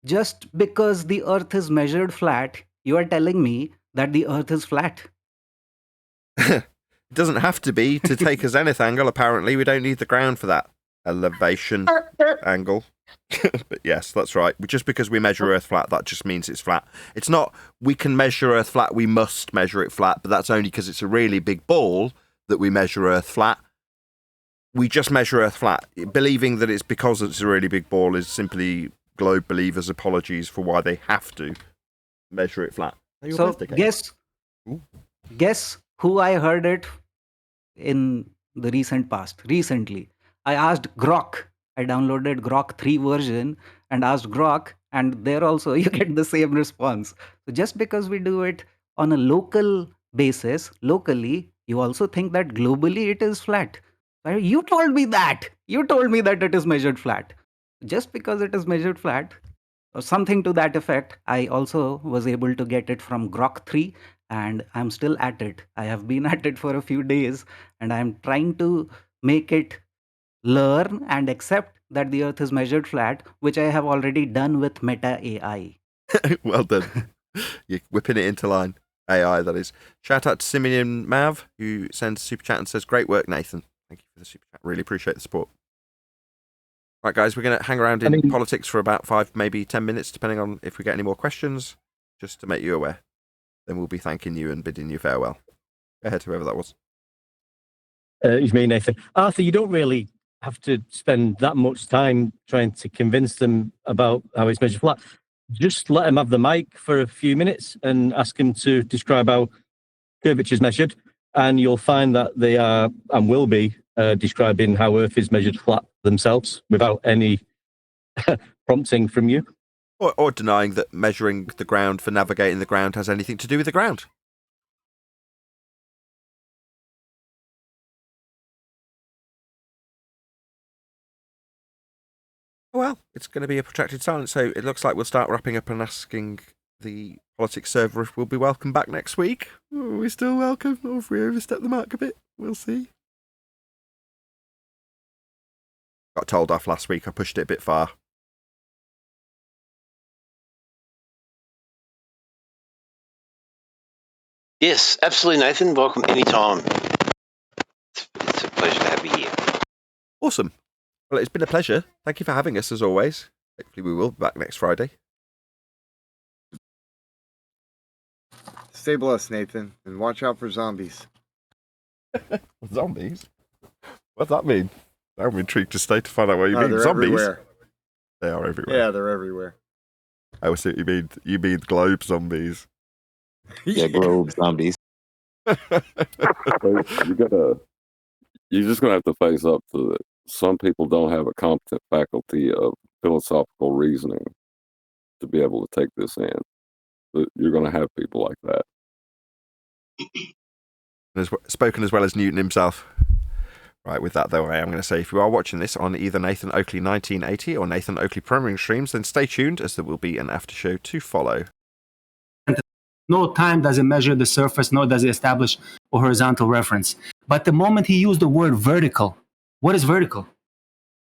just because the Earth is measured flat, you are telling me that the Earth is flat. It doesn't have to be to take a zenith angle, apparently. We don't need the ground for that elevation angle. But yes, that's right. Just because we measure Earth flat, that just means it's flat. It's not we can measure Earth flat, we must measure it flat, but that's only because it's a really big ball that we measure Earth flat. We just measure Earth flat. Believing that it's because it's a really big ball is simply globe believers' apologies for why they have to measure it flat. So guess who I heard it in the recent past. Recently, I asked Grok. I downloaded Grok 3 version and asked Grok, and there also you get the same response. So just because we do it on a local basis, locally, you also think that globally it is flat. You told me that. You told me that it is measured flat. Just because it is measured flat, or something to that effect, I also was able to get it from Grok 3, and I'm still at it. I have been at it for a few days, and I'm trying to make it learn and accept that the earth is measured flat, which I have already done with Meta AI. Well done. You're whipping it into line. AI, that is. Shout out to Simeon Mav, who sends a super chat and says, "Great work, Nathan." Thank you for the super chat. Really appreciate the support. Right, guys, we're going to hang around in politics for about 5, maybe 10 minutes, depending on if we get any more questions, just to make you aware. Then we'll be thanking you and bidding you farewell. Go ahead, whoever that was. It's me, Nathan. Arthur, you don't really have to spend that much time trying to convince them about how it's measured flat. Just let them have the mic for a few minutes and ask them to describe how curvature is measured, and you'll find that they are and will be describing how Earth is measured flat themselves without any prompting from you. Or denying that measuring the ground for navigating the ground has anything to do with the ground. Well, it's going to be a protracted silence, so it looks like we'll start wrapping up and asking the politics server if we'll be welcome back next week. Are we still welcome, or if we overstep the mark a bit? We'll see. Got told off last week, I pushed it a bit far. Yes, absolutely, Nathan. Welcome anytime. It's a pleasure to have you here. Awesome. Well, it's been a pleasure. Thank you for having us, as always. Hopefully we will be back next Friday. Stay blessed, Nathan, and watch out for zombies. Zombies? What's that mean? I'm intrigued to stay to find out what you mean. They're Zombies? everywhere. They are everywhere. Yeah, they're everywhere. I see what you mean. You mean globe zombies. Yeah, globe zombies. You're just gonna have to face up to it. Some people don't have a competent faculty of philosophical reasoning to be able to take this in. But you're gonna have people like that. Spoken as well as Newton himself. Right, with that though, I am going to say if you are watching this on either Nathan Oakley 1980 or Nathan Oakley Programming Streams, then stay tuned as there will be an after show to follow. No time does it measure the surface, nor does it establish a horizontal reference. But the moment he used the word vertical, what is vertical?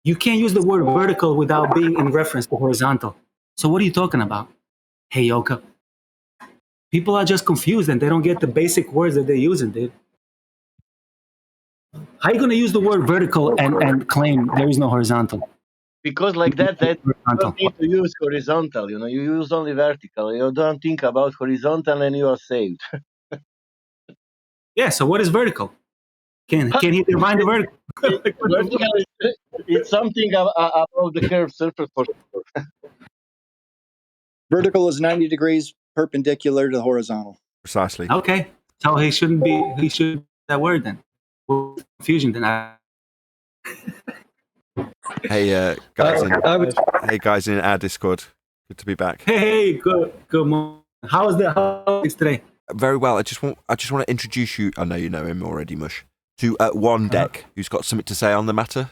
You can't use the word vertical without being in reference to horizontal. So what are you talking about? Hey, Yoka. People are just confused and they don't get the basic words that they're using, dude. How are you going to use the word vertical and claim there is no horizontal? Because like that you don't need to use horizontal, you use only vertical. You don't think about horizontal and you are saved. Yeah, so what is vertical? Can he define the vertical? Vertical it's something about the curved surface for sure. Vertical is 90 degrees perpendicular to the horizontal. Precisely. Okay, so he should that word then. Confusion then. Hey guys, hey guys in our Discord. Good to be back. Hey, good morning. How is today? Very well. I just want to introduce you. I know you know him already, Mush. To One Deck, who's got something to say on the matter.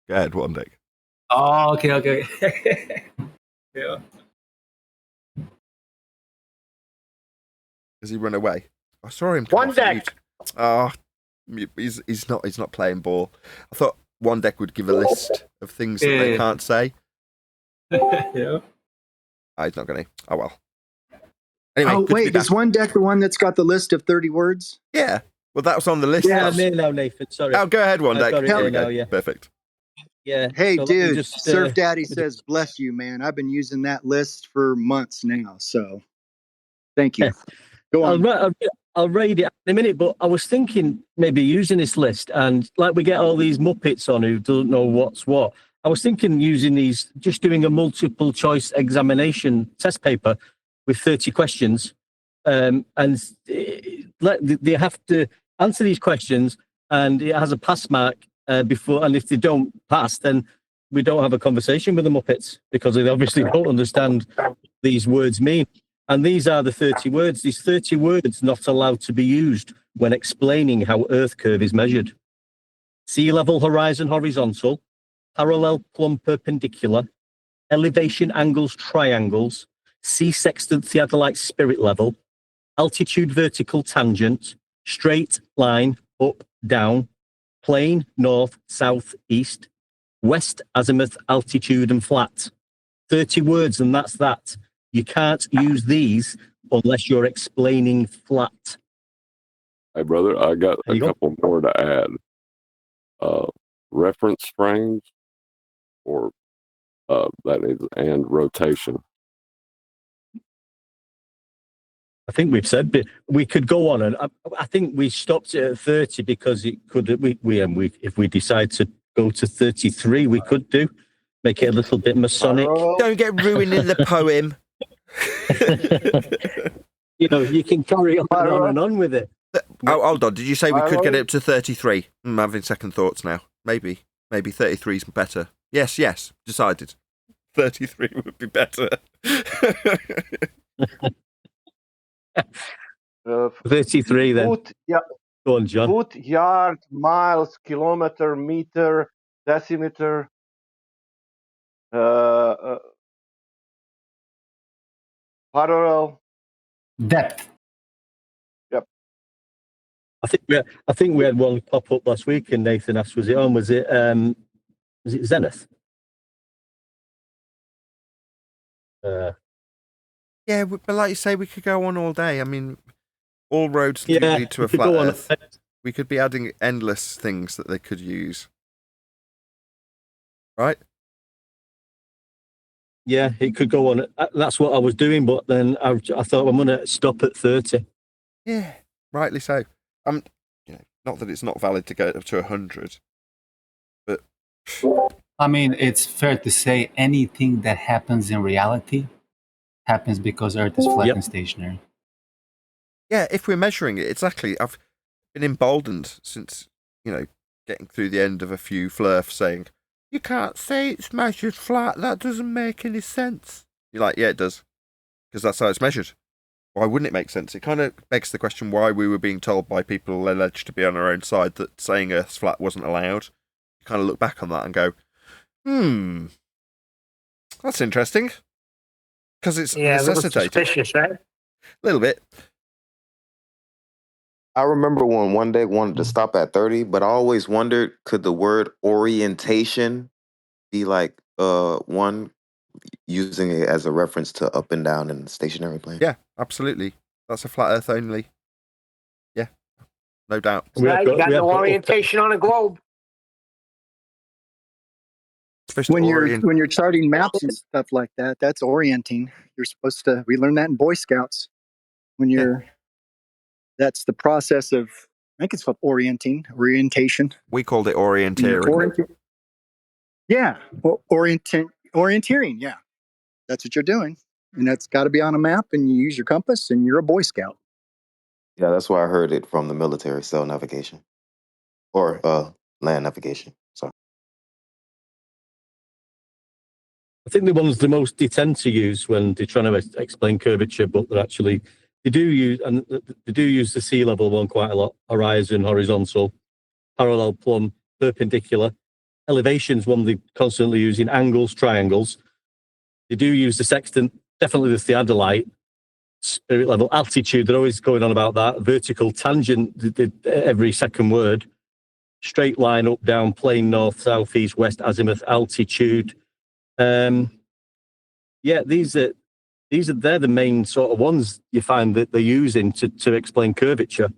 Go ahead, One Deck. Oh, okay. Yeah. Has he run away? I saw him. One Deck. Oh, he's not playing ball. I thought One Deck would give a list of things that they can't say. Yeah. Oh, he's not going to. Oh well. Anyway, oh wait, is One Deck the one that's got the list of 30 words? Yeah. Well, that was on the list. Yeah, I'm in now, Nathan. Sorry. Oh, go ahead, One Deck. There we go. Yeah. Perfect. Yeah. Hey, so dude, Surf Daddy says, bless you, man. I've been using that list for months now, so thank you. Go on. I'll read it in a minute, but I was thinking maybe using this list, and like we get all these Muppets on who don't know what's what. I was thinking using these, just doing a multiple choice examination test paper with 30 questions, and they have to answer these questions, and it has a pass mark before, and if they don't pass, then we don't have a conversation with the Muppets because they obviously don't understand these words mean. And these are the 30 words. These 30 words not allowed to be used when explaining how Earth curve is measured. Sea level, horizon, horizontal, parallel, plumb, perpendicular, elevation, angles, triangles, sea sextant, theodolite, spirit level, altitude, vertical, tangent, straight line, up, down, plane, north, south, east, west, azimuth, altitude, and flat. 30 words, and that's that. You can't use these unless you're explaining flat. Hey, brother, I got a couple more to add. Reference frames, or that is, and rotation. I think we've said, but we could go on, and I think we stopped it at 30 because it could. If we decide to go to 33, we could make it a little bit Masonic. Don't get ruined in the poem. You can carry on and on with it. Oh, hold on. Did you say we could get it up to 33? I'm having second thoughts now. Maybe 33 is better. Yes. Decided. 33 would be better. 33 then. Foot, yeah. Go on, John. Foot, yard, miles, kilometer, meter, decimeter, parallel. Depth. Yep. I think we had one pop up last week, and Nathan asked, was it Zenith? Yeah, but like you say, we could go on all day. I mean, all roads lead to a flat Earth. We could be adding endless things that they could use. Right? Yeah, it could go on. That's what I was doing, but then I thought I'm going to stop at 30. Yeah, rightly so. Not that it's not valid to go up to 100, but I mean, it's fair to say anything that happens in reality happens because Earth is flat and stationary. Yeah, if we're measuring it, exactly. I've been emboldened since, getting through the end of a few flurfs saying, you can't say it's measured flat, that doesn't make any sense. You're like, yeah, it does, because that's how it's measured. Why wouldn't it make sense? It kind of begs the question why we were being told by people alleged to be on our own side that saying Earth's flat wasn't allowed. You kind of look back on that and go, that's interesting. Because it's necessitated. Suspicious, right? A little bit. I remember one day wanted to stop at 30, but I always wondered, could the word orientation be like one, using it as a reference to up and down in the stationary plane? Yeah, absolutely. That's a flat Earth only. Yeah, no doubt. You got no orientation on a globe. When you're charting maps and stuff like that, that's orienting. You're supposed to. We learned that in Boy Scouts. That's the process of. I think it's called orientation. We called it orienteering. Yeah, orienteering. Yeah, that's what you're doing, and that's got to be on a map. And you use your compass, and you're a Boy Scout. Yeah, that's why I heard it from the military, cell navigation or land navigation. Sorry. I think the ones the most they tend to use when they're trying to explain curvature, but they do use the sea level one quite a lot. Horizon, horizontal, parallel, plumb, perpendicular. Elevation's one they're constantly using. Angles, triangles. They do use the sextant, definitely the theodolite. Spirit level, altitude, they're always going on about that. Vertical, tangent, every second word. Straight line, up, down, plane, north, south, east, west, azimuth, altitude. They're the main sort of ones you find that they're using to explain curvature.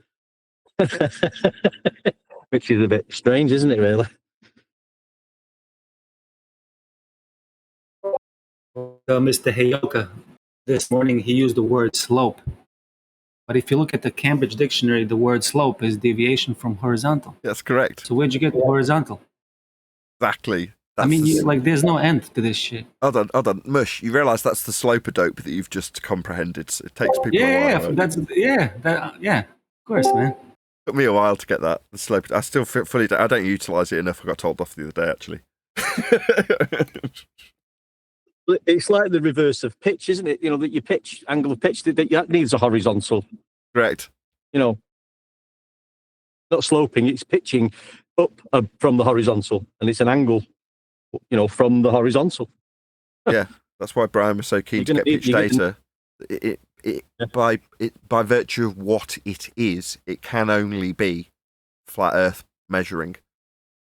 Which is a bit strange, isn't it, really? Mr. Heyoka, this morning he used the word slope. But if you look at the Cambridge Dictionary, the word slope is deviation from horizontal. That's correct. So where'd you get the horizontal? Exactly. There's no end to this shit. Hold on. Mush, you realise that's the slope-a-dope that you've just comprehended. So it takes people a while. Of course, man. Took me a while to get that. The slope. I still I don't utilise it enough. I got told off the other day, actually. It's like the reverse of pitch, isn't it? You know, that your pitch, angle of pitch, that needs a horizontal. Correct. You know, not sloping, it's pitching up from the horizontal, and it's an angle, you know, from the horizontal. Yeah, that's why Brian was so keen to get pitch data. By virtue of what it is, it can only be flat Earth measuring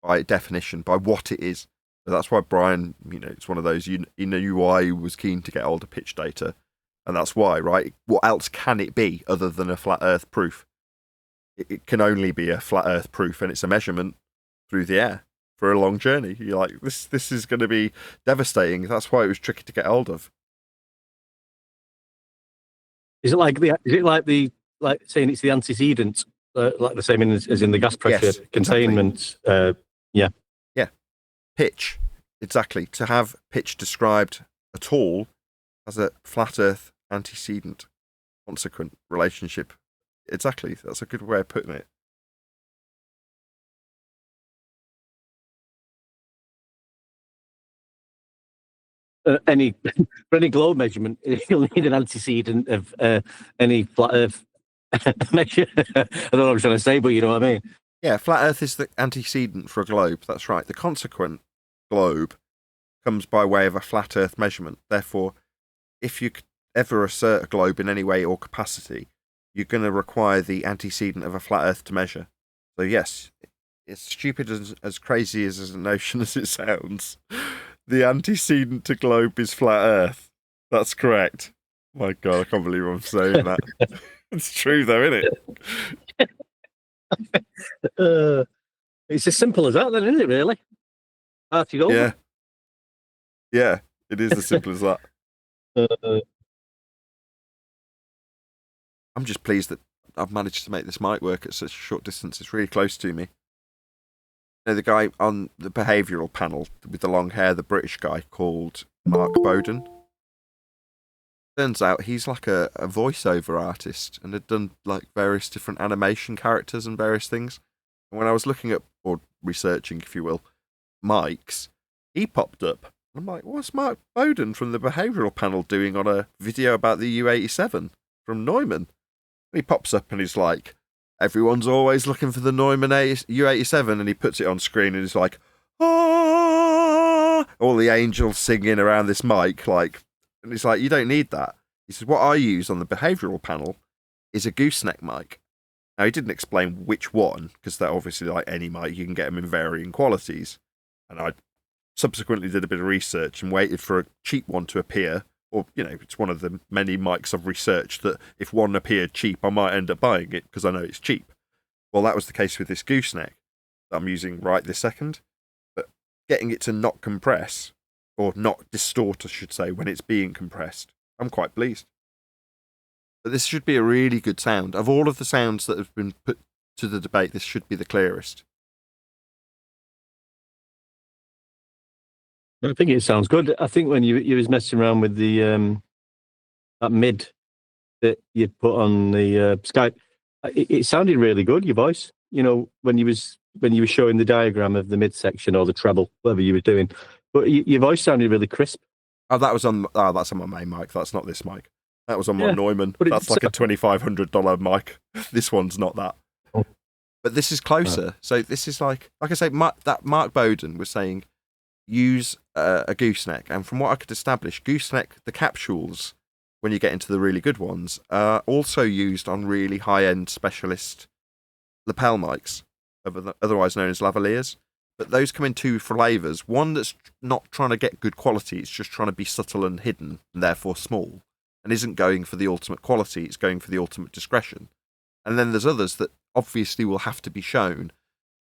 by definition, by what it is. So that's why Brian, you know, it's one of those, you knew why he was keen to get hold of pitch data. And that's why, right? What else can it be other than a flat Earth proof? It can only be a flat Earth proof, and it's a measurement through the air for a long journey. You're like, this is going to be devastating. That's why it was tricky to get hold of. Is it like saying it's the antecedent, like the same as in the gas pressure containment? Exactly. Yeah. Pitch, exactly. To have pitch described at all as a flat Earth antecedent consequent relationship. Exactly. That's a good way of putting it. For any globe measurement, you'll need an antecedent of any flat Earth measure. I don't know what I'm trying to say, but you know what I mean. Yeah, flat Earth is the antecedent for a globe. That's right. The consequent globe comes by way of a flat Earth measurement. Therefore, if you ever assert a globe in any way or capacity, you're going to require the antecedent of a flat Earth to measure. So yes, it's stupid as crazy as a notion as it sounds. The antecedent to globe is flat Earth. That's correct. My God, I can't believe I'm saying that. It's true though, isn't it? It's as simple as that then, isn't it, really? Yeah. Yeah, it is as simple as that. I'm just pleased that I've managed to make this mic work at such a short distance. It's really close to me. You know, the guy on the behavioural panel with the long hair, the British guy called Mark Bowden. Turns out he's like a voiceover artist and had done like various different animation characters and various things. And when I was looking up, or researching, if you will, mics, he popped up. I'm like, what's Mark Bowden from the behavioural panel doing on a video about the U87 from Neumann? And he pops up and he's like, everyone's always looking for the Neumann U87, and he puts it on screen and he's like, ah! All the angels singing around this mic, like, and he's like, you don't need that. He says, what I use on the behavioural panel is a gooseneck mic. Now, he didn't explain which one, because they're obviously like any mic, you can get them in varying qualities. And I subsequently did a bit of research and waited for a cheap one to appear. Or, you know, it's one of the many mics I've researched that if one appeared cheap, I might end up buying it because I know it's cheap. Well, that was the case with this gooseneck that I'm using right this second. But getting it to not compress, or not distort, I should say, when it's being compressed, I'm quite pleased. But this should be a really good sound. Of all of the sounds that have been put to the debate, this should be the clearest. I think it sounds good. I think when you was messing around with the that mid that you put on the Skype, it sounded really good. Your voice, you know, when you were showing the diagram of the midsection or the treble, whatever you were doing, but your voice sounded really crisp. Oh, that was on. Oh, that's on my main mic. That's not this mic. That was on my Neumann. That's like a $2,500 mic. This one's not that. Oh. But this is closer. So this is like I say, that Mark Bowden was saying, use a gooseneck, and from what I could establish, gooseneck, the capsules, when you get into the really good ones, are also used on really high-end specialist lapel mics, otherwise known as lavaliers. But those come in two flavours. One that's not trying to get good quality, it's just trying to be subtle and hidden, and therefore small, and isn't going for the ultimate quality, it's going for the ultimate discretion. And then there's others that obviously will have to be shown,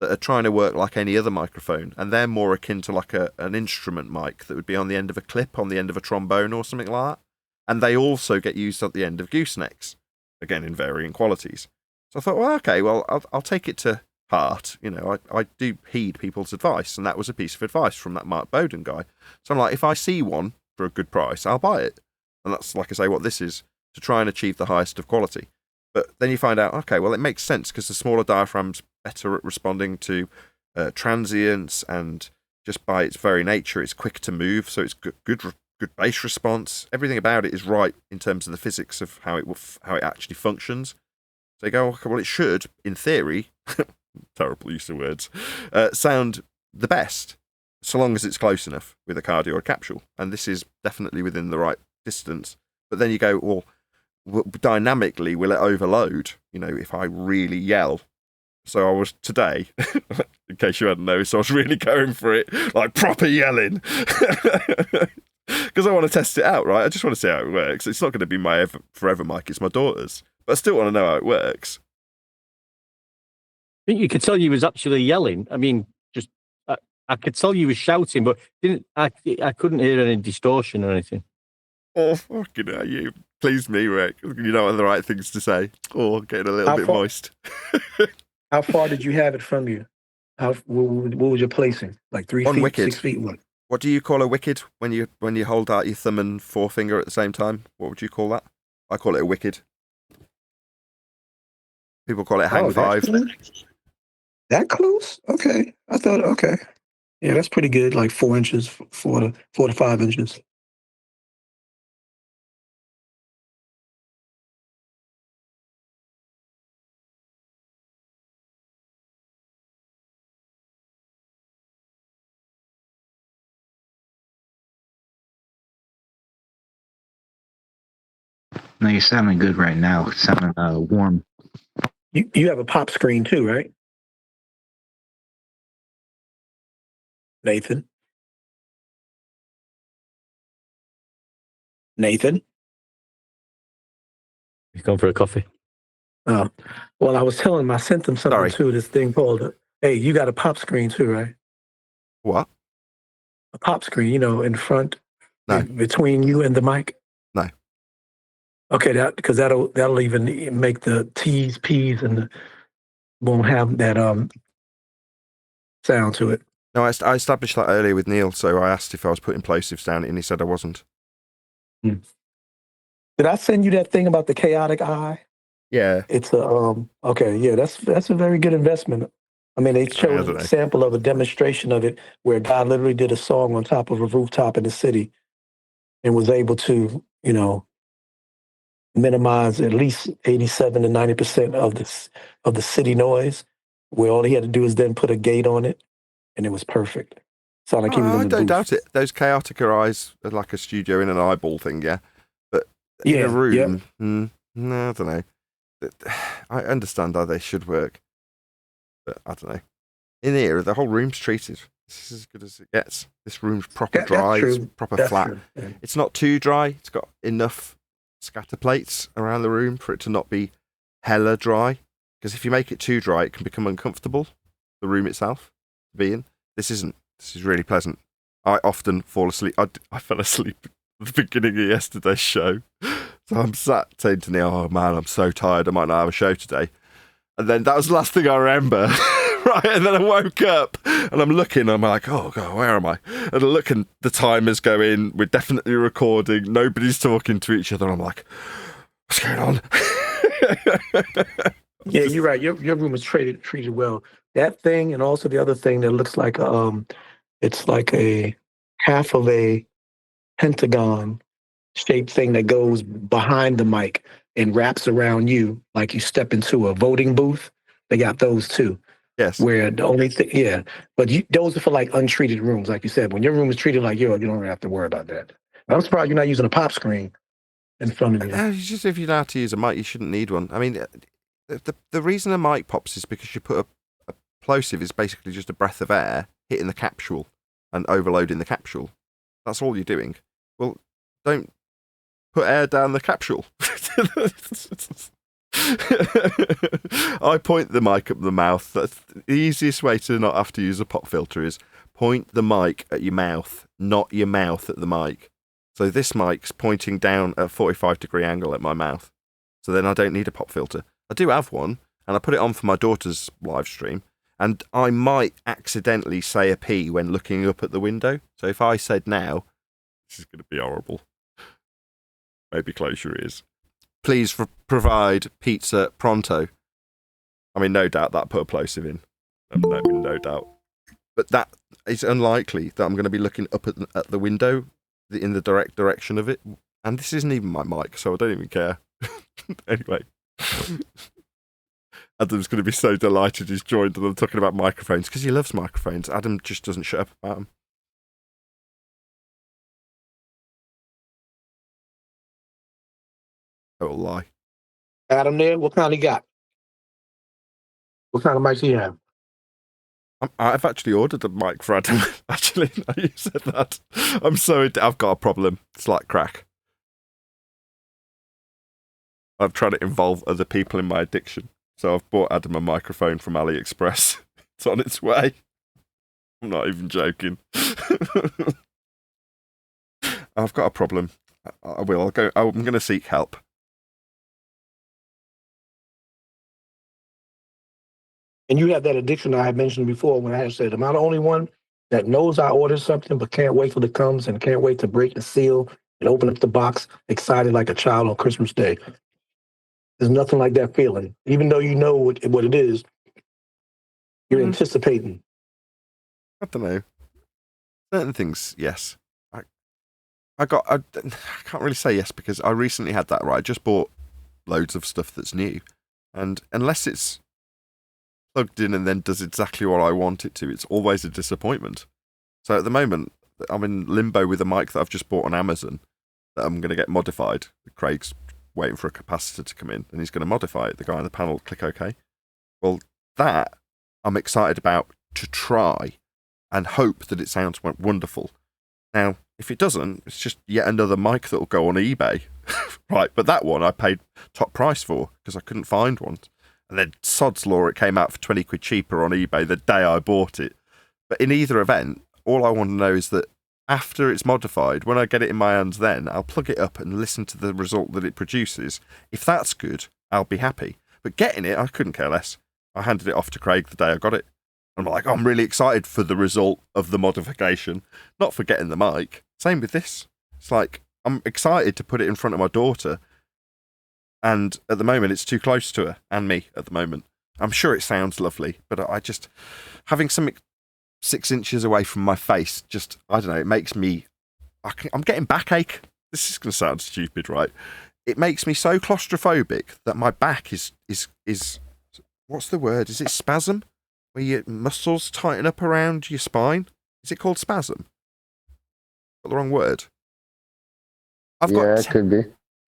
that are trying to work like any other microphone, and they're more akin to like an instrument mic that would be on the end of a clip, on the end of a trombone or something like that. And they also get used at the end of goosenecks, again in varying qualities. So I thought, well, okay, well, I'll take it to heart. You know, I do heed people's advice, and that was a piece of advice from that Mark Bowden guy. So I'm like, if I see one for a good price, I'll buy it. And that's, like I say, what this is, to try and achieve the highest of quality. But then you find out, okay, well, it makes sense because the smaller diaphragm's better at responding to transients, and just by its very nature, it's quick to move, so it's good good bass response. Everything about it is right in terms of the physics of how it actually functions. So you go, okay, well, it should, in theory, terrible use of words, sound the best, so long as it's close enough with a cardio or a capsule. And this is definitely within the right distance. But then you go, well, dynamically, will it overload? You know, if I really yell. So I was today, in case you hadn't noticed, I was really going for it, like proper yelling. Because I want to test it out, right? I just want to see how it works. It's not going to be my forever mic, it's my daughter's. But I still want to know how it works. I think you could tell you was actually yelling. I mean, just I could tell you was shouting, but I couldn't hear any distortion or anything. Oh, fucking hell, you pleased me, Rick. You know what the right things to say. Oh, getting a little bit moist. How far did you have it from you? What was your placing? Like 3 On feet, wicked. 6 feet? What do you call a wicked when you hold out your thumb and forefinger at the same time? What would you call that? I call it a wicked. People call it hang five. That close? Okay. I thought, okay. Yeah, that's pretty good. Like 4 inches, 4 to 5 inches. No, you're sounding good right now. Sounding warm. You have a pop screen too, right? Nathan? Nathan? He's going for a coffee. Oh, well, I was telling him, I sent them something too, this thing called, hey, you got a pop screen too, right? What? A pop screen, you know, in front, no. Between you and the mic? No. Okay, because that'll even make the T's, P's, and won't have that sound to it. No, I established that earlier with Neil, so I asked if I was putting plosives down it, and he said I wasn't. Did I send you that thing about the chaotic eye? Yeah. It's a okay, yeah, that's a very good investment. I mean, they showed a sample of a demonstration of it where a guy literally did a song on top of a rooftop in the city and was able to, you know, minimize at least 87 to 90% of the city noise, where all he had to do is then put a gate on it, and it was perfect. Sound like he was in I the don't booth. doubt it. Those chaotic eyes are like a studio in an eyeball thing, yeah. But in a room, no, I don't know. I understand how they should work, but I don't know. In here, the whole room's treated. This is as good as it gets. This room's proper dry, it's proper flat. Yeah. It's not too dry. It's got enough scatter plates around the room for it to not be hella dry. Because if you make it too dry, it can become uncomfortable, the room itself, to be in. This isn't. This is really pleasant. I often fall asleep. I fell asleep at the beginning of yesterday's show. So I'm sat saying to Neil, oh man, I'm so tired. I might not have a show today. And then that was the last thing I remember. Right, and then I woke up and I'm looking, I'm like, oh God, where am I? And I look and the timer's going, we're definitely recording, nobody's talking to each other. I'm like, what's going on? Yeah, you're right. Your room is treated well. That thing and also the other thing that looks like it's like a half of a pentagon shaped thing that goes behind the mic and wraps around you like you step into a voting booth. They got those too. Yes. Where the only thing, yeah, but those are for like untreated rooms, like you said. When your room is treated like yours, you don't have to worry about that. I'm surprised you're not using a pop screen in front of you. Just if you know how to use a mic, you shouldn't need one. I mean, the reason a mic pops is because you put a plosive is basically just a breath of air hitting the capsule and overloading the capsule. That's all you're doing. Well, don't put air down the capsule. I point the mic up the mouth. That's the easiest way to not have to use a pop filter is point the mic at your mouth, not your mouth at the mic. So this mic's pointing down at a 45-degree angle at my mouth. So then I don't need a pop filter. I do have one, and I put it on for my daughter's live stream, and I might accidentally say a P when looking up at the window. So if I said now, this is going to be horrible. Maybe close your ears. Please provide pizza pronto. I mean, no doubt that put a plosive in. No doubt. But that is unlikely that I'm going to be looking up at the window in the direct direction of it. And this isn't even my mic, so I don't even care. Anyway. Adam's going to be so delighted he's joined and I'm talking about microphones because he loves microphones. Adam just doesn't shut up about them. Total lie. Adam there, what kind he got? What kind of mics he have? I've actually ordered a mic for Adam. Actually, now you said that. I've got a problem. It's like crack. I'm trying to involve other people in my addiction. So I've bought Adam a microphone from AliExpress. It's on its way. I'm not even joking. I've got a problem. I'm going to seek help. And you have that addiction I had mentioned before when I had said, am I the only one that knows I ordered something but can't wait till it comes and can't wait to break the seal and open up the box excited like a child on Christmas Day? There's nothing like that feeling. Even though you know what it is, you're anticipating. I don't know. Certain things, yes. I can't really say yes because I recently had that, right? I just bought loads of stuff that's new. And unless it's plugged in and then does exactly what I want it to, it's always a disappointment. So at the moment, I'm in limbo with a mic that I've just bought on Amazon that I'm going to get modified. Craig's waiting for a capacitor to come in and he's going to modify it. The guy on the panel will click OK. Well, that I'm excited about to try and hope that it sounds wonderful. Now, if it doesn't, it's just yet another mic that will go on eBay. Right, but that one I paid top price for because I couldn't find one. And then sod's law, it came out for 20 quid cheaper on eBay the day I bought it. But in either event, all I want to know is that after it's modified, when I get it in my hands then, I'll plug it up and listen to the result that it produces. If that's good, I'll be happy. But getting it, I couldn't care less. I handed it off to Craig the day I got it. I'm like, I'm really excited for the result of the modification, not for getting the mic. Same with this. It's like, I'm excited to put it in front of my daughter. And at the moment, it's too close to her and me at the moment. I'm sure it sounds lovely, but I just, having something 6 inches away from my face, just, I don't know, it makes me, I'm getting backache. This is going to sound stupid, right? It makes me so claustrophobic that my back is, what's the word? Is it spasm? Where your muscles tighten up around your spine? Is it called spasm? Got the wrong word. It could be.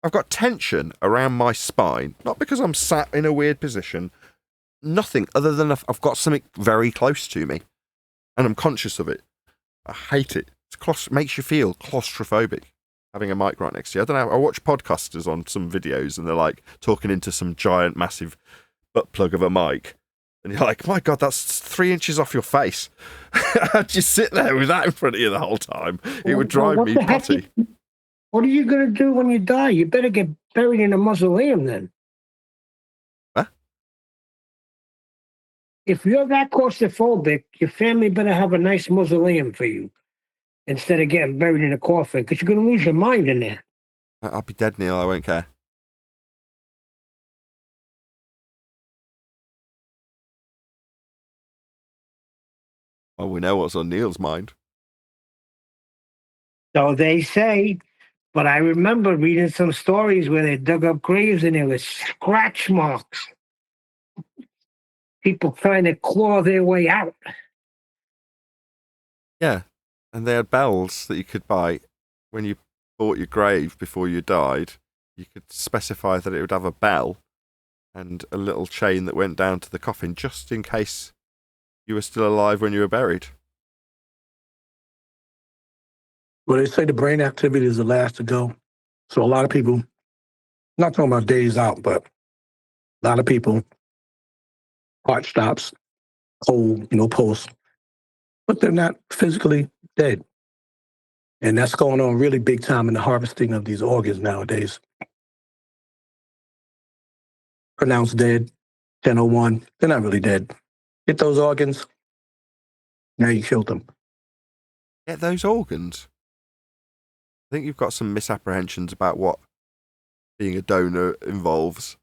I've got tension around my spine, not because I'm sat in a weird position, nothing other than I've got something very close to me, and I'm conscious of it. I hate it. It makes you feel claustrophobic, having a mic right next to you. I don't know, I watch podcasters on some videos, and they're like talking into some giant, massive butt plug of a mic, and you're like, my God, that's 3 inches off your face. How'd you sit there with that in front of you the whole time? It would drive me potty. What are you going to do when you die? You better get buried in a mausoleum then. Huh? If you're that claustrophobic, your family better have a nice mausoleum for you instead of getting buried in a coffin because you're going to lose your mind in there. I'll be dead, Neil. I won't care. Oh, we know what's on Neil's mind. So they say. But I remember reading some stories where they dug up graves and there was scratch marks. People trying to claw their way out. Yeah, and they had bells that you could buy when you bought your grave before you died. You could specify that it would have a bell and a little chain that went down to the coffin just in case you were still alive when you were buried. Well, they say the brain activity is the last to go. So a lot of people, not talking about days out, but a lot of people, heart stops, cold, pulse, but they're not physically dead. And that's going on really big time in the harvesting of these organs nowadays. Pronounced dead, 1001, they're not really dead. Get those organs, now you killed them. Get those organs? I think you've got some misapprehensions about what being a donor involves.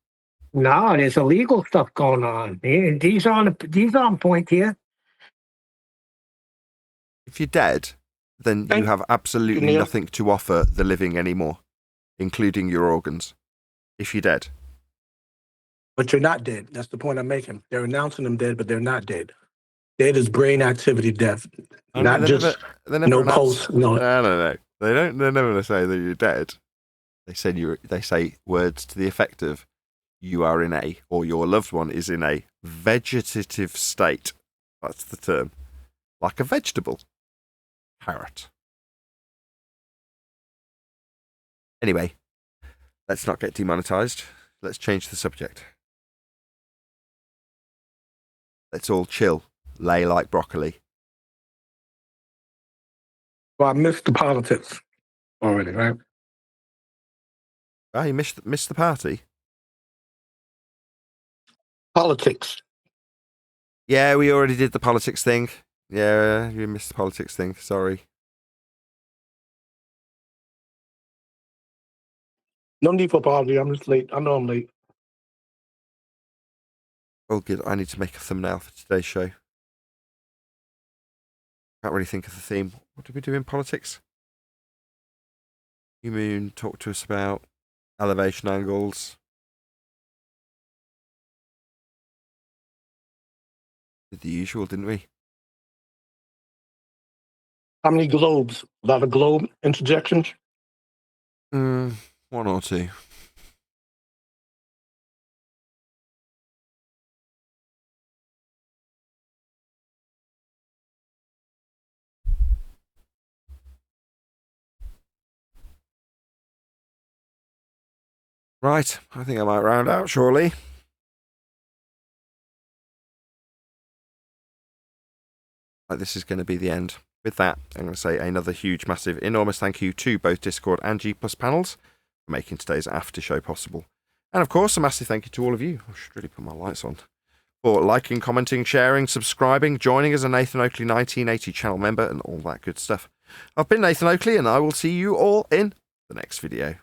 No, there's illegal stuff going on. These are on point here. If you're dead, then you have absolutely Neil. nothing to offer the living anymore, including your organs, if you're dead. But you're not dead. That's the point I'm making. They're announcing them dead, but they're not dead. Dead is brain activity death, not just They never no announce- pulse. No, no. They don't. They're never going to say that you're dead. They said They say words to the effect of, "You are in a," or "Your loved one is in a vegetative state." That's the term, like a vegetable. Parrot. Anyway, let's not get demonetized. Let's change the subject. Let's all chill. Lay like broccoli. well, I missed the politics already, right? Ah, you missed the party. Politics. Yeah, we already did the politics thing. Yeah, you missed the politics thing. Sorry. No need for apology. I'm just late. I know I'm late. Oh, good. I need to make a thumbnail for today's show. Can't really think of the theme. What did we do in politics? You Moon talked to us about elevation angles. Did the usual, didn't we? How many globes? A lot of globe interjections? One or two. Right, I think I might round out shortly. This is going to be the end. With that, I'm going to say another huge, massive, enormous thank you to both Discord and G+ panels for making today's after show possible. And of course, a massive thank you to all of you. I should really put my lights on. For liking, commenting, sharing, subscribing, joining as a Nathan Oakley 1980 channel member, and all that good stuff. I've been Nathan Oakley, and I will see you all in the next video.